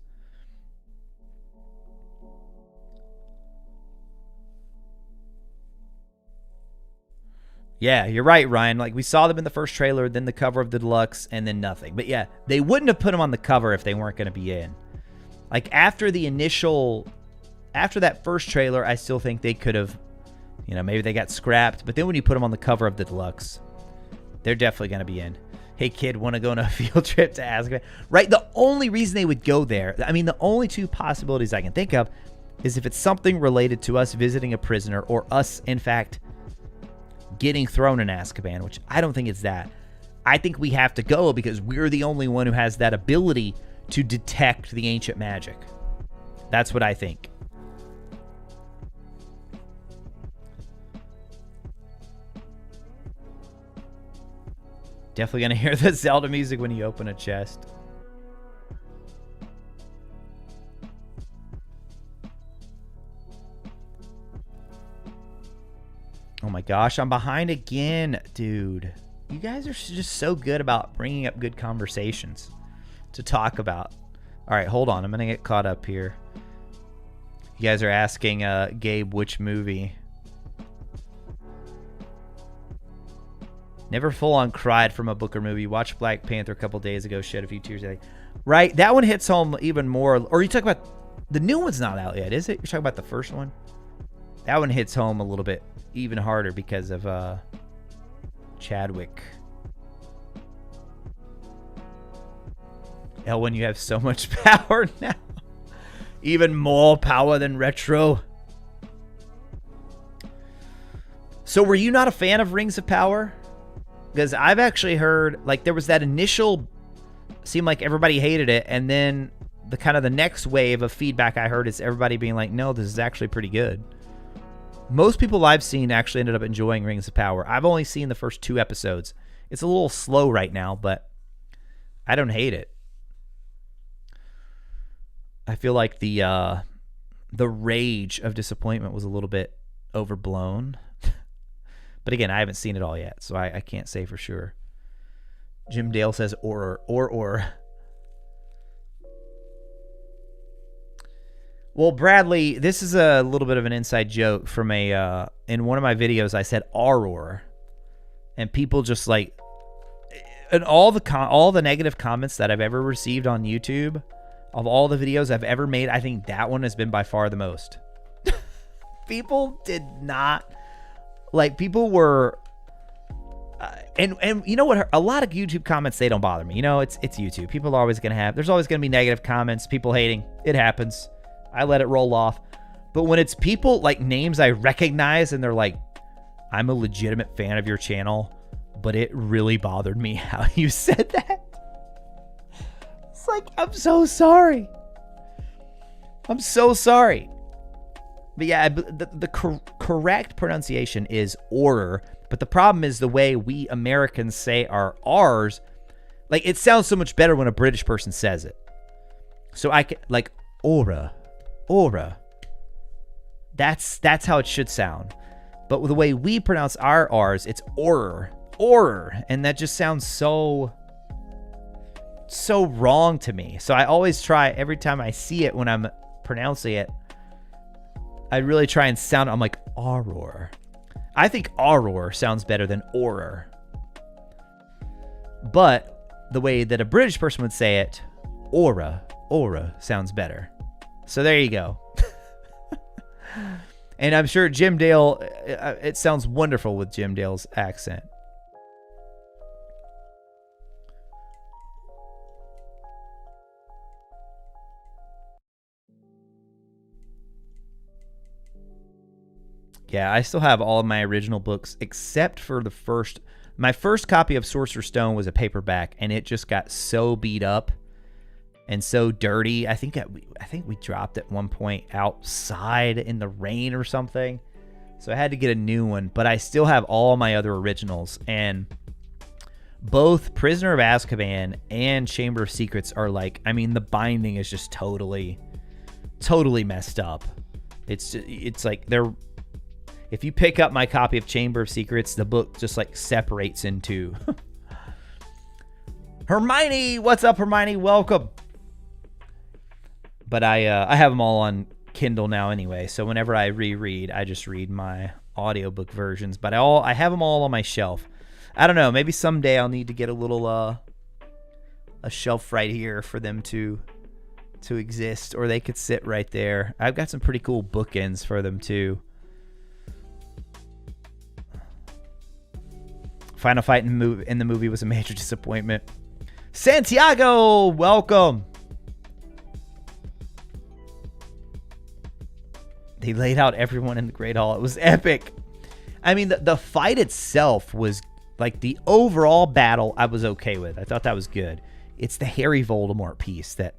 Yeah, you're right, Ryan. Like, we saw them in the first trailer, then the cover of the deluxe, and then nothing. But yeah, they wouldn't have put them on the cover if they weren't going to be in. Like, after that first trailer, I still think they could have, maybe they got scrapped. But then when you put them on the cover of the deluxe, they're definitely going to be in. Hey, kid, want to go on a field trip to Azkaban? Right? The only reason they would go there, the only 2 possibilities I can think of is if it's something related to us visiting a prisoner or us, in fact, getting thrown in Azkaban, which I don't think it's that. I think we have to go because we're the only one who has that ability to detect the ancient magic. That's what I think. Definitely going to hear the Zelda music when you open a chest. Oh my gosh, I'm behind again, dude. You guys are just so good about bringing up good conversations to talk about. All right, hold on. I'm going to get caught up here. You guys are asking Gabe which movie. Never full-on cried from a book or movie. Watched Black Panther a couple days ago. Shed a few tears. Right? That one hits home even more. Or you talk about... The new one's not out yet, is it? You're talking about the first one? That one hits home a little bit even harder because of Chadwick. Elwin, you have so much power now. Even more power than Retro. So were you not a fan of Rings of Power? Because I've actually heard, like, there was that initial, seemed like everybody hated it, and then the kind of the next wave of feedback I heard is everybody being like, no, this is actually pretty good. Most people I've seen actually ended up enjoying Rings of Power. I've only seen the first 2 episodes. It's a little slow right now, but I don't hate it. I feel like the rage of disappointment was a little bit overblown. But again, I haven't seen it all yet, so I can't say for sure. Jim Dale says or. Well, Bradley, this is a little bit of an inside joke from a in one of my videos. I said "aror," and people just like, and all the negative comments that I've ever received on YouTube, of all the videos I've ever made, I think that one has been by far the most. People did not like. People were, and you know what? A lot of YouTube comments, they don't bother me. You know, it's YouTube. People are always gonna have. There's always gonna be negative comments. People hating. It happens. I let it roll off. But when it's people like names I recognize and they're like, I'm a legitimate fan of your channel, but it really bothered me how you said that. It's like, I'm so sorry. I'm so sorry. But yeah, the correct pronunciation is order. But the problem is the way we Americans say our R's. Like, it sounds so much better when a British person says it. So I can, like, aura. That's how it should sound. But with the way we pronounce our R's, it's order, and that just sounds so wrong to me. So I always try, every time I see it when I'm pronouncing it, I really try and sound, I'm like, auror. I think auror sounds better than order. But the way that a British person would say it, aura sounds better. So there you go. And I'm sure Jim Dale, it sounds wonderful with Jim Dale's accent. Yeah, I still have all of my original books except for my first copy of Sorcerer's Stone was a paperback, and it just got so beat up and so dirty. I think we dropped at one point outside in the rain or something. So I had to get a new one, but I still have all my other originals. And both Prisoner of Azkaban and Chamber of Secrets are like, I mean, the binding is just totally messed up. It's like if you pick up my copy of Chamber of Secrets, the book just like separates in two. Hermione, what's up, Hermione? Welcome. But I have them all on Kindle now anyway, so whenever I reread, I just read my audiobook versions. But I have them all on my shelf. I don't know, maybe someday I'll need to get a little a shelf right here for them to exist, or they could sit right there. I've got some pretty cool bookends for them too. Final fight in the movie was a major disappointment. Santiago, welcome. They laid out everyone in the Great Hall. It was epic. I mean, the fight itself was like the overall battle I was okay with. I thought that was good. It's the Harry Voldemort piece that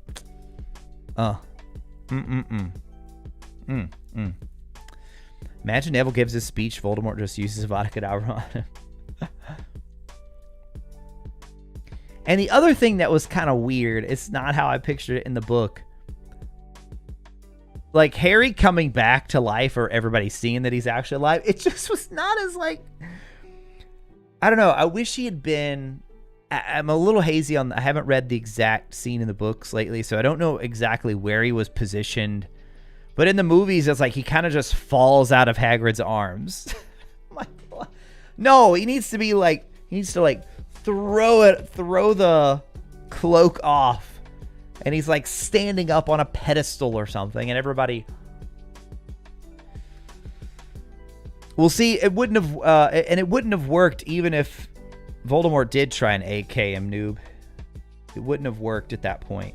Imagine Neville gives his speech, Voldemort just uses vodka on him. And the other thing that was kind of weird, it's not how I pictured it in the book. Like, Harry coming back to life, or everybody seeing that he's actually alive, it just was not as, like, I don't know. I wish he had been, I'm a little hazy on, I haven't read the exact scene in the books lately, so I don't know exactly where he was positioned. But in the movies, it's like he kind of just falls out of Hagrid's arms. No, he needs to be like, he needs to like throw the cloak off. And he's like standing up on a pedestal or something, and everybody. We'll see. It wouldn't have, and it wouldn't have worked even if Voldemort did try and AK him, noob. It wouldn't have worked at that point.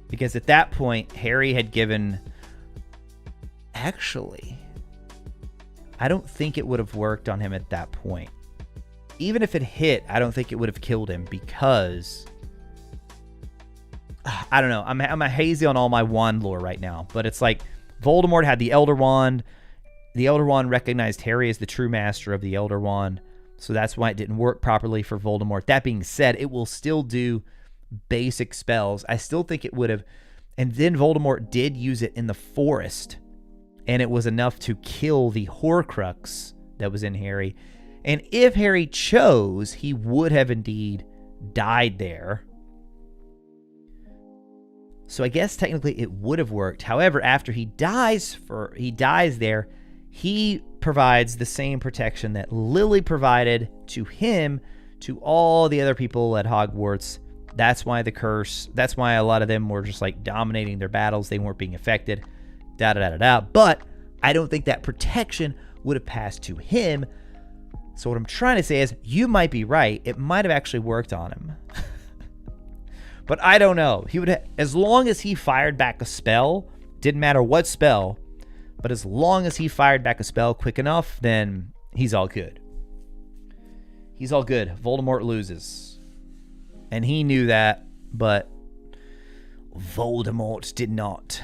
Because at that point, Harry had given. Actually, I don't think it would have worked on him at that point. even if it hit, I don't think it would have killed him because I don't know. I'm a hazy on all my wand lore right now, but it's like Voldemort had the Elder Wand. The Elder Wand recognized Harry as the true master of the Elder Wand, so that's why it didn't work properly for Voldemort. That being said, it will still do basic spells. I still think it would have, and then Voldemort did use it in the forest, and it was enough to kill the Horcrux that was in Harry. And if Harry chose, he would have indeed died there. So I guess technically it would have worked. However, after he dies there, he provides the same protection that Lily provided to him, to all the other people at Hogwarts. That's why the curse, that's why a lot of them were just like dominating their battles. They weren't being affected. But I don't think that protection would have passed to him. So what I'm trying to say is, you might be right. It might have actually worked on him. But I don't know. He would, as long as he fired back a spell, didn't matter what spell, but as long as he fired back a spell quick enough, then he's all good. He's all good. Voldemort loses. And he knew that, but Voldemort did not.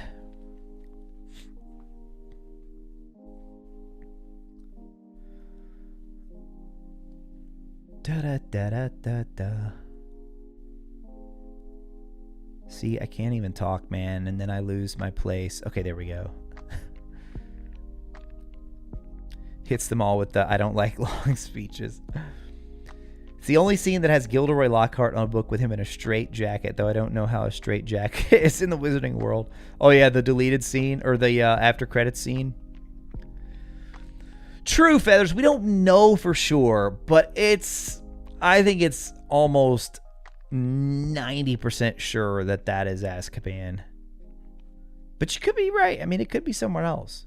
Da-da-da-da-da-da. See, I can't even talk, man, and then I lose my place. Okay, there we go. Hits them all with the I don't like long speeches. It's the only scene that has Gilderoy Lockhart on a book with him in a straitjacket, though I don't know how a straitjacket is in the Wizarding world. Oh yeah, the deleted scene, or the after credits scene. True, Feathers, we don't know for sure, but I think it's almost 90% sure that that is Azkaban. But you could be right. I mean, it could be somewhere else.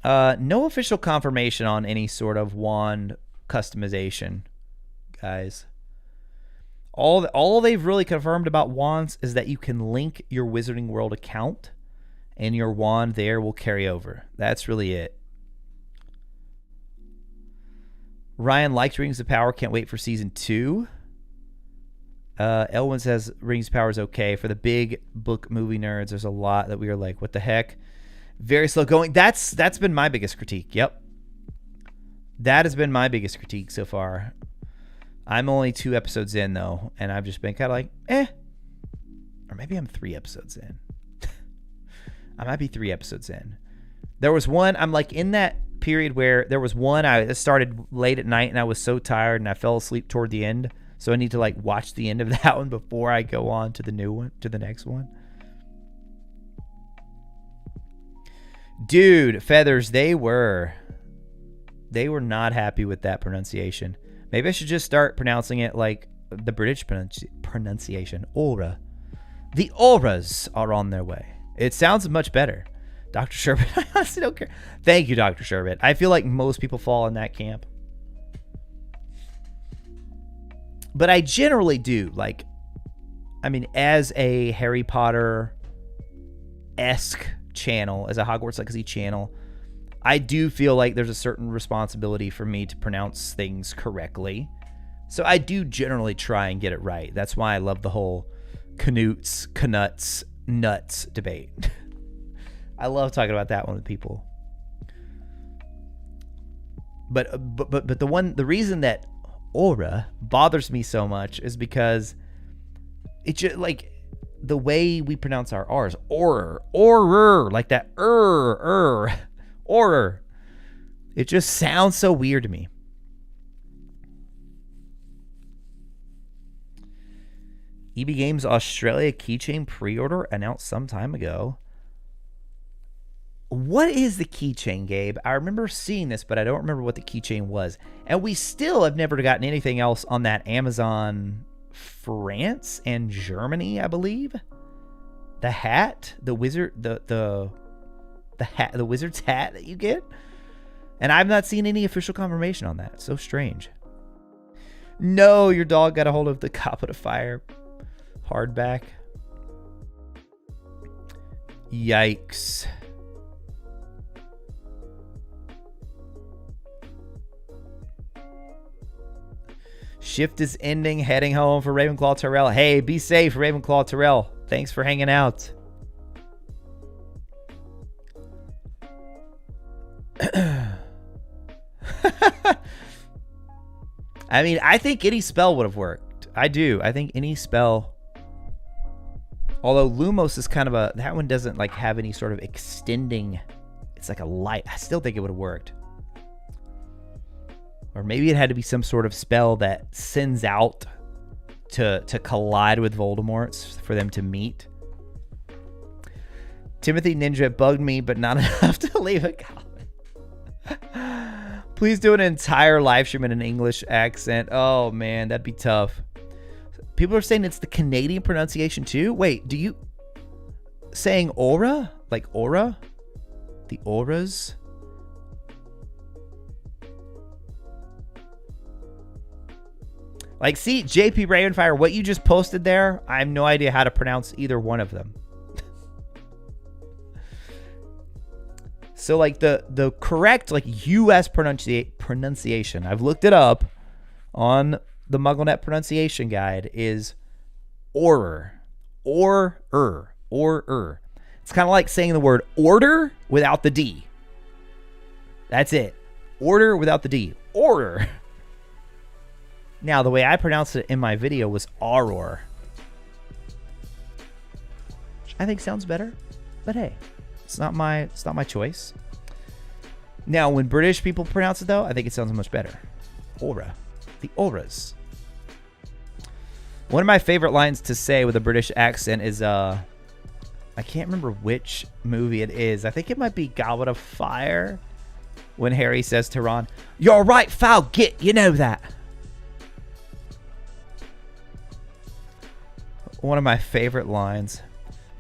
No official confirmation on any sort of wand customization, guys. All they've really confirmed about wands is that you can link your Wizarding World account and your wand there will carry over. That's really it. Ryan liked Rings of Power. Can't wait for season 2. Elwin says Rings of Power is okay. For the big book movie nerds, there's a lot that we are like, what the heck? Very slow going. That's been my biggest critique. Yep. That has been my biggest critique so far. I'm only 2 episodes in, though, and I've just been kind of like, eh. Or maybe I'm 3 episodes in. I might be 3 episodes in. There was one, I'm like in that period where there was one, I started late at night, and I was so tired, and I fell asleep toward the end. So I need to like watch the end of that one before I go on to the new one, to the next one. Dude, Feathers, they were not happy with that pronunciation. Maybe I should just start pronouncing it like the British pronunciation. Aura. The auras are on their way. It sounds much better. Dr. Sherbet, I honestly don't care. Thank you, Dr. Sherbet. I feel like most people fall in that camp. But I generally do. Like, I mean, as a Harry Potter-esque channel, as a Hogwarts Legacy channel, I do feel like there's a certain responsibility for me to pronounce things correctly. So I do generally try and get it right. That's why I love the whole Canuts, Canuts, Nuts debate. I love talking about that one with people. But the reason that aura bothers me so much is because it's just like the way we pronounce our R's. Orer, like that orer. It just sounds so weird to me. EB Games Australia keychain pre-order announced some time ago. What is the keychain, Gabe? I remember seeing this, but I don't remember what the keychain was. And we still have never gotten anything else on that Amazon France and Germany, I believe. The hat, the wizard, the hat, the wizard's hat that you get. And I've not seen any official confirmation on that. It's so strange. No, your dog got a hold of the Goblet of Fire hardback. Yikes. Shift is ending. Heading home for Ravenclaw Terrell. Hey, be safe, Ravenclaw Terrell. Thanks for hanging out. I mean, I think any spell would have worked. I do. I think any spell. Although Lumos is kind of a... That one doesn't like have any sort of extending... It's like a light. I still think it would have worked. Or maybe it had to be some sort of spell that sends out to collide with Voldemort's for them to meet. Timothy Ninja, it bugged me, but not enough to leave a comment. Please do an entire live stream in an English accent. Oh, man, that'd be tough. People are saying it's the Canadian pronunciation, too? Wait, do you... Saying aura? Like aura? The auras? Like, see, JP Ravenfire, what you just posted there, I have no idea how to pronounce either one of them. So, like, the correct, like, U.S. pronunciation, I've looked it up on the MuggleNet pronunciation guide, is orer. Or-er. Or-er. It's kind of like saying the word order without the D. That's it. Order without the D. Order. Now, the way I pronounced it in my video was Auror. Which I think sounds better. But hey, it's not my choice. Now, when British people pronounce it, though, I think it sounds much better. Aura. The auras. One of my favorite lines to say with a British accent is, I can't remember which movie it is. I think it might be Goblet of Fire. When Harry says to Ron, "You're right, foul git, you know that." One of my favorite lines.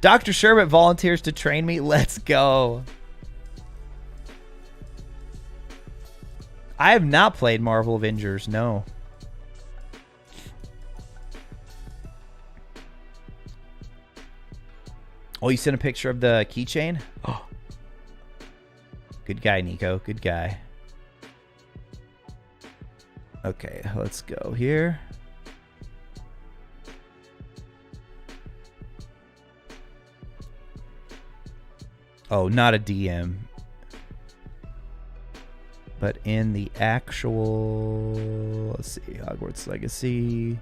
Dr. Sherbet volunteers to train me. Let's go. I have not played Marvel Avengers, no. Oh, you sent a picture of the keychain? Oh. Good guy, Nico. Good guy. Okay, let's go here. Oh, not a DM. But in the actual... Let's see. Hogwarts Legacy.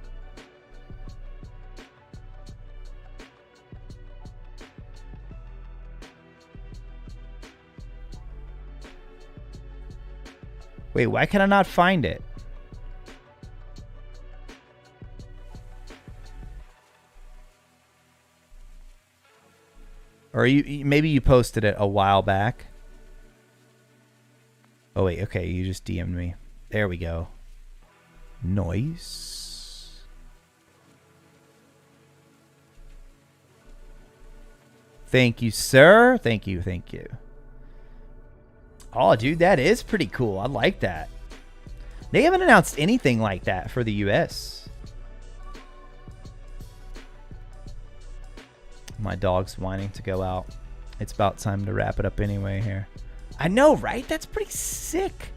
Wait, why can I not find it? Or maybe you posted it a while back. Oh, wait. Okay, you just DM'd me. There we go. Nice. Thank you, sir. Thank you. Thank you. Oh, dude, that is pretty cool. I like that. They haven't announced anything like that for the US. My dog's whining to go out. It's about time to wrap it up anyway here. I know, right? That's pretty sick.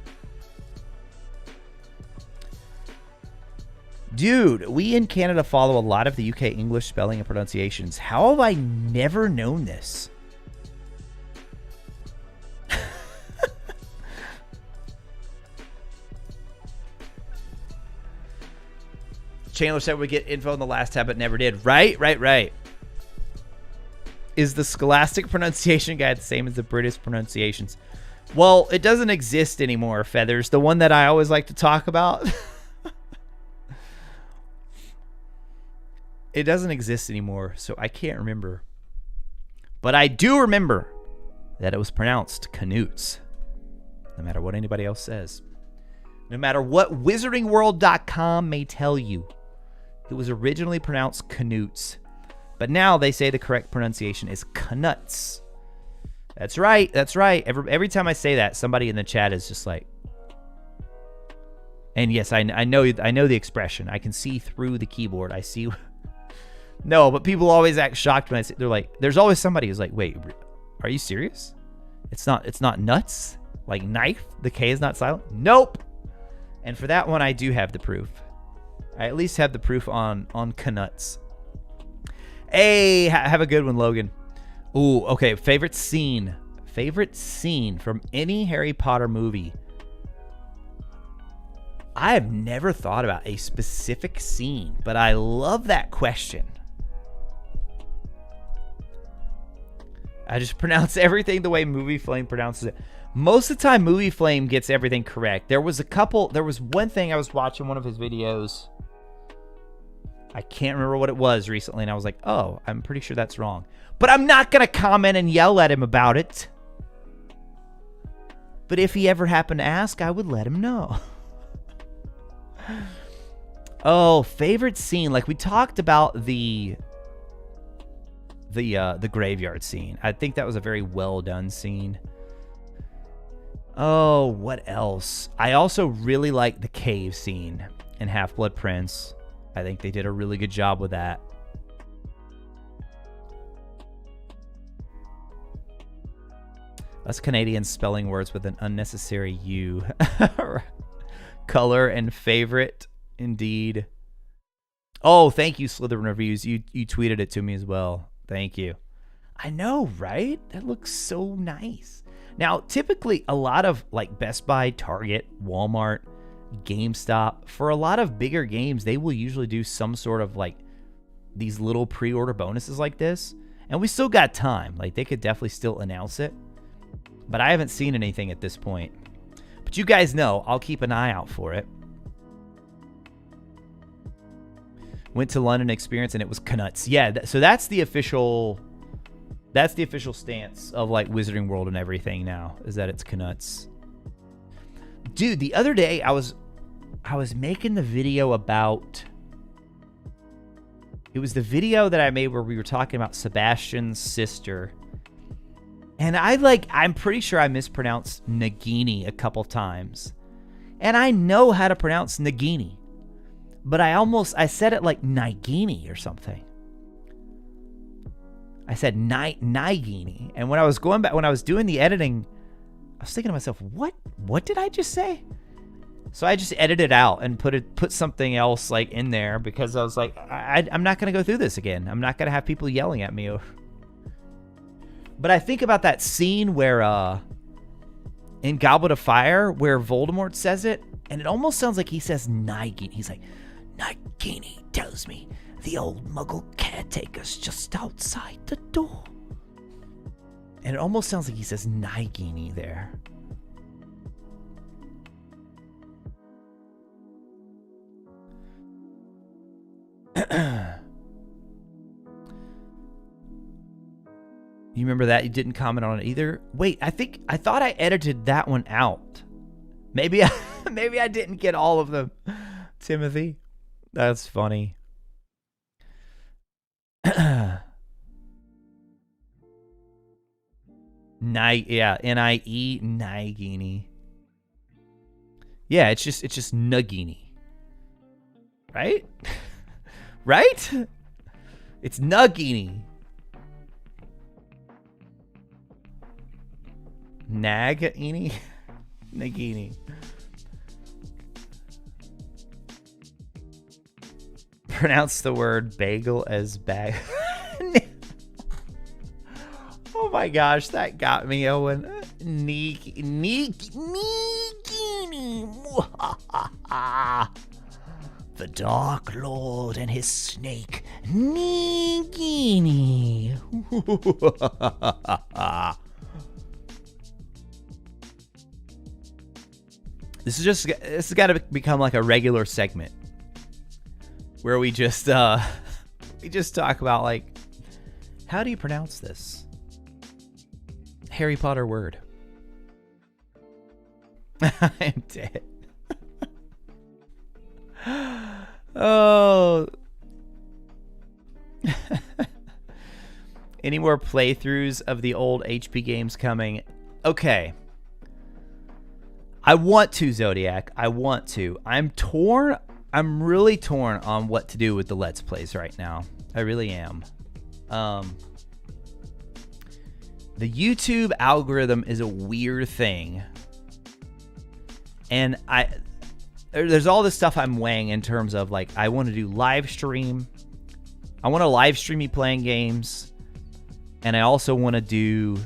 Dude, we in Canada follow a lot of the UK English spelling and pronunciations. How have I never known this? Chandler said we get info in the last tab, but never did. Right, right, right. Is the Scholastic pronunciation guide the same as the British pronunciations? Well, it doesn't exist anymore, Feathers. The one that I always like to talk about. It doesn't exist anymore, so I can't remember. But I do remember that it was pronounced Canutes. No matter what anybody else says. No matter what WizardingWorld.com may tell you. It was originally pronounced Canutes. But now they say the correct pronunciation is Canuts. That's right. That's right. Every time I say that, somebody in the chat is just like... And yes, I know the expression. I can see through the keyboard. I see... No, but people always act shocked when I say... They're like... There's always somebody who's like, wait, are you serious? It's not nuts? Like knife? The K is not silent? Nope. And for that one, I do have the proof. I at least have the proof on Canuts. Hey, have a good one, Logan. Ooh, okay. Favorite scene. Favorite scene from any Harry Potter movie. I have never thought about a specific scene, but I love that question. I just pronounce everything the way Movie Flame pronounces it. Most of the time, Movie Flame gets everything correct. There was one thing I was watching one of his videos. I can't remember what it was recently, and I was like, oh, I'm pretty sure that's wrong. But I'm not going to comment and yell at him about it. But if he ever happened to ask, I would let him know. Oh, favorite scene. Like, we talked about the graveyard scene. I think that was a very well done scene. Oh, what else? I also really like the cave scene in Half-Blood Prince. I think they did a really good job with that. Us Canadians spelling words with an unnecessary U. Color and favorite, indeed. Oh, thank you, Slytherin Reviews. You tweeted it to me as well. Thank you. I know, right? That looks so nice. Now, typically, a lot of like Best Buy, Target, Walmart, GameStop, for a lot of bigger games, they will usually do some sort of like these little pre-order bonuses like this. And we still got time. Like, they could definitely still announce it. But I haven't seen anything at this point. But you guys know, I'll keep an eye out for it. Went to London Experience and it was Canuts. Yeah, so that's the official stance of like Wizarding World and everything now, is that it's Canuts. Dude, the other day I was making the video about, it was the video that I made where we were talking about Sebastian's sister. And I'm pretty sure I mispronounced Nagini a couple times. And I know how to pronounce Nagini. But I said it like Nagini or something. I said Nagini. And when I was going back, when I was doing the editing, I was thinking to myself, what did I just say? So I just edited it out and put something else like in there because I was like, I'm not going to go through this again. I'm not going to have people yelling at me. But I think about that scene where in Goblet of Fire where Voldemort says it, and it almost sounds like he says Nagini. He's like, Nagini tells me the old Muggle caretaker's just outside the door. And it almost sounds like he says Nagini there. You remember that? You didn't comment on it either? Wait, I thought I edited that one out. Maybe I didn't get all of them. Timothy. That's funny. N-I-E, Nagini. Yeah, it's just Nagini. Right? Right? It's Nagini. Nagini? Nagini. Pronounce the word bagel as bag. Oh my gosh, that got me, Owen. Nagini. The Dark Lord and his snake. Nagini. This has got to become like a regular segment where we just talk about like, how do you pronounce this Harry Potter word? I'm dead. Oh. Any more playthroughs of the old HP games coming? Okay. I want to, Zodiac. I want to. I'm torn. I'm really torn on what to do with the Let's Plays right now. I really am. The YouTube algorithm is a weird thing. And there's all this stuff I'm weighing in terms of like I want to do live stream. I want to live stream me playing games, and I also want to do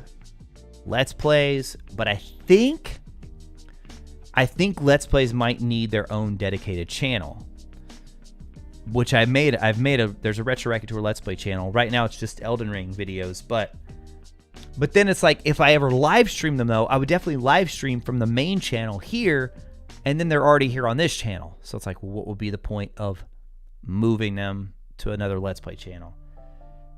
Let's Plays. But I think Let's Plays might need their own dedicated channel, which I've made. There's a RetroRaconteur Let's Play channel. Right now it's just Elden Ring videos, but then it's like if I ever live stream them though, I would definitely live stream from the main channel here, and then they're already here on this channel. So it's like, what would be the point of moving them to another Let's Play channel?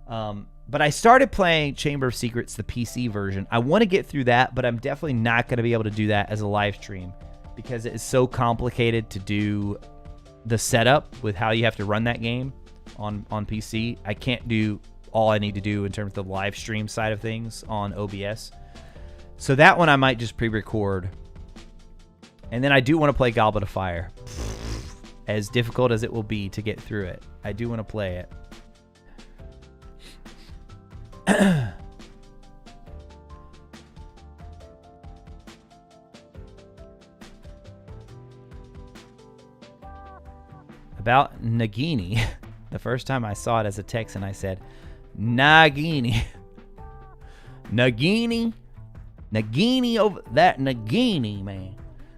But I started playing Chamber of Secrets, the PC version. I want to get through that, but I'm definitely not going to be able to do that as a live stream because it is so complicated to do the setup with how you have to run that game on PC. I can't do all I need to do in terms of the live stream side of things on OBS. So that one I might just pre-record. And then I do want to play Goblet of Fire. As difficult as it will be to get through it, I do want to play it. About Nagini, the first time I saw it as a text and I said, Nagini. Nagini over that Nagini, man.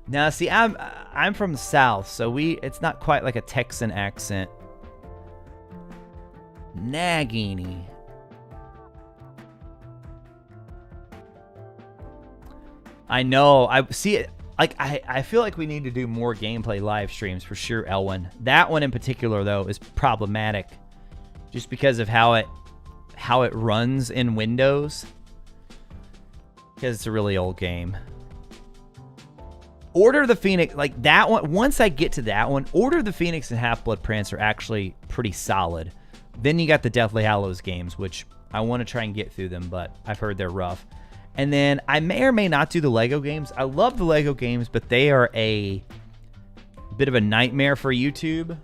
Now, see, I'm from the South, so it's not quite like a Texan accent. Nagini. I know. I see it. Like I feel like we need to do more gameplay live streams for sure, Elwin. That one in particular though is problematic, just because of how it runs in Windows. Because it's a really old game. Order of the Phoenix, like that one. Once I get to that one, Order of the Phoenix and Half-Blood Prince are actually pretty solid. Then you got the Deathly Hallows games, which I want to try and get through them, but I've heard they're rough. And then I may or may not do the Lego games. I love the Lego games, but they are a bit of a nightmare for YouTube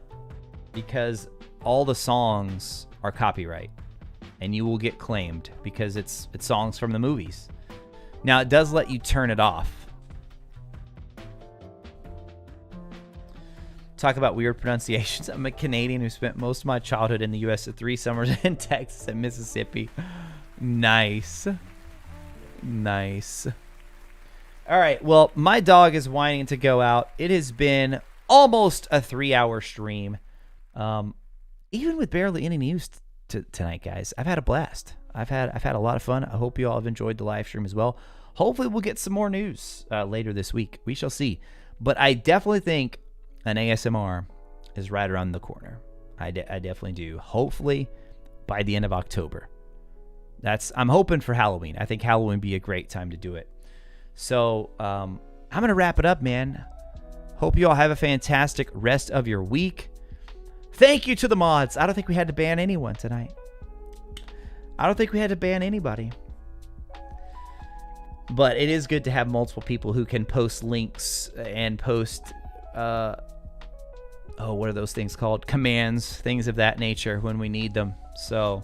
because all the songs are copyright and you will get claimed because it's songs from the movies. Now, it does let you turn it off. Talk about weird pronunciations. I'm a Canadian who spent most of my childhood in the U.S. at 3 summers in Texas and Mississippi. Nice. Nice. All right. Well, my dog is whining to go out. It has been almost a 3-hour stream. Even with barely any news tonight, guys, I've had a blast. I've had a lot of fun. I hope you all have enjoyed the live stream as well. Hopefully we'll get some more news later this week. We shall see. But I definitely think an ASMR is right around the corner. I definitely do. Hopefully by the end of October. I'm hoping for Halloween. I think Halloween would be a great time to do it. So I'm going to wrap it up, man. Hope you all have a fantastic rest of your week. Thank you to the mods. I don't think we had to ban anyone tonight. I don't think we had to ban anybody. But it is good to have multiple people who can post links and post, what are those things called? Commands, things of that nature when we need them. So...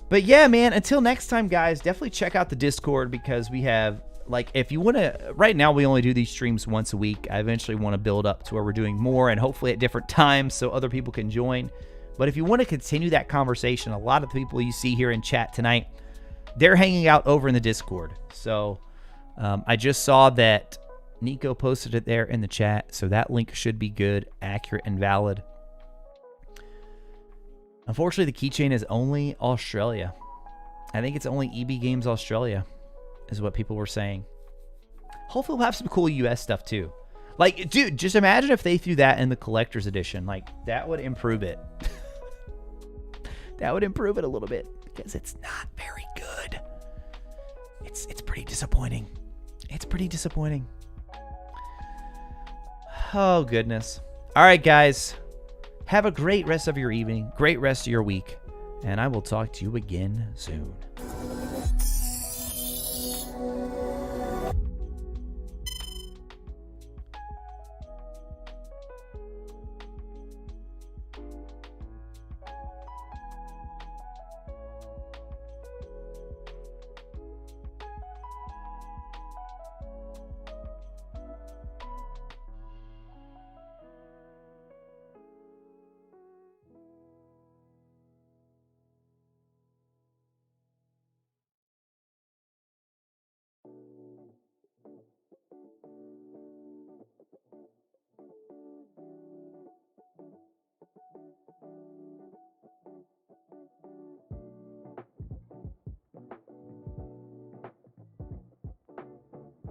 But yeah, man, until next time, guys, definitely check out the Discord because we have, like, if you want to, right now we only do these streams once a week. I eventually want to build up to where we're doing more and hopefully at different times so other people can join. But if you want to continue that conversation, a lot of the people you see here in chat tonight, they're hanging out over in the Discord. So I just saw that Nico posted it there in the chat. So that link should be good, accurate, and valid. Unfortunately, the keychain is only Australia. I think it's only EB Games Australia is what people were saying. Hopefully we'll have some cool US stuff too. Like, dude, just imagine if they threw that in the collector's edition. Like, that would improve it. That would improve it a little bit because it's not very good. It's pretty disappointing. It's pretty disappointing. Oh, goodness. All right, guys. Have a great rest of your evening, great rest of your week, and I will talk to you again soon.